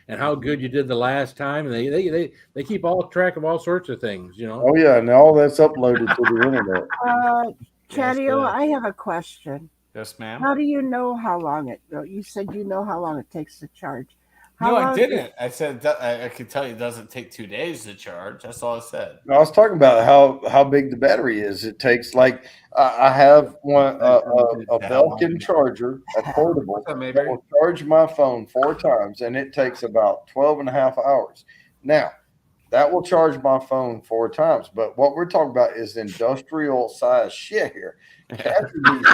how good you did the last time. And they keep all track of all sorts of things, Oh yeah, and all that's uploaded to the internet. Chatio, I have a question. Yes, ma'am. How do you know how long you said you know how long it takes to charge? No, I didn't. I said I could tell you it doesn't take 2 days to charge. That's all I said. I was talking about how big the battery is. It takes I have one a Belkin charger, a portable, that will charge my phone 4 times, and it takes about 12 and a half hours. Now, that will charge my phone 4 times, but what we're talking about is industrial size shit here. Kathy needs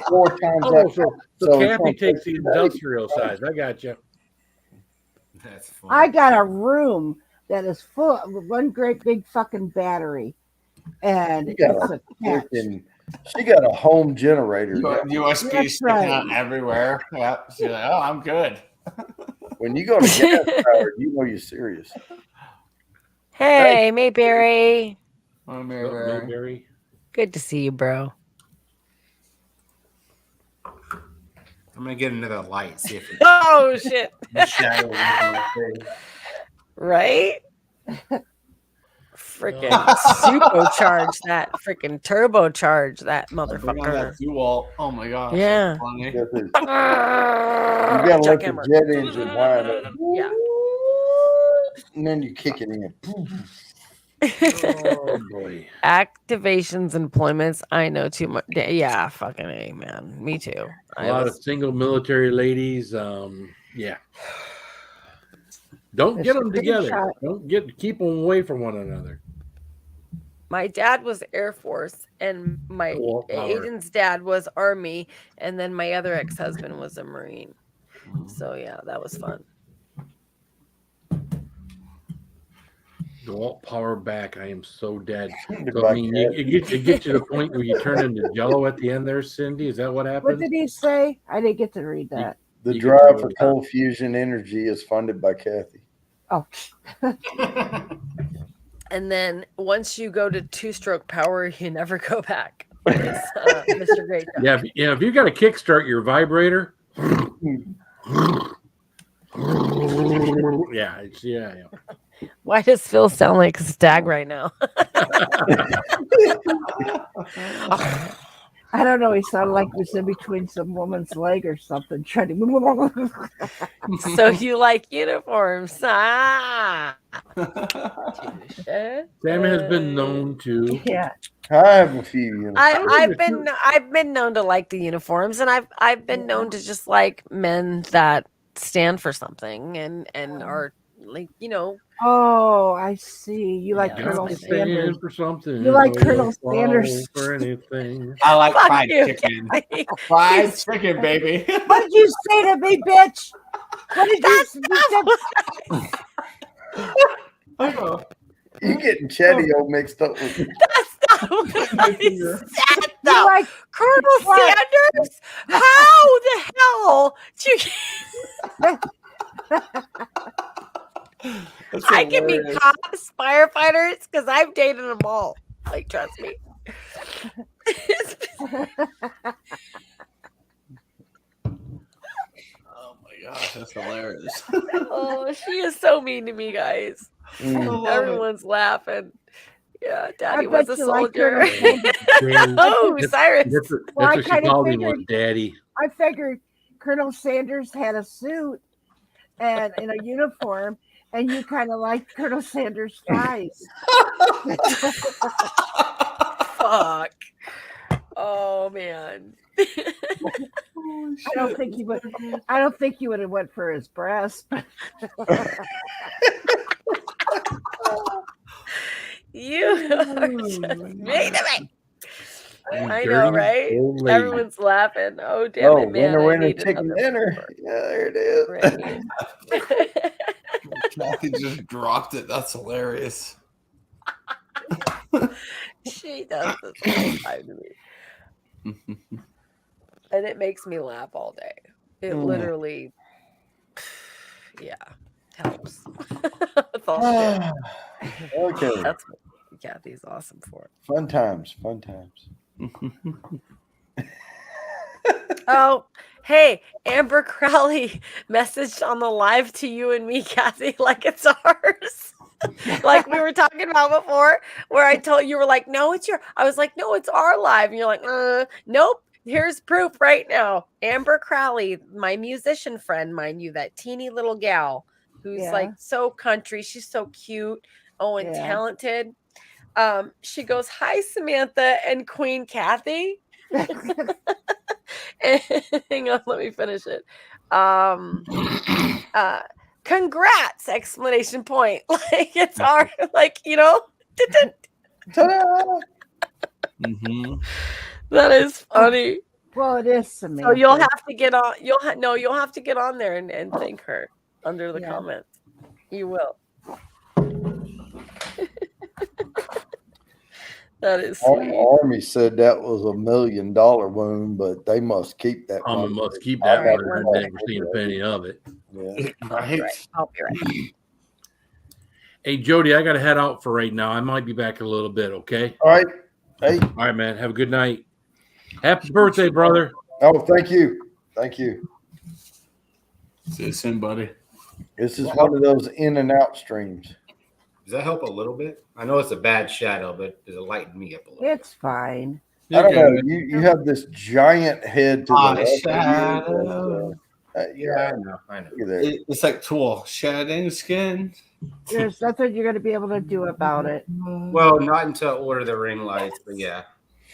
4 times. So Kathy takes the industrial size. I got you. That's funny. I got a room that is full of one great big fucking battery, and She got she got a home generator. USB sticking out everywhere. Yeah, she's like, oh, I'm good. When you go to gas powered, you know you're serious. Hey, Mayberry. Oh, Mayberry. Good to see you, bro. I'm gonna get another light. See if oh shit! Right? Freaking supercharge that! Freaking turbocharge that motherfucker! Oh my gosh! Yeah. You gotta let the jet engine wind up. Yeah. And then you kick it in. Oh boy. Activations, employments. I know too much. Yeah, fucking A, man. Me too. A lot of single military ladies. Yeah. Don't get them together. Don't keep them away from one another. My dad was Air Force, and my Aiden's dad was Army, and then my other ex-husband was a Marine. So yeah, that was fun. DeWalt power back. I am so dead. So, I mean, it gets to the point where you turn into jello at the end there, Cindy. Is that what happened? What did he say? I didn't get to read that. The drive for cold fusion energy is funded by Kathy. Oh. And then once you go to two-stroke power, you never go back. Mr. Great Job. Yeah. If you got to kickstart your vibrator. Yeah. Why does Phil sound like a stag right now? I don't know. He sounded like he was in between some woman's leg or something. Trying to. So you like uniforms? Sam has been known to. Yeah. I have a few uniforms. I've been known to like the uniforms, and I've been known to just like men that stand for something and are like, you know. Oh, I see. You like Colonel Sanders for something. You like Colonel Sanders for anything. I like fried chicken. Fried chicken, baby. What did you say to me, bitch? What did you say? You're getting Chetty mixed up with me. That's not what I said, though. Like Colonel Sanders? How the hell do you... I can be cops, firefighters, because I've dated them all. Like, trust me. Oh my gosh, that's hilarious. Oh, she is so mean to me, guys. Everyone's laughing. Yeah, Daddy was a soldier. Oh, Cyrus. That's what she called him, was Daddy. I figured Colonel Sanders had a suit and in a uniform, and you kind of like Colonel Sanders' guys. Fuck. Oh man. I don't think you would have went for his breast. You are just mean to me. I know, right? Everyone's laughing. Oh, damn it, man. Winner, chicken dinner. Yeah, there it is. Right. Kathy just dropped it. That's hilarious. She does this all the time to me. And it makes me laugh all day. It literally, helps. That's all shit. Okay. That's what Kathy's awesome for. Fun times. Oh, hey, Amber Crowley messaged on the live to you and me, Kathy, like it's ours. Like we were talking about before, where I told you were like, no, it's your. I was like, no, it's our live. And you're like, nope. Here's proof right now. Amber Crowley, my musician friend, mind you, that teeny little gal who's like so country. She's so cute. Oh, and talented. She goes, hi, Samantha and Queen Kathy. Hang on, let me finish it. Congrats! Exclamation point. Like it's our, like, you know. That is funny. Well, it is Samantha. So you'll have to get on. You'll have to get on there and thank her under the comments. You will. That is sweet. Army said that was $1 million wound, but they must keep that money. Must keep that All right, money. one I've never seen a penny of it. Yeah. I'll be right. Hey, Jody, I got to head out for right now. I might be back in a little bit, okay? All right. Hey. All right, man. Have a good night. Happy birthday, brother. Oh, thank you. Thank you. See you soon, buddy. This is one of those in and out streams. Does that help a little bit? I know it's a bad shadow, but does it lighten me up a little? It's fine. I don't know. You have this giant head to the left shadow. Yeah, I know. It's like Tool shedding skin. There's nothing you're going to be able to do about it. Well, not until I order the ring lights, but yeah.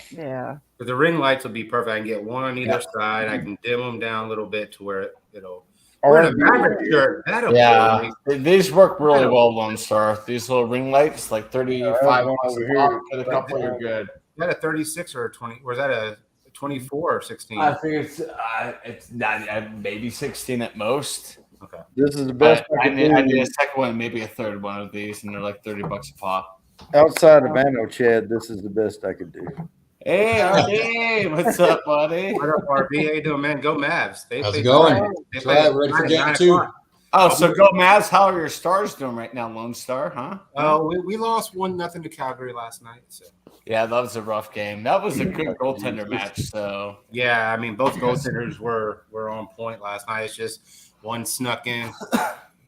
Yeah. But the ring lights will be perfect. I can get one on either side. I can dim them down a little bit to where it'll. Yeah, these work really well, Lone Star. These little ring lights, like 35 over here. Get a couple, you're good. Is that a 36 or a 20? Or is that a 24 or 16? I think it's not maybe 16 at most. Okay. This is the best. I need a second one, maybe a third one of these, and they're like $30 a pop. Outside of Anno Chad, this is the best I could do. Hey, RB, what's up, buddy? What up, RB? How you doing, man? Go Mavs. How's it going? That's right. Ready for game 2. Oh, so go Mavs. How are your Stars doing right now, Lone Star, huh? Oh, we lost 1-0 to Calgary last night. So. Yeah, that was a rough game. That was a good goaltender match. So yeah, I mean, both goaltenders were on point last night. It's just one snuck in.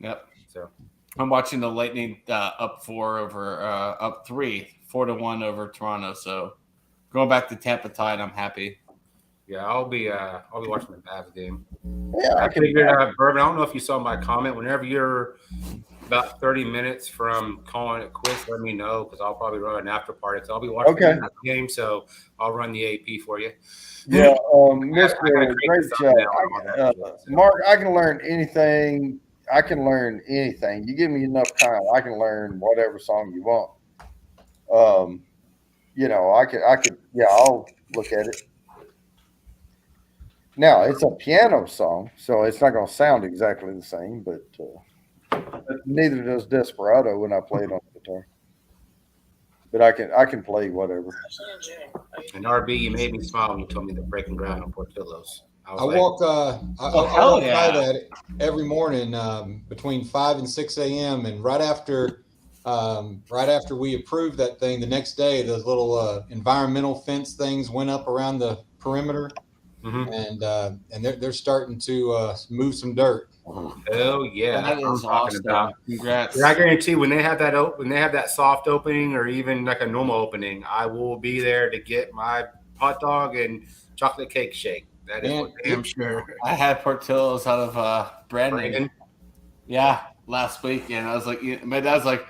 Yep. So I'm watching the Lightning up 4-1 over Toronto. So going back to Tampa Tide, I'm happy. Yeah, I'll be watching the Mavs game. Yeah, I figured Bourbon. I don't know if you saw my comment. Whenever you're about 30 minutes from calling it quits, let me know because I'll probably run an after party. So I'll be watching the game, so I'll run the AP for you. Yeah, Mr. Great job, Mark. I can learn anything. You give me enough time, I can learn whatever song you want. I could. Yeah, I'll look at it. Now it's a piano song, so it's not going to sound exactly the same, but neither does Desperado when I play it on the guitar. But I can play whatever. And RB, you made me smile when you told me the breaking ground on Portillo's. I walk by that every morning between 5 and 6 a.m. And right after we approved that thing, the next day those little environmental fence things went up around the perimeter. Mm-hmm. And they're starting to move some dirt. Hell yeah! That is awesome. Congrats! I guarantee when they have that soft opening or even like a normal opening, I will be there to get my hot dog and chocolate cake shake. That is damn sure. I had Portillo's out of Brandon. Yeah, last week, and I was like, my dad's like,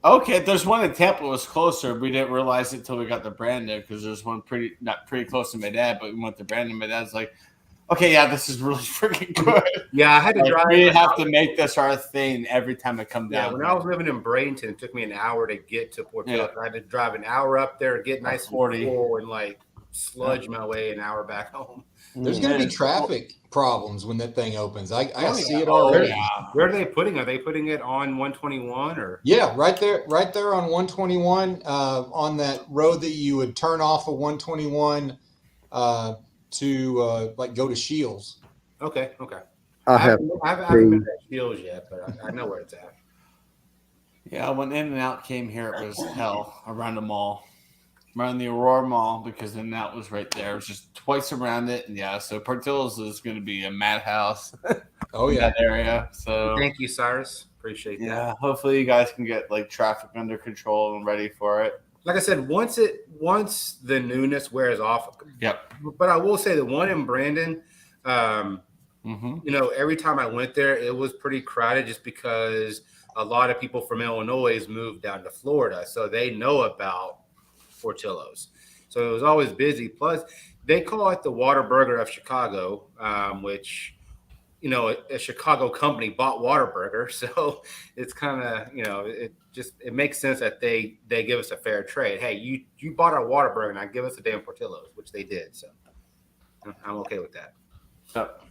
okay, there's one in Tampa was closer. We didn't realize it until we got to Brandon because there's one pretty close to my dad, but we went to Brandon. My dad's like, okay, yeah, this is really freaking good. Yeah, I had to drive. We have to make this our thing every time I come down. Yeah, when I was living in Bradenton, it took me an hour to get to Portillo's. I had to drive an hour up there, get nice and full, and like sludge my way an hour back home. There's going to be traffic problems when that thing opens. I see it already. Where are they putting? Are they putting it on 121 or? Yeah, right there on 121 on that road that you would turn off of 121 to like go to Shields. Okay. I haven't been to Shields yet, but I know where it's at. Yeah, when In-N-Out came here, it was hell around the mall. Around the Aurora Mall because In-N-Out was right there. It was just twice around it. And yeah, so Portillo's is going to be a madhouse. Oh, yeah. That area. So thank you, Cyrus. Appreciate that. Yeah, hopefully you guys can get like traffic under control and ready for it. Like I said, once the newness wears off. Yep. But I will say the one in Brandon, every time I went there, it was pretty crowded just because a lot of people from Illinois moved down to Florida. So they know about Portillo's. So it was always busy. Plus, they call it the Whataburger of Chicago, which, a Chicago company bought Whataburger. So it's kind of, it makes sense that they give us a fair trade. Hey, you bought our Whataburger, now give us a damn Portillo's, which they did. So I'm okay with that. Yep.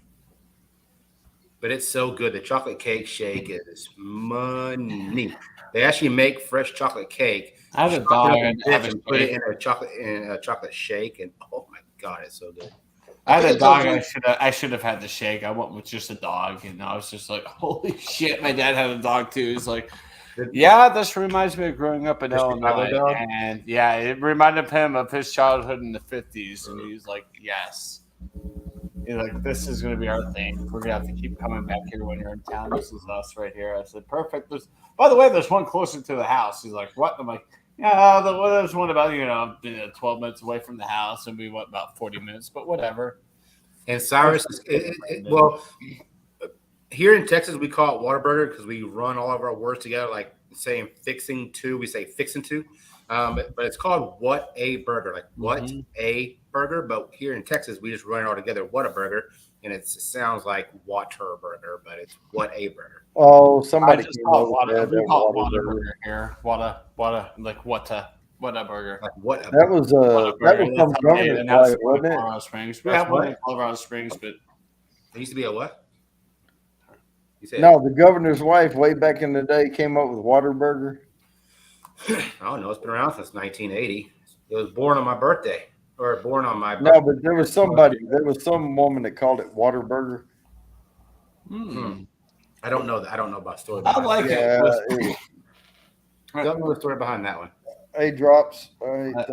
but it's so good. The chocolate cake shake is money. They actually make fresh chocolate cake. I have a dog and put it in a chocolate shake, and oh my god, it's so good. I had a dog. I should have had the shake. I went with just a dog, and I was just like, "Holy shit!" My dad had a dog too. He's like, "Yeah, this reminds me of growing up in Illinois," and yeah, it reminded him of his childhood in the '50s, and he was like, "Yes." He's like, "This is going to be our thing. We're going to have to keep coming back here when you're in town. This is us right here." I said, "Perfect." By the way, there's one closer to the house. He's like, "What?" I'm like, "Yeah, there's one about 12 minutes away from the house, and we went about 40 minutes, but whatever." And Cyrus, well, here in Texas we call it Whataburger because we run all of our words together, like saying fixing to, we say fixing to, but it's called What a Burger, like what a burger. But here in Texas we just run it all together, Whataburger, and it sounds like Waterburger, but it's What a Burger. Oh, somebody just call Whataburger here. Whataburger. Like Whataburger. Like what? That was from Governor's Wife, wasn't it? Colorado Springs. We have one in Colorado Springs, but it used to be a what? No, the Governor's Wife way back in the day came up with Whataburger. I don't know. It's been around since 1980. It was born on my birthday, or born on my birthday. No, but there was some woman that called it Whataburger. I don't know that. I don't know about story. I like it. I don't know the story behind that one. A-Drops.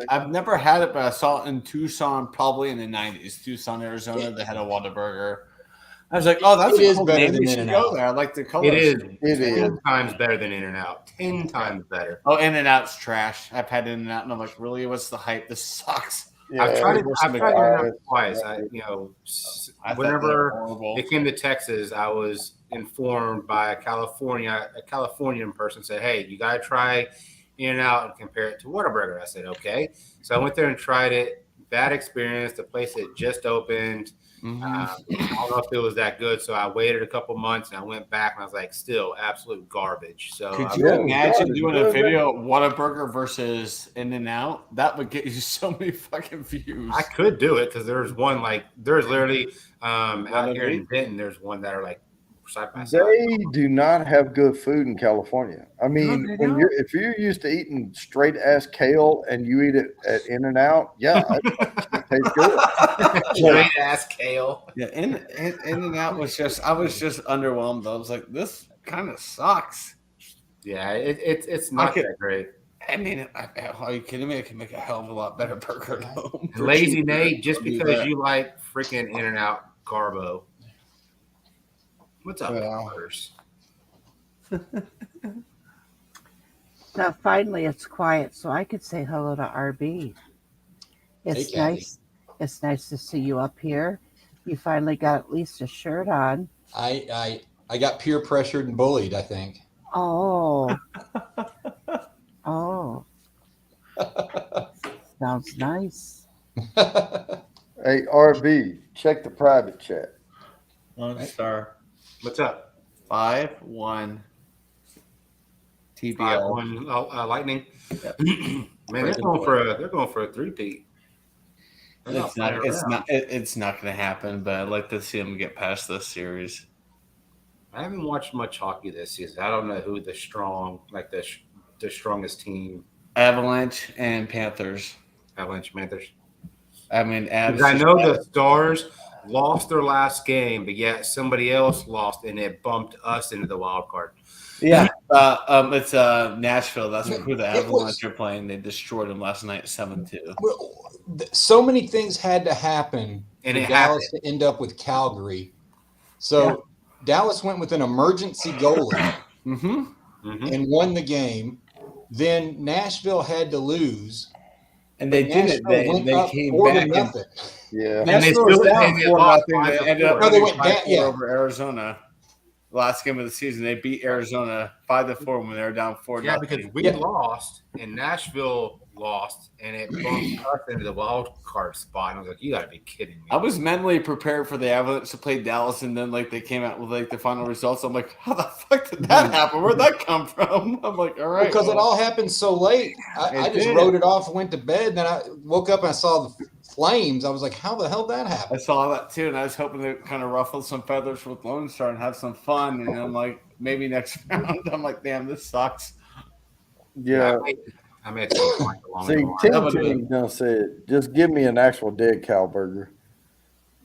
I've never had it, but I saw it in Tucson, probably in the 90s. Tucson, Arizona, they had a Whataburger. I was like, "Oh, that's a cool name. We should go there. I like the color." It is 10 times better than In-N-Out. 10 times better. Oh, In-N-Out's trash. I've had In-N-Out, and I'm like, "Really? What's the hype? This sucks." Yeah, I've tried In-N-Out twice. Whenever they came to Texas, I was informed by a Californian person said, "Hey, you gotta try In-N-Out and compare it to Whataburger." I said, "Okay." So I went there and tried it. Bad experience. The place had just opened. I don't know if it was that good, so I waited a couple months and I went back and I was like, still absolute garbage. So could you imagine doing a video of Whataburger versus In-N-Out? That would get you so many fucking views. I could do it because there's one there's literally out here in Denton, there's one that are like side by side. They do not have good food in California. I mean, if you're used to eating straight ass kale and you eat it at In-N-Out, yeah, it tastes good. Straight ass kale. Yeah, In-N-Out was I was just underwhelmed. I was like, this kind of sucks. Yeah, it's not that great. I mean, are you kidding me? I can make a hell of a lot better burger at home. Lazy Nate, just because you like freaking In-N-Out carbo. What's up, Butters? Now, finally, it's quiet, so I could say hello to RB. It's nice. It's nice to see you up here. You finally got at least a shirt on. I got peer pressured and bullied, I think. Oh. Sounds nice. Hey, RB, check the private chat. $1. What's up? 5-1 TBL. 5-1 Lightning. Yep. Man, they're going for a three-peat. It's not going to happen, but I'd like to see them get past this series. I haven't watched much hockey this season. I don't know who the strongest team. Avalanche and Panthers. Avalanche Panthers. I mean, I know the Stars lost their last game, but yet somebody else lost, and it bumped us into the wild card. Yeah, it's Nashville. That's who the Avalanche are playing. They destroyed them last night, 7-2. Well, so many things had to happen and for Dallas to end up with Calgary. So Dallas went with an emergency goalie and won the game. Then Nashville had to lose. And they did it. They came back. And they still down 4-0. They ended up winning 5-4 over Arizona. Last game of the season, they beat Arizona 5-4 when they were down 4-0. Yeah, because we lost and Nashville lost, and it bumped us into the wild card spot. And I was like, "You got to be kidding me!" I was mentally prepared for the Avalanche to play Dallas, and then they came out with the final results. I'm like, "How the fuck did that happen? Where'd that come from?" I'm like, "All right," because it all happened so late. I just wrote it off and went to bed. Then I woke up and I saw the flames. I was like, how the hell did that happen? I saw that too, and I was hoping to kind of ruffle some feathers with Lone Star and have some fun. And I'm like, maybe next round. I'm like, damn, this sucks. Yeah. I may have to go find a See, Ting done said, just give me an actual dead cow burger.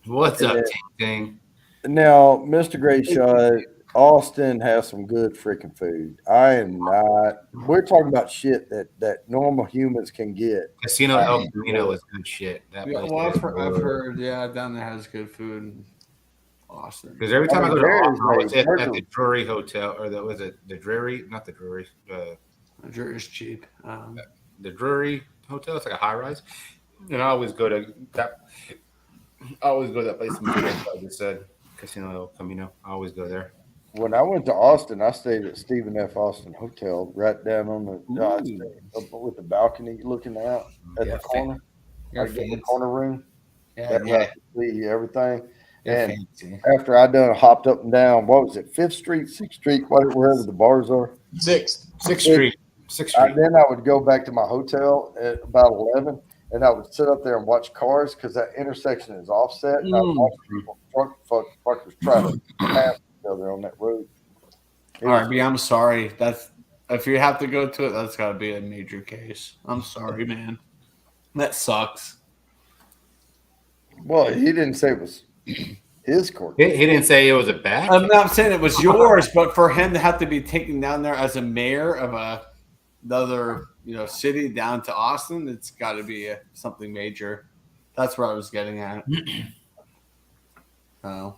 What's up, Ting? Now, Mr. Great Shot, Austin has some good freaking food. I am not. We're talking about shit that normal humans can get. Casino El Camino is good shit. That yeah, place well, I've heard, yeah, down there has good food. Austin. Because every time I go to Austin, I was at the Drury Hotel, or was it the Drury? Not the Drury. The Drury is cheap. The Drury Hotel. It's like a high rise, and I always go to that. I always go to that place. I just said Casino El Camino. I always go there. When I went to Austin, I stayed at Stephen F. Austin Hotel, right down on the with the balcony looking out at the corner. I get the corner room. Yeah, see everything. And after I done hopped up and down, what was it, 5th Street, 6th Street, wherever the bars are? 6th Street. 6th Street. Then I would go back to my hotel at about 11, and I would sit up there and watch cars because that intersection is offset. And I would watch people, fuckers try to pass each other on that road. All right, B, I'm sorry. That's if you have to go to it, that's got to be a major case. I'm sorry, man. That sucks. Well, he didn't say it was his court. He didn't say it was a bad. I'm not saying it was yours, but for him to have to be taken down there as a mayor of another city down to Austin, it's got to be something major. That's where I was getting at. Oh,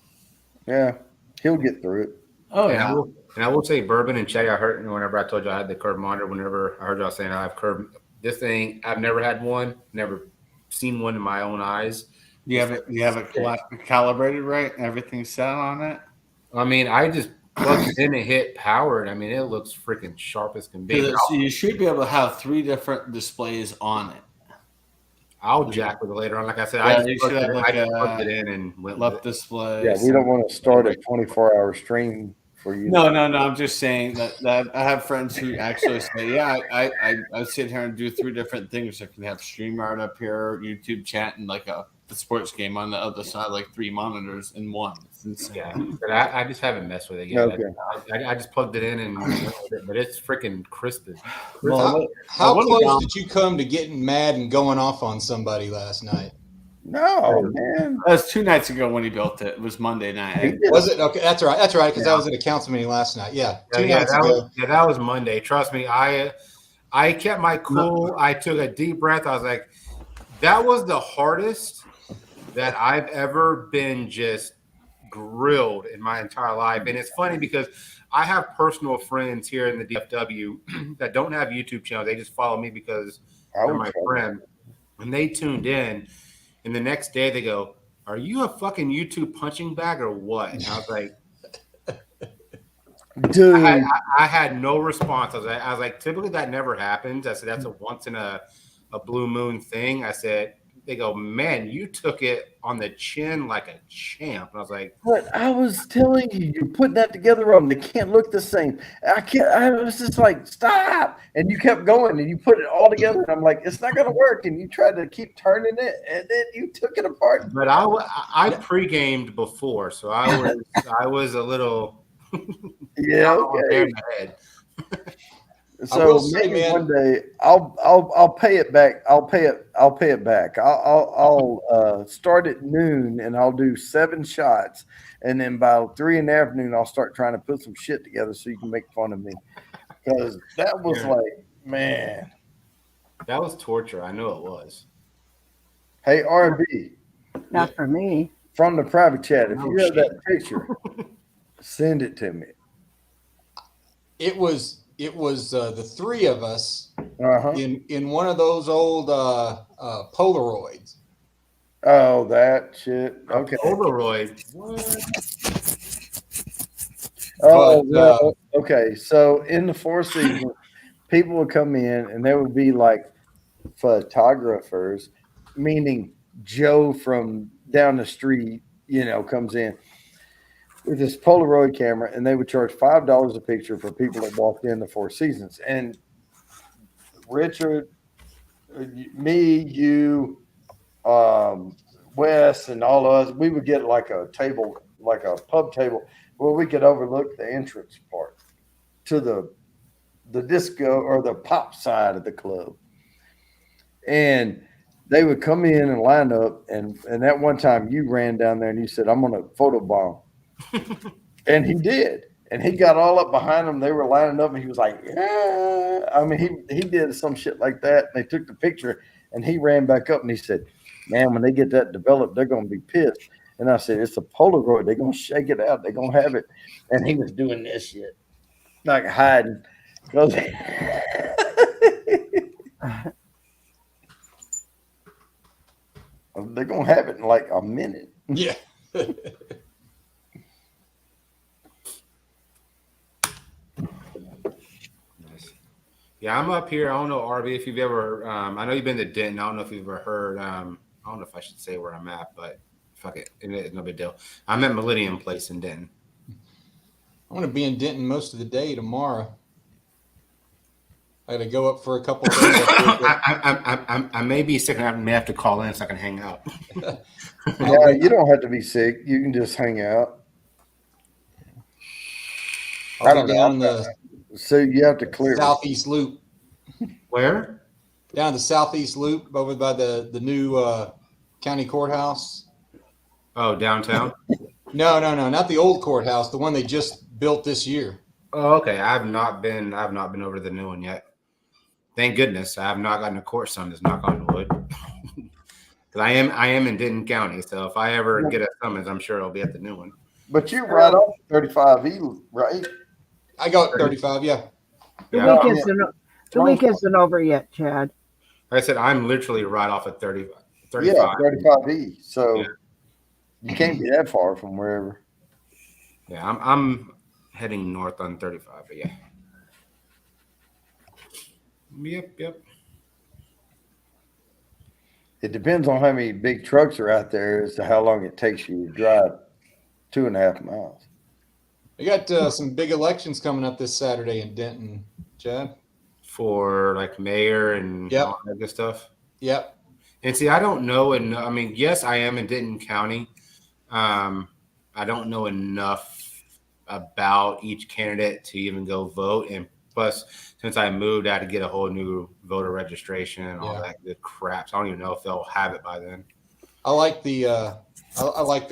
yeah, he'll get through it. Oh yeah. And I will say, Bourbon and Che, I heard whenever I told you I had the curb monitor. Whenever I heard y'all saying I have curb, this thing I've never had one, never seen one in my own eyes. You have it calibrated right? Everything's set on it? I mean, I just plugged it in and hit powered. I mean, it looks freaking sharp as can be. So you should be able to have 3 different displays on it. I'll jack with it later on. Like I said, I just plugged it in and went left display. Yeah, we don't want to start a 24-hour stream for you. No. I'm just saying that I have friends who actually say, yeah, I sit here and do 3 different things. I can have StreamYard up here, YouTube chat, and like the sports game on the other side, like 3 monitors in one. It's insane. Yeah, but I just haven't messed with it yet. Okay. I just plugged it in and went with it, but it's freaking crisp. How close did you come to getting mad and going off on somebody last night? No, man. That was 2 nights ago when he built it. It was Monday night. Was it? Okay, that's right. That's right, because I was at a council meeting last night. Yeah, 2 nights ago. That was Monday. Trust me, I kept my cool. I took a deep breath. I was like, that was the hardest that I've ever been just grilled in my entire life. And it's funny because I have personal friends here in the DFW that don't have YouTube channels. They just follow me because they're my friend. And they tuned in. And the next day they go, "Are you a fucking YouTube punching bag or what?" And I was like, dude, I had no response. I was like, typically that never happens. I said, that's a once in a blue moon thing. I said, they go, "Man, you took it on the chin like a champ." And I was like, "But I was telling you, you're putting that together wrong. They can't look the same." I was just like, "Stop!" And you kept going, and you put it all together. And I'm like, "It's not going to work." And you tried to keep turning it, and then you took it apart. But I pre-gamed before, so I was a little yeah. Okay. So maybe one day I'll pay it back. I'll pay it back. I'll start at noon and I'll do 7 shots, and then by 3 in the afternoon I'll start trying to put some shit together so you can make fun of me, because that was like, man, that was torture. I know it was. Hey, R&B, not for me. From the private chat, if you have that picture, send it to me. It was the 3 of us in one of those old Polaroids. Oh, that shit. Okay. Polaroid. Oh, no. Okay. So in the 4 seasons, people would come in and there would be like photographers, meaning Joe from down the street, comes in with this Polaroid camera, and they would charge $5 a picture for people that walked in the 4 seasons. And Richard, me, you, Wes and all of us, we would get like a table, like a pub table, where we could overlook the entrance part to the disco or the pop side of the club. And they would come in and line up. And that one time you ran down there and you said, I'm going to photobomb. And he did. And he got all up behind them. They were lining up and he was like, yeah. I mean, he did some shit like that. And they took the picture and he ran back up and he said, man, when they get that developed, they're going to be pissed. And I said, it's a Polaroid. They're going to shake it out. They're going to have it. And he was doing this shit, like hiding. Because they're going to have it in like a minute. Yeah. Yeah, I'm up here. I don't know, RB, if you've ever, I know you've been to Denton. I don't know if you've ever heard, I don't know if I should say where I'm at, but fuck it. It's no big deal. I'm at Millennium Place in Denton. I'm going to be in Denton most of the day tomorrow. I got to go up for a couple of days. I may be sick and I may have to call in so I can hang out. Yeah, you don't have to be sick. You can just hang out. I don't know. So you have to clear Southeast Loop. Where? Down the Southeast Loop over by the new county courthouse. Oh, downtown? No, not the old courthouse. The one they just built this year. Oh, okay. I've not been over to the new one yet. Thank goodness. I have not gotten a court summons, knock on wood. Because I am in Denton County, so if I ever get a summons, I'm sure it'll be at the new one. But you're right off 35E, right? I got 35, yeah. The week isn't over yet, Chad. Like I said, I'm literally right off at 35. Yeah, 35E. So you can't be that far from wherever. Yeah, I'm heading north on 35, but yeah. Yep. It depends on how many big trucks are out there as to how long it takes you to drive 2.5 miles. We got some big elections coming up this Saturday in Denton, Chad. For like mayor and all that good stuff. Yep. And see, I don't know, and I mean, yes, I am in Denton County. I don't know enough about each candidate to even go vote, and plus, since I moved, I had to get a whole new voter registration and all that good crap. So I don't even know if they'll have it by then. I like the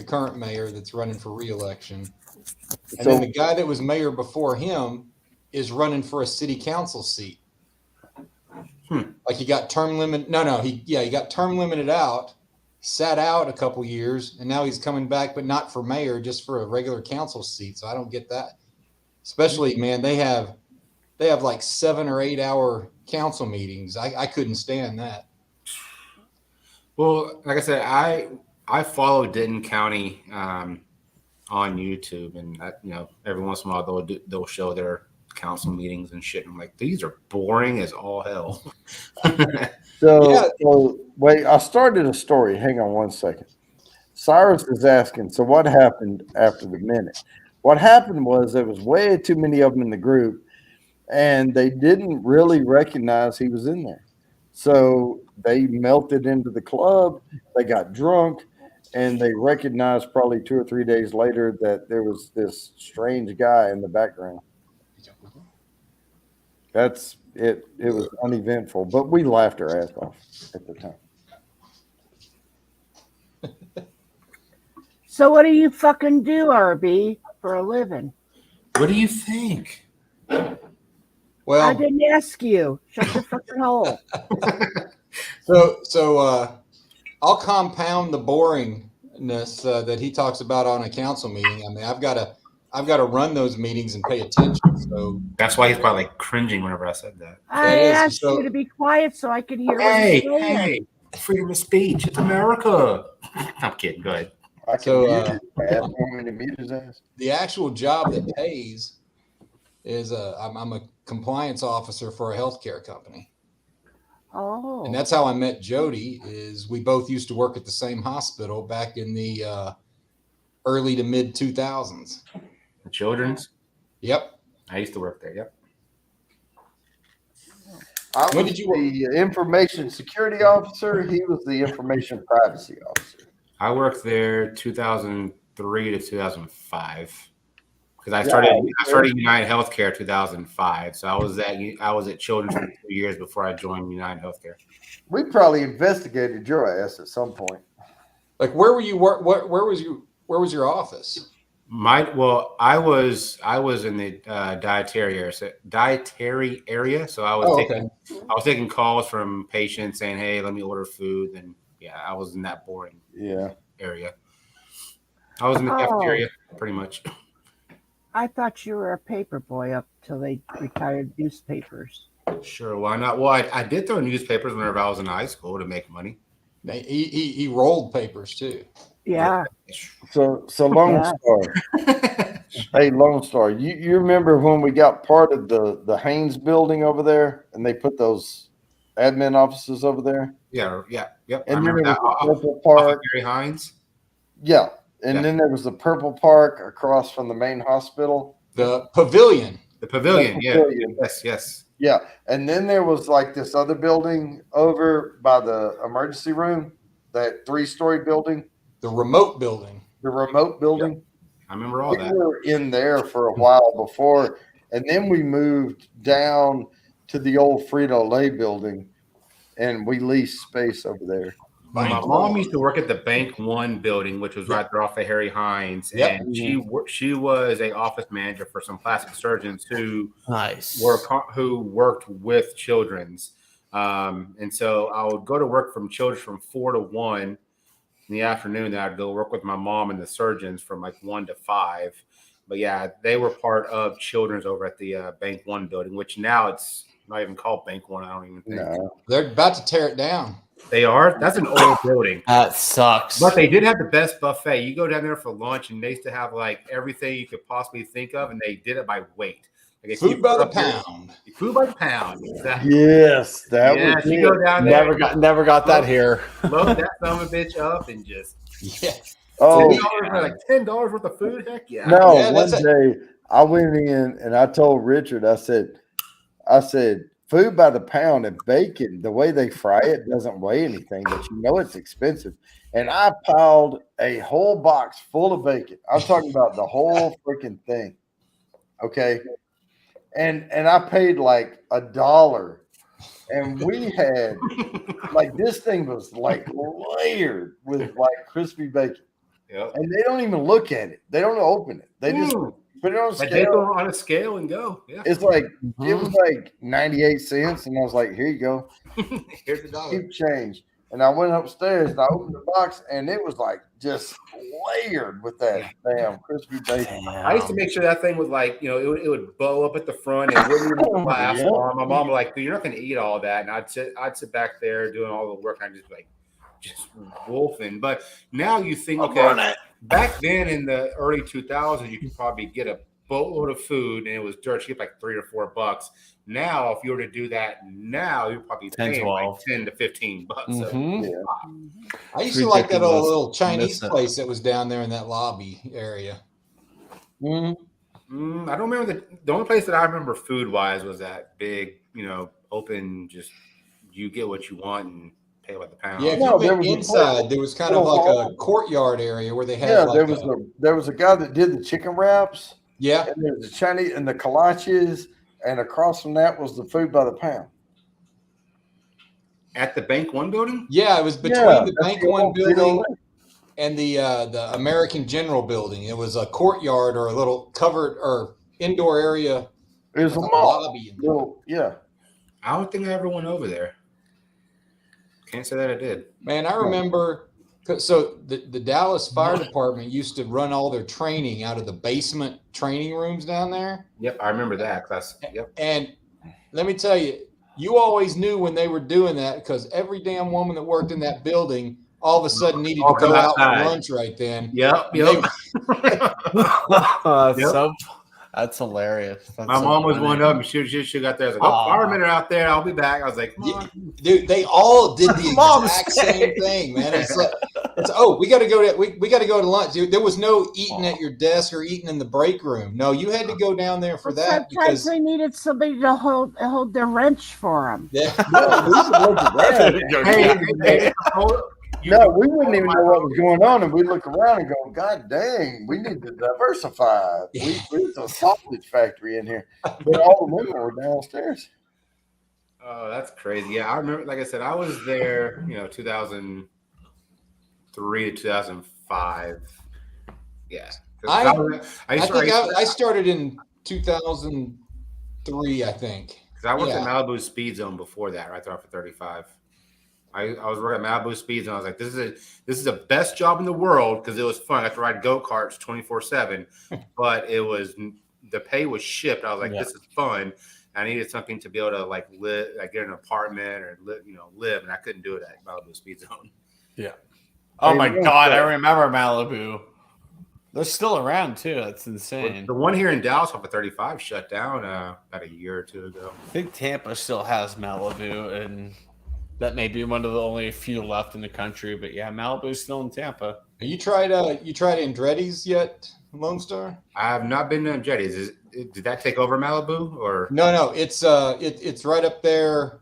current mayor that's running for re-election. And then the guy that was mayor before him is running for a city council seat. Like he got term limit. He got term limited out, sat out a couple years, and now he's coming back, but not for mayor, just for a regular council seat. So I don't get that. Especially, man, they have like 7 or 8 hour council meetings. I couldn't stand that. Well, like I said, I follow Denton County on YouTube, and every once in a while they'll show their council meetings and shit. And I'm like, these are boring as all hell. So wait, I started a story. Hang on one second. Cyrus is asking, so what happened after the minute? What happened was there was way too many of them in the group, and they didn't really recognize he was in there. So they melted into the club. They got drunk. And they recognized probably 2 or 3 days later that there was this strange guy in the background. That's it. It was uneventful, but we laughed our ass off at the time. So what do you fucking do, RB, for a living? What do you think? Well, I didn't ask you. Shut your fucking hole. So I'll compound the boringness that he talks about on a council meeting. I mean, I've got to run those meetings and pay attention. So that's why he's probably like cringing whenever I said that. I asked you to be quiet so I could hear what you're saying. Hey, freedom of speech. It's America. I'm kidding. Go ahead. The actual job that pays is I'm a compliance officer for a healthcare company. Oh. And that's how I met Jody. Is we both used to work at the same hospital back in the early to mid 2000s. The Children's. Yep. I used to work there. Yep. I When was did you work? the information security officer. He was the information privacy officer. I worked there 2003 to 2005 because I Yeah, started United Healthcare 2005. So I was at Children's for 2 years before I joined United Healthcare. We probably investigated your ass at some point. Like, where were you? Where was you? Where was your office? I was in the dietary area. So I was taking calls from patients saying, "Hey, let me order food." And yeah, I was in that boring area. I was in the cafeteria pretty much. I thought you were a paper boy up till they retired newspapers. Sure, why not? Well, I did throw newspapers whenever I was in high school to make money. He rolled papers too. Yeah. So Lone Star. Hey, Lone Star, you remember when we got part of the Haynes building over there, and they put those admin offices over there? Yeah. And I then there remember was that. the Purple Park. Gary Hines. Yeah, and then there was the Purple Park across from the main hospital. The pavilion. The pavilion. Yes. Yeah, and then there was like this other building over by the emergency room, that 3-story building. The remote building. Yep. I remember all that. We were in there for a while before, and then we moved down to the old Frito-Lay building, and we leased space over there. My mom used to work at the Bank One building, which was right there off of Harry Hines, and she was a office manager for some plastic surgeons who worked with children's, and so I would go to work from children from 4 to 1 in the afternoon. Then I'd go work with my mom and the surgeons from like 1 to 5. But yeah, they were part of children's over at the Bank One building, which now it's not even called Bank One. I don't even think. No. They're about to tear it down. They are. That's an old building. That sucks. But they did have the best buffet. You go down there for lunch, and they used to have like everything you could possibly think of, and they did it by weight. Like food by the pound. Food by the pound. Exactly. Yes, that was. You go down there. Never got that here. Load that son of a bitch up and just. Oh, like $10 worth of food. Heck yeah. No, one day I went in and I told Richard. I said, food by the pound and bacon, the way they fry it doesn't weigh anything, but you know it's expensive. And I piled a whole box full of bacon. I'm talking about the whole freaking thing. Okay. And I paid like $1. And we had like this thing was like layered with like crispy bacon. Yep. And they don't even look at it. They don't open it. They just put it on a scale. They go on a scale and go. Yeah. It's like it was like 98 cents, and I was like, "Here you go, here's $1. Keep change." And I went upstairs and I opened the box, and it was like just layered with that damn crispy bacon. I used to make sure that thing was like, it would bow up at the front and wouldn't even last long. My mom was like, "Dude, you're not going to eat all that," and I'd sit back there doing all the work, and I'd just be like, just wolfing. But now you think, okay, back then in the early 2000s, you could probably get a boatload of food and it was dirt cheap, like $3 or $4. Now, if you were to do that now, you're probably paying like 10 to 15 bucks. Mm-hmm. So, I used to like that little Chinese place that was down there in that lobby area. I don't remember the only place that I remember food wise was that big, open, just you get what you want and pay by the pound. Yeah, there was inside. There was kind of like a courtyard area where they had. Yeah, there was a guy that did the chicken wraps. Yeah, and there was the Chinese and the kolaches, and across from that was the food by the pound. At the Bank One building? Yeah, it was between the Bank One building and the American General building. It was a courtyard or a little covered or indoor area. It was a lobby. I don't think I ever went over there. Can't say that I did. Man, I remember. So the Dallas Fire Department used to run all their training out of the basement training rooms down there. Yep, I remember that. And let me tell you, you always knew when they were doing that because every damn woman that worked in that building all of a sudden needed to go out for lunch right then. Yep. That's hilarious. My mom was one of them. She got there. I was like, firemen are out there. I'll be back. I was like, dude, they all did the exact same thing, man. It's like, we got to go to we got to go to lunch. There was no eating at your desk or eating in the break room. No, you had to go down there for that sometimes they needed somebody to hold their wrench for them. Yeah. No, we should look around. No, we wouldn't even know what was going on, and we look around and go, "God dang, we need to diversify. It's a sausage factory in here." But all the women were downstairs. Oh, that's crazy. Yeah, I remember. Like I said, I was there. 2003 to 2005. Yeah, I started in 2003. I think because I worked at Malibu Speed Zone before that, right there off of 35. I was working at Malibu Speed Zone. I was like, this is the best job in the world because it was fun. I got to ride go-karts 24/7, but the pay was shipped. I was like, this is fun. I needed something to be able to live, get an apartment or live, and I couldn't do it at Malibu Speed Zone. Yeah. Oh my God, I remember Malibu. They're still around too. That's insane. The one here in Dallas off of 35 shut down about a year or two ago. I think Tampa still has Malibu, and that may be one of the only few left in the country. But yeah, Malibu's still in Tampa. You tried Andretti's yet, Lone Star? I have not been to Andretti's. Did that take over Malibu or no? It's right up there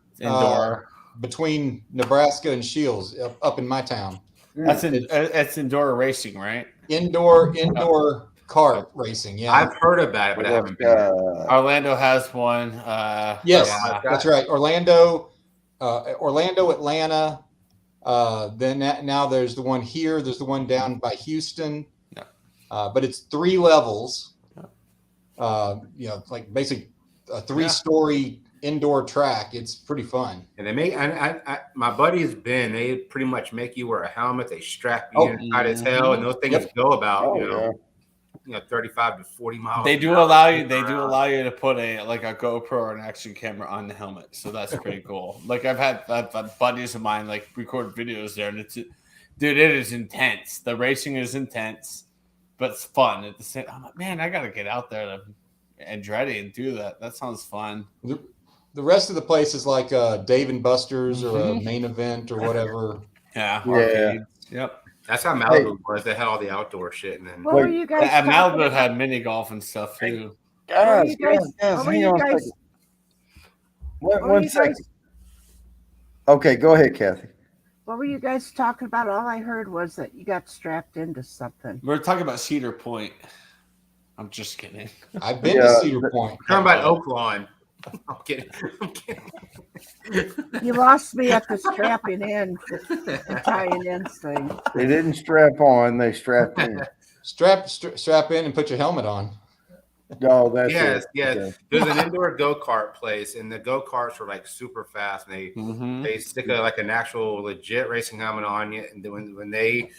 between Nebraska and Shields, up in my town. That's indoor racing, right? Indoor kart racing. Yeah, I've heard about it, but I haven't been. Orlando has one. Yes, that's right. Orlando, Atlanta. Then now there's the one here. There's the one down by Houston. Yeah. But it's 3 levels. Basically a 3-story indoor track. It's pretty fun. And they make my buddy's been. They pretty much make you wear a helmet. They strap you in tight as hell, and those things go about 35 to 40 miles. They do allow you. They do allow you to put a GoPro or an action camera on the helmet, so that's pretty cool. I've had buddies of mine record videos there, and it is intense. The racing is intense, but it's fun at the same. I'm like, man, I gotta get out there to Andretti and do that. That sounds fun. The rest of the place is like Dave and Buster's or a Main Event or whatever. Yeah. Arcades. Yep. That's how Malibu was. They had all the outdoor shit, and then Malibu had mini golf and stuff too. Guys, hang on a second. One second. Okay, go ahead, Kathy. What were you guys talking about? All I heard was that you got strapped into something. We're talking about Cedar Point. I'm just kidding. I've been to Cedar Point. We're talking about Oak Lawn. I'm kidding. You lost me at the strapping in, the tying in thing. They didn't strap on; they strapped in. Strap in and put your helmet on. No, that's yes. Okay. There's an indoor go-kart place, and the go-karts are super fast, and they stick an actual legit racing helmet on you, and then when they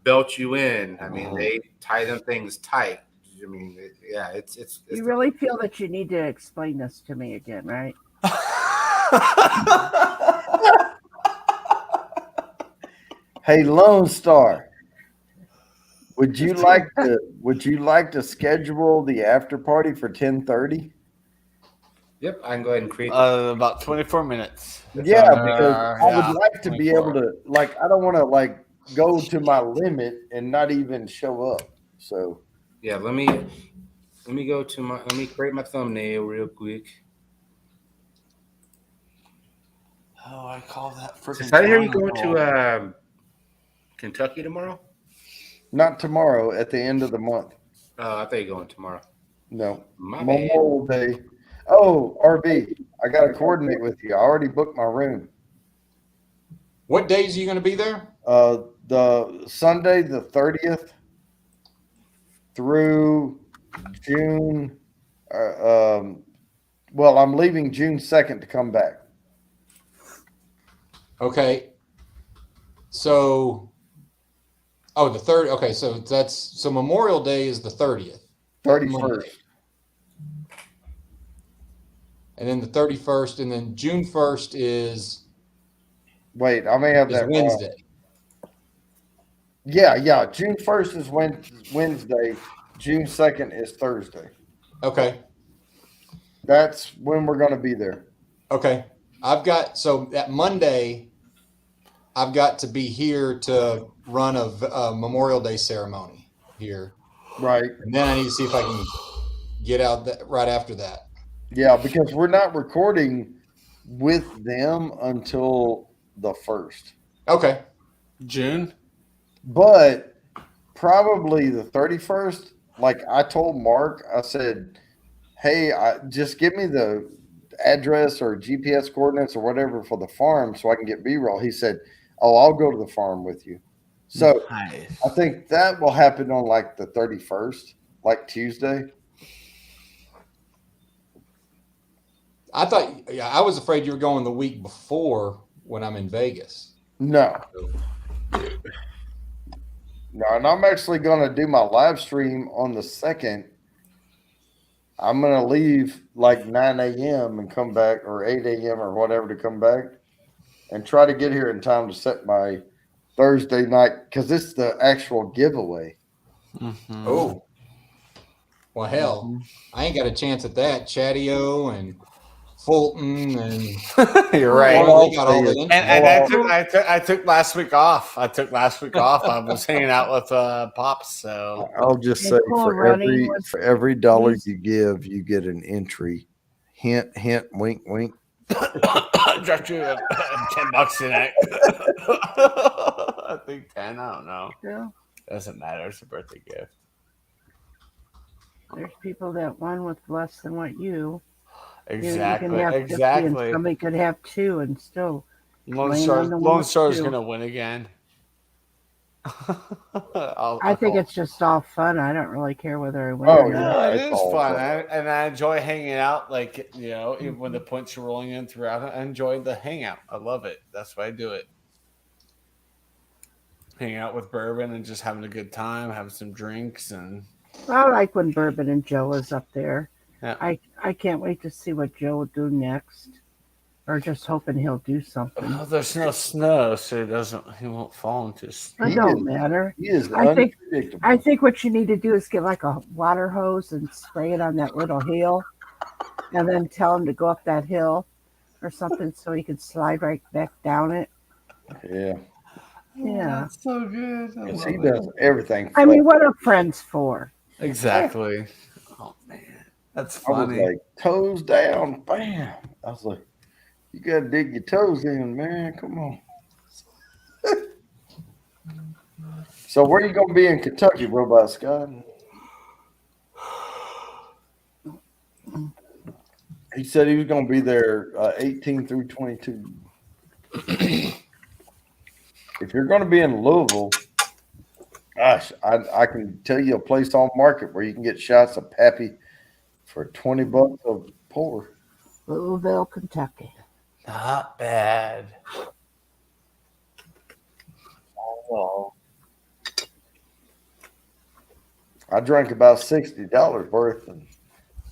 belt you in, they tie them things tight. It's. You really feel that you need to explain this to me again, right? Hey, Lone Star, would you like to schedule the after party for 10:30? Yep, I can go ahead and create about 24 minutes. Yeah, because I would like to be able to I don't want to go to my limit and not even show up. So yeah, let me go to let me create my thumbnail real quick. Oh, I call that freaking. I hear you going to Kentucky tomorrow? Not tomorrow. At the end of the month. I thought you were going tomorrow. No, Memorial Day. Oh, RB, I got to coordinate with you. I already booked my room. What days are you going to be there? The Sunday, the 30th through June. I'm leaving June 2nd to come back. Okay. So, the 3rd. Okay, so Memorial Day is the 30th. 31st. And then the 31st, and then June 1st is. Wait, I may have that Wednesday. Wrong. Yeah. June 1st is Wednesday. June 2nd is Thursday. Okay. That's when we're going to be there. Okay. I've got, that Monday, I've got to be here to run a Memorial Day ceremony here. Right. And then I need to see if I can get out right after that. Yeah, because we're not recording with them until the 1st. Okay. June? But probably the 31st. Like I told Mark, I said, hey, just give me the address or GPS coordinates or whatever for the farm so I can get B-roll. He said, oh, I'll go to the farm with you. So nice. I think that will happen on like the 31st, like Tuesday. I was afraid you were going the week before when I'm in Vegas. No, and I'm actually going to do my live stream on the 2nd. I'm going to leave like 9 a.m. and come back, or 8 a.m. or whatever to come back, and try to get here in time to set my Thursday night, because it's the actual giveaway. Mm-hmm. Oh. Well, hell, I ain't got a chance at that. Chatty-O and Fulton and you're right. I took last week off. I was hanging out with Pops. So I'll just say for every dollar you give, you get an entry. Hint, hint, wink, wink. Dropped you $10 tonight. I think 10. I don't know. Yeah. Doesn't matter. It's a birthday gift. There's people that won with less than what you. Exactly. You can have 50 and somebody could have 2 and still. Lone Star is going to win again. I think it's just all fun. I don't really care whether I win or not. No, it is fun. And I enjoy hanging out. Like, even when the points are rolling in throughout it, I enjoy the hangout. I love it. That's why I do it. Hanging out with Bourbon and just having a good time, having some drinks. And I like when Bourbon and Joe is up there. Yeah. I can't wait to see what Joe will do next. Or just hoping he'll do something. Oh, there's no snow, so he won't fall into snow. It don't matter. He is unpredictable. I think what you need to do is get like a water hose and spray it on that little hill, and then tell him to go up that hill or something so he can slide right back down it. Yeah. Yeah. That's so good. Yes, he does everything. I mean, what are friends for? Exactly. Yeah. Oh man, that's funny. I was like, toes down, bam. I was like, you gotta dig your toes in, man. Come on. So where are you gonna be in Kentucky, Robot Scott? He said he was gonna be there 18 through 22. If you're gonna be in Louisville, gosh, I can tell you a place on Market where you can get shots of Pappy for $20 a pour. Louisville, Kentucky. Not bad. Oh. I drank about $60 worth, and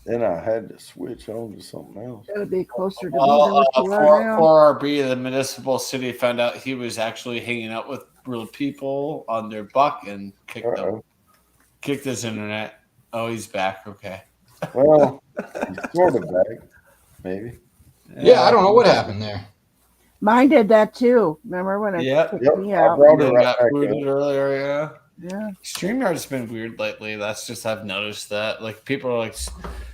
then I had to switch on to something else. Gotta be closer to me than what you are now. 4RB, the municipal city, found out he was actually hanging out with real people on their buck and kicked his internet. Oh, he's back. Okay. Well, he's sort of back, maybe. Yeah, I don't know what happened there. Mine did that too. Remember when it kicked me out? I brought it right got back booted earlier, Yeah. StreamYard's been weird lately. That's just, I've noticed that. Like, people are like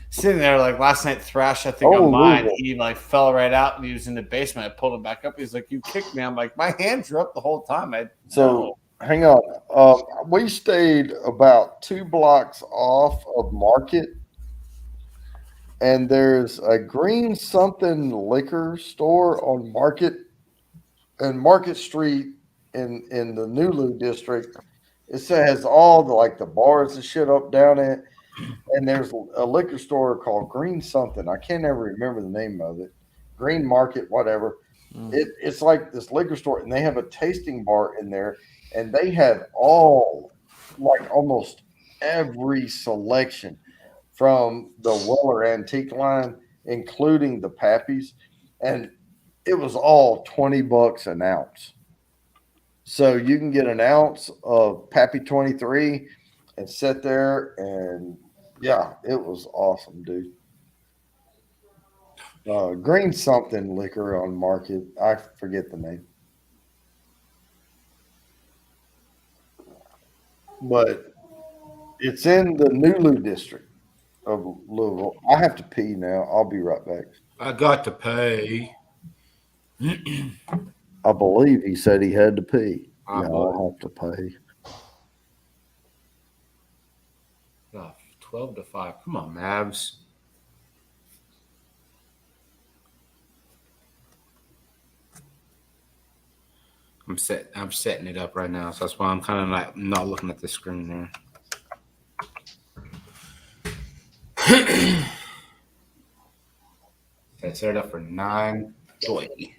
sitting there, like last night, Thrash, I think on mine, he like fell right out and he was in the basement. I pulled him back up. He's like, you kicked me. I'm like, my hands were up the whole time. Hang on. We stayed about 2 blocks off of Market, and there's a green something liquor store on Market and Market Street in the Nulu district. It has all the bars and shit up down it, and there's a liquor store called Green something. I can't ever remember the name of it. Green Market, whatever. It's like this liquor store, and they have a tasting bar in there, and they had almost every selection from the Weller Antique line, including the Pappies, and it was all $20 an ounce. So you can get an ounce of Pappy 23 and sit there, and yeah, it was awesome, dude. Green something liquor on Market. I forget the name. but it's in the Nulu district of Louisville. I have to pee now. I'll be right back. I got to pay. I believe he said he had to pee. I'll have to pay. 12-5. Come on, Mavs. I'm setting it up right now, so that's why I'm kind of like not looking at the screen there. I set it up for 9:20.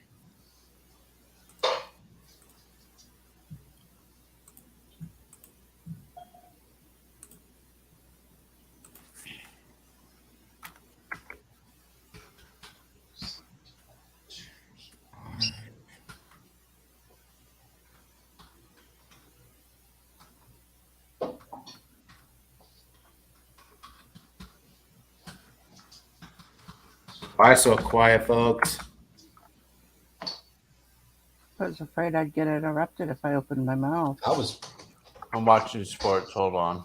Why so quiet, folks? I was afraid I'd get interrupted if I opened my mouth. I'm watching sports. Hold on.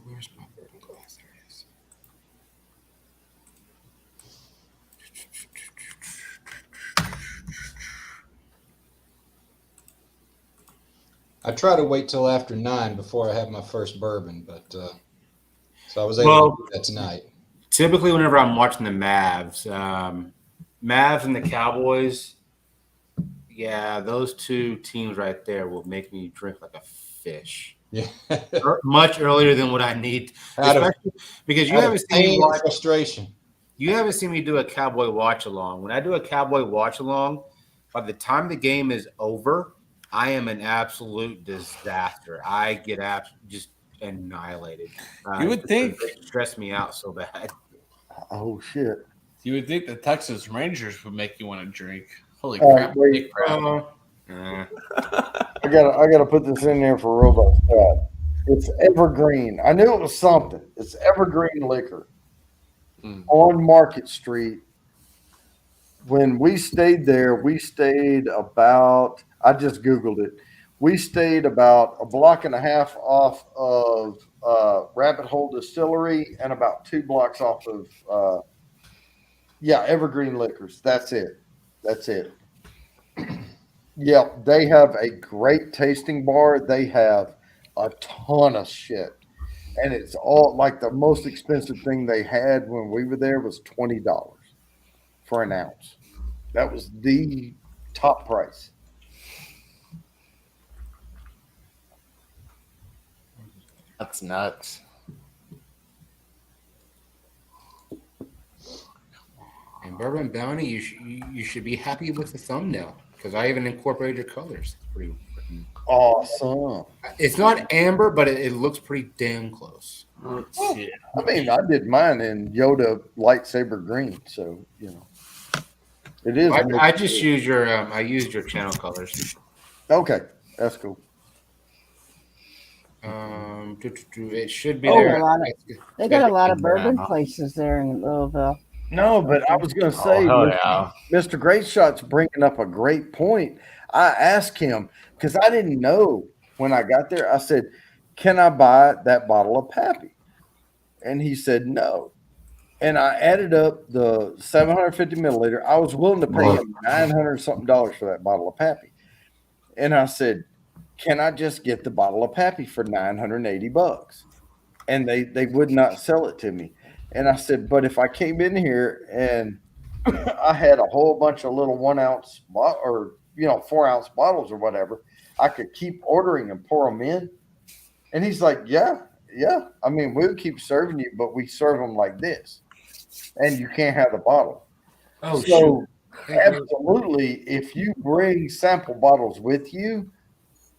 Where's my bourbon glass? There it is. I try to wait till after 9 before I have my first bourbon, but so I was able to do that tonight. Typically, whenever I'm watching the Mavs and the Cowboys, yeah, those two teams right there will make me drink like a fish. Yeah, much earlier than what I need, especially because you haven't seen me watch frustration. You haven't seen me do a Cowboy watch along. When I do a Cowboy watch along, by the time the game is over, I am an absolute disaster. I get just annihilated. You would think it stressed me out so bad. Oh shit! You would think the Texas Rangers would make you want to drink. Holy crap! Wait, crap. I gotta put this in there for Robot Scott. It's Evergreen. I knew it was something. It's Evergreen Liquor on Market Street. When we stayed there, we stayed about, I just Googled it. We stayed about a block and a half off of Rabbit Hole Distillery and about 2 blocks off of, Evergreen Liquors. That's it. Yeah, they have a great tasting bar. They have a ton of shit. And it's all like the most expensive thing they had when we were there was $20 for an ounce. That was the top price. That's nuts. And Bourbon Bounty, you should be happy with the thumbnail because I even incorporated your colors. It's pretty awesome. It's not amber, but it looks pretty damn close. I mean, I did mine in Yoda lightsaber green, so it is. I just used I used your channel colors. Okay, that's cool. It should be there. They got a lot of bourbon places there in Louisville. No, but I was going to say, Mr. Great Shot's bringing up a great point. I asked him because I didn't know when I got there. I said, "Can I buy that bottle of Pappy?" And he said, "No." And I added up the 750 milliliter. I was willing to pay him $900 something for that bottle of Pappy. And I said, "Can I just get the bottle of Pappy for $980?" And they would not sell it to me. And I said, "But if I came in here and I had a whole bunch of little 1 ounce or 4 ounce bottles or whatever, I could keep ordering and pour them in." And he's like, yeah. I mean, we'll keep serving you, but we serve them like this, and you can't have the bottle. Oh, so absolutely, if you bring sample bottles with you,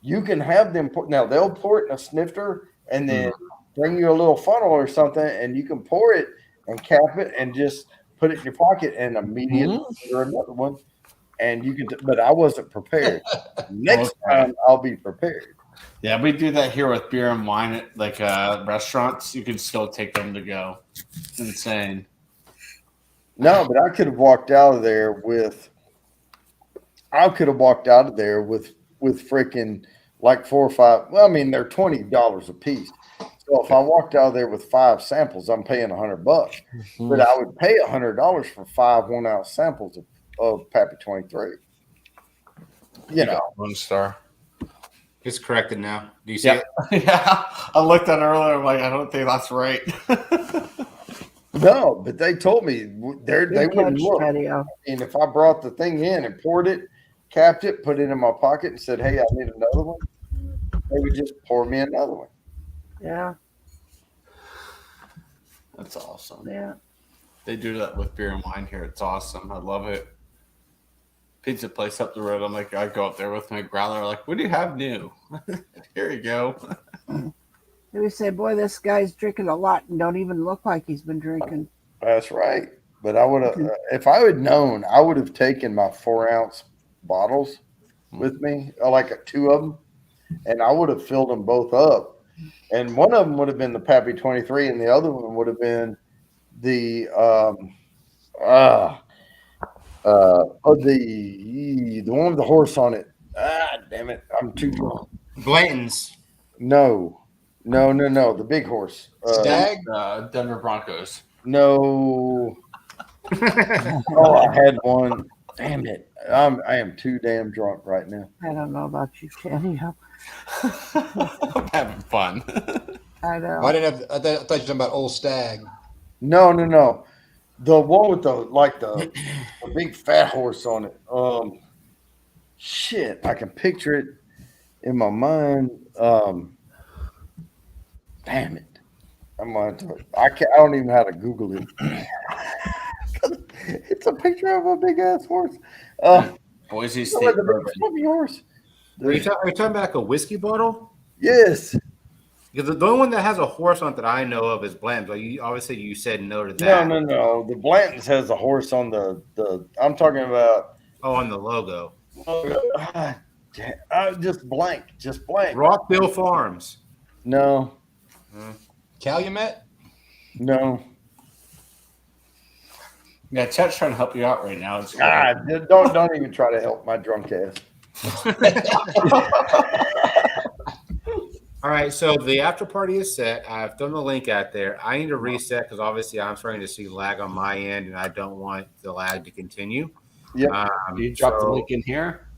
you can have them. Now they'll pour it in a snifter and then bring you a little funnel or something, and you can pour it and cap it and just put it in your pocket and immediately order another one. and you can. But I wasn't prepared. Next time, I'll be prepared. Yeah, we do that here with beer and wine at like restaurants. You can still take them to go. It's insane. No, but I could have walked out of there with. I could have walked out of there with freaking like 4 or 5. Well, I mean, they're $20 a piece. So if I walked out of there with 5 samples, I'm paying $100. Mm-hmm. But I would pay $100 for 5 1-ounce samples of Pappy 23. You know, One star. It's corrected now. Do you see it? Yeah, I looked at it earlier. I'm like, I don't think that's right. No, but they told me they wouldn't look. Video. And if I brought the thing in and poured it, capped it, put it in my pocket, and said, "Hey, I need another one," they would just pour me another one. Yeah. That's awesome. Yeah. They do that with beer and wine here. It's awesome. I love it. Pizza place up the road. I'm like, I go up there with my growler. Like, what do you have new? Here you go. We say, boy, this guy's drinking a lot and don't even look like he's been drinking. That's right. But I would have, if I had known, I would have taken my 4-ounce bottles with me, like 2 of them, and I would have filled them both up. And one of them would have been the Pappy 23, and the other one would have been the the one with the horse on it. Damn it! I'm too drunk. Blanton's. No. The big horse. Stag. Denver Broncos. No. Oh, I had one. Damn it! I am too damn drunk right now. I don't know about you, Kenny. I'm having fun. I know. I didn't have. I thought you were talking about Old Stag. No. The one with the big fat horse on it. Shit, I can picture it in my mind. Damn it! I don't even know how to Google it. It's a picture of a big ass horse. Boise It's State like a Bourbon. big fluffy horse. Are you talking about like a whiskey bottle? Yes. Because the only one that has a horse on it that I know of is Blanton's. Like obviously you said no to that. No. The Blanton's has a horse on the. I'm talking about. Oh, on the logo. Just blank. Rockville Farms. No. Calumet. No. Yeah, Chet's trying to help you out right now. Don't even try to help my drunk ass. All right, so the after party is set. I've thrown the link out there. I need to reset because obviously I'm starting to see lag on my end, and I don't want the lag to continue. Yeah. You drop the link in here?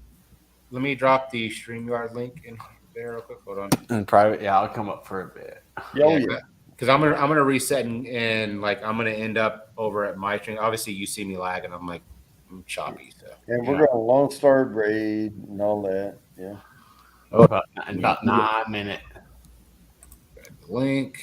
Let me drop the StreamYard link in there real quick. Hold on. In private, yeah, I'll come up for a bit. Yeah. Because I'm gonna reset and like I'm gonna end up over at my stream. Obviously, you see me lag, and I'm choppy. So And we're going to Lone Star raid and all that. Yeah. In about 9 minutes. Link.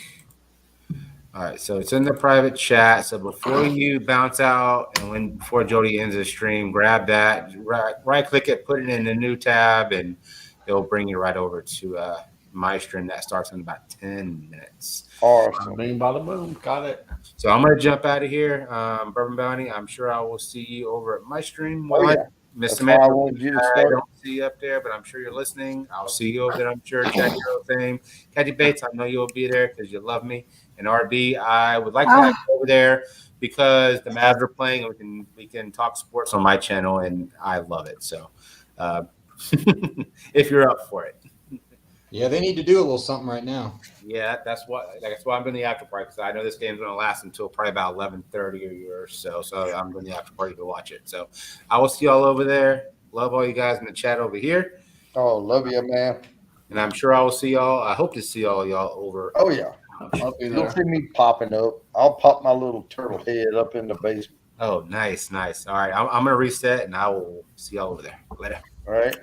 All right, so it's in the private chat. So before you bounce out and before Jody ends the stream, grab that, right click it, put it in the new tab, and it'll bring you right over to my stream that starts in about 10 minutes. Awesome. Bing, bada, boom. Got it. So I'm gonna jump out of here. Bourbon Bounty. I'm sure I will see you over at my stream. Oh, yeah. Mr. Why I wanted you to I start. don't see you up there, but I'm sure you're listening. I'll see you over there. I'm sure. Check your thing. Kathy Bates, I know you'll be there because you love me. And RB, I would like to have you over there because the Mavs are playing and we can talk sports on my channel, and I love it. So, if you're up for it. Yeah, they need to do a little something right now. Yeah, that's why I'm doing the after party because I know this game's going to last until probably about 11:30 or so. So I'm doing the after party to watch it. So I will see y'all over there. Love all you guys in the chat over here. Oh, love you, man. And I'm sure I will see y'all. I hope to see all y'all over. Oh, yeah. I'll be You'll there. see me popping up. I'll pop my little turtle head up in the basement. Oh, nice. All right, I'm going to reset and I will see y'all over there. Later. All right.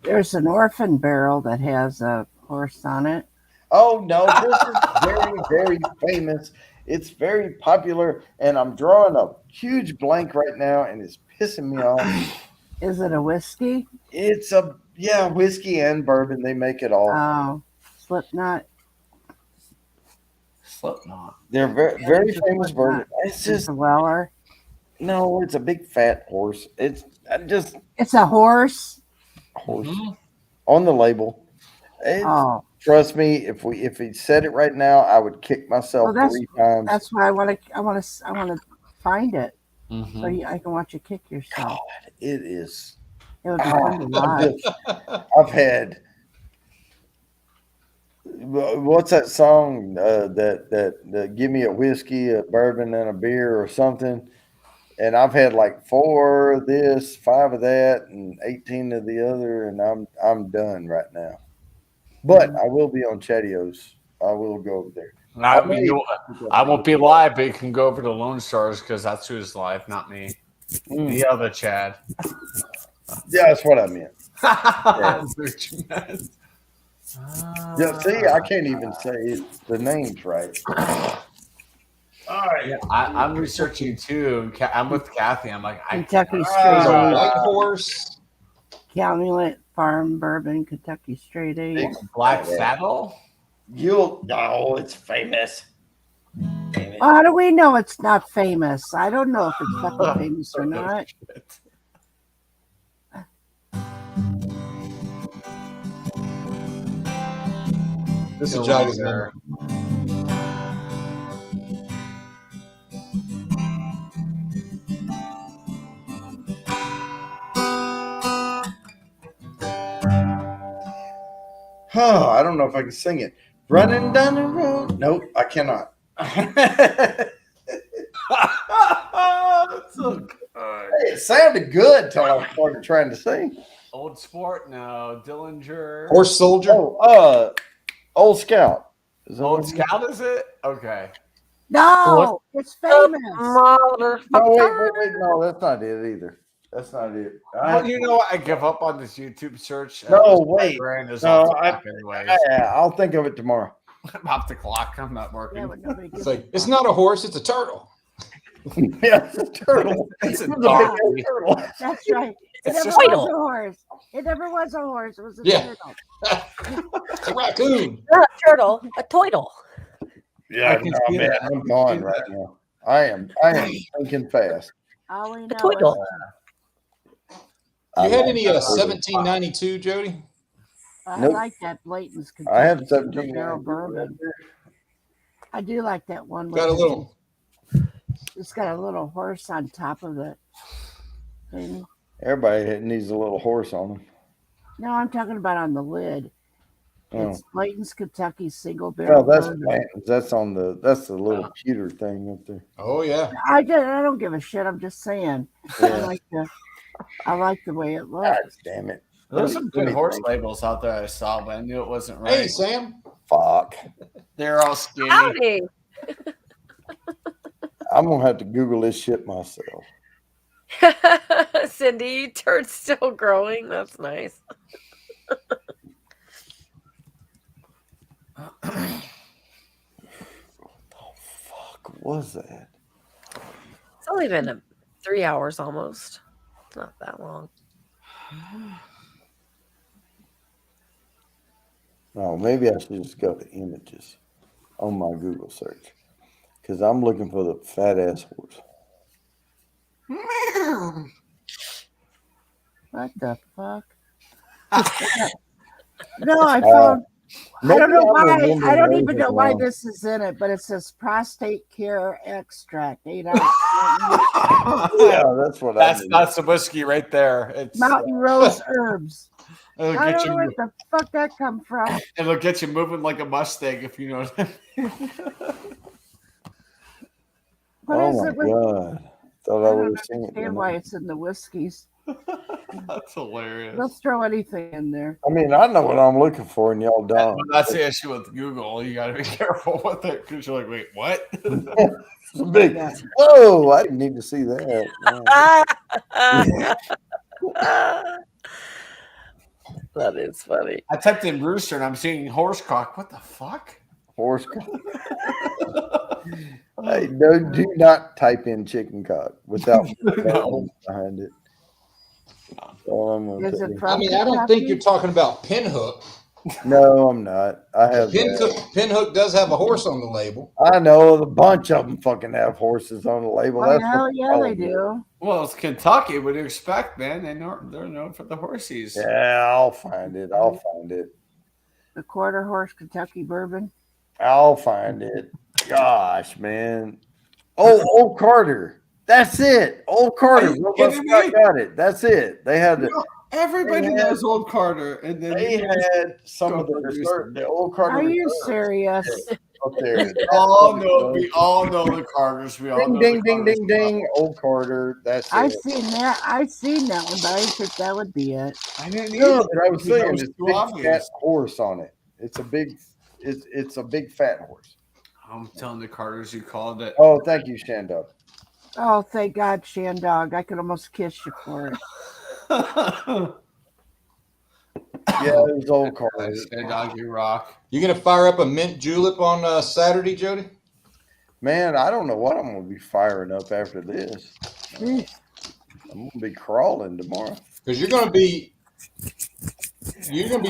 There's an orphan barrel that has a horse on it. Oh, no. This is very, very famous. It's very popular, and I'm drawing a huge blank right now, and it's pissing me off. Is it a whiskey? It's whiskey and bourbon. They make it all. Oh, Slipknot. Slipknot. They're very, very famous bourbon. It's It's just a Weller. No, it's a big fat horse. It's It's a horse. Horse on the label. Trust me, if he said it right now, I would kick myself 3 times. That's why I want to find it so I can watch you kick yourself. God, it is. It would be fun to watch. I've had. What's that song that give me a whiskey, a bourbon, and a beer or something? And I've had like 4 of this, 5 of that, and 18 of the other, and I'm done right now. But I will be on Chattios. I will go over there. I won't be live, but you can go over to Lone Stars because that's who's live, not me. The other Chad. Yeah, that's what I meant. Yeah, see, I can't even say the names right. All right. Yeah, I'm researching too. I'm with Kathy. I'm like, Kentucky Straight White Horse, Calumet Farm Bourbon, Kentucky Straight Age, Black Saddle. It's famous. How do we know it's not famous? I don't know if it's fucking famous or not. This is jog his memory. Oh, I don't know if I can sing it. Running down the road. Nope, I cannot. So good. It sounded good till I started trying to sing. Old Sport, no. Dillinger. Horse Soldier. Old Scout. Old Scout, is it? Okay. No, it's famous. No, wait. No, that's not it either. That's not it. Well, you know what? I give up on this YouTube search. No, wait. I'll think of it tomorrow. I'm off the clock. I'm not working. It's like, it's not a horse, it's a turtle. Yeah, it's a turtle. It's a big turtle. That's right. It It's never a was turtle. a horse. It never was a horse. It was a Yeah. turtle. It's a raccoon. Not a turtle, a toidle. Yeah, can no, see man, that. I'm gone right now. I am thinking fast. All we know toidle. You had any 1792, Jody? I Nope. like that Blayton's I have Kentucky 17 Barrel Bourbon. I do like that one. Got a little. It's got a little horse on top of it. thing. Everybody needs a little horse on them. No, I'm talking about on the lid. Oh. It's Blayton's Kentucky Single Well, Barrel. that's Bourbon. Blanton's. That's the little pewter thing up there. Oh yeah. I don't give a shit. I'm just saying. Yeah. I like the way it God looks. damn it. There's some good horse labels out there I saw, but I knew it wasn't right. Hey Sam. Fuck. They're all skinny. Howdy. I'm gonna have to Google this shit myself. Cindy, your turd's still growing. That's nice. What the fuck was that? It's only been 3 hours almost. It's not that long. Oh, maybe I should just go to images on my Google search because I'm looking for the fat ass horse. What the fuck? No, I found. I don't know why. I don't even know why this is in it, but it says prostate care extract. 8 ounce. Yeah, that's what That's the whiskey right there. It's Mountain Rose Herbs. it'll I get don't know where you. the fuck that come from. It'll get you moving like a Mustang if you know what I mean. What is Oh it? my god! Thought I would have seen it. Understand why it's in the whiskeys. That's hilarious. They'll throw anything in there. I mean, I know what I'm looking for, and y'all don't. That's the issue with Google. You got to be careful with it because you're like, wait, what? It's a big. Whoa! I didn't need to see that. That is funny. I typed in rooster and I'm seeing horsecock. What the fuck? Horse. Hey, no, do not type in chicken cock without behind it. That's all I'm gonna Is tell it you. from I mean, I don't think you're talking about pinhook. No, I'm not. I have. Pinhook does have a horse on the label. I know a bunch of them fucking have horses on the label. Well, That's hell yeah, they do. Well, it's Kentucky. What do you expect, man? They're known for the horses. Yeah, I'll find it. I'll find it. The quarter horse Kentucky Bourbon. I'll find it. Gosh, man. Oh, Old Carter. That's it. Old Carter. Robust Scott got it. That's it. They had the. Everybody knows Old Carter, and then They had some of the Old Carter. Are you serious? Up there. We all know the Carters. We all Ding, know ding, ding, ding, ding. Old Carter. That's I've it. seen that. I've seen that one, but I didn't think that would be it. I didn't No, either. but I was saying was it's too big obvious. fat horse on it. It's a big fat horse. I'm telling the Carters you called it. Oh, thank you, Shandog. Oh, thank God, Shandog. I could almost kiss you for it. Yeah, it was Old Carter. Dog, you rock. You gonna fire up a mint julep on Saturday, Jody? Man, I don't know what I'm gonna be firing up after this. I'm gonna be crawling tomorrow. Because you're gonna be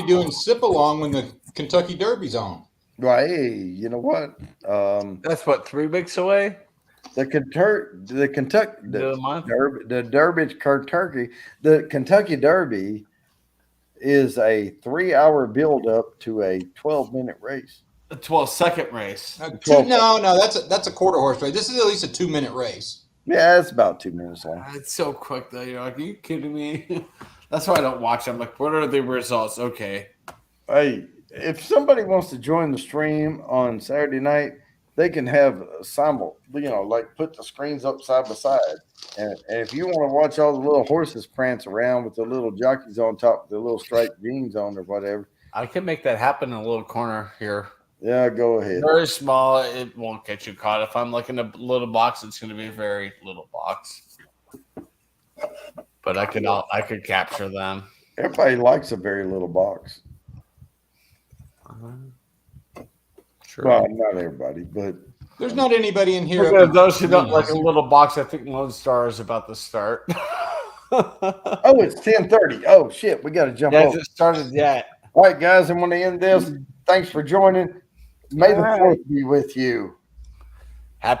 doing sip along when the Kentucky Derby's on. Right? Hey, you know what? That's what 3 weeks away. The Kentucky Derby is a 3-hour build up to a 12-minute race. A 12-second race. No, that's a quarter horse race. This is at least a 2-minute race. Yeah, it's about 2 minutes long. It's so quick though. You're like, are you kidding me? That's why I don't watch. I'm like, what are the results? Okay. Hey, if somebody wants to join the stream on Saturday night, they can have like put the screens up side by side. And if you want to watch all the little horses prance around with the little jockeys on top, the little striped jeans on or whatever. I can make that happen in a little corner here. Yeah, go ahead. Very small. It won't get you caught. If I'm looking at a little box, it's going to be a very little box. But I could capture them. Everybody likes a very little box. Sure. Well, not everybody, but there's not anybody in here. For those who don't like a little box, I think Lone Star is about to start. Oh, it's 10:30. Oh shit, we got to jump. Yes, it started yet. All right, guys, I'm going to end this. Thanks for joining. May the 4th be with you.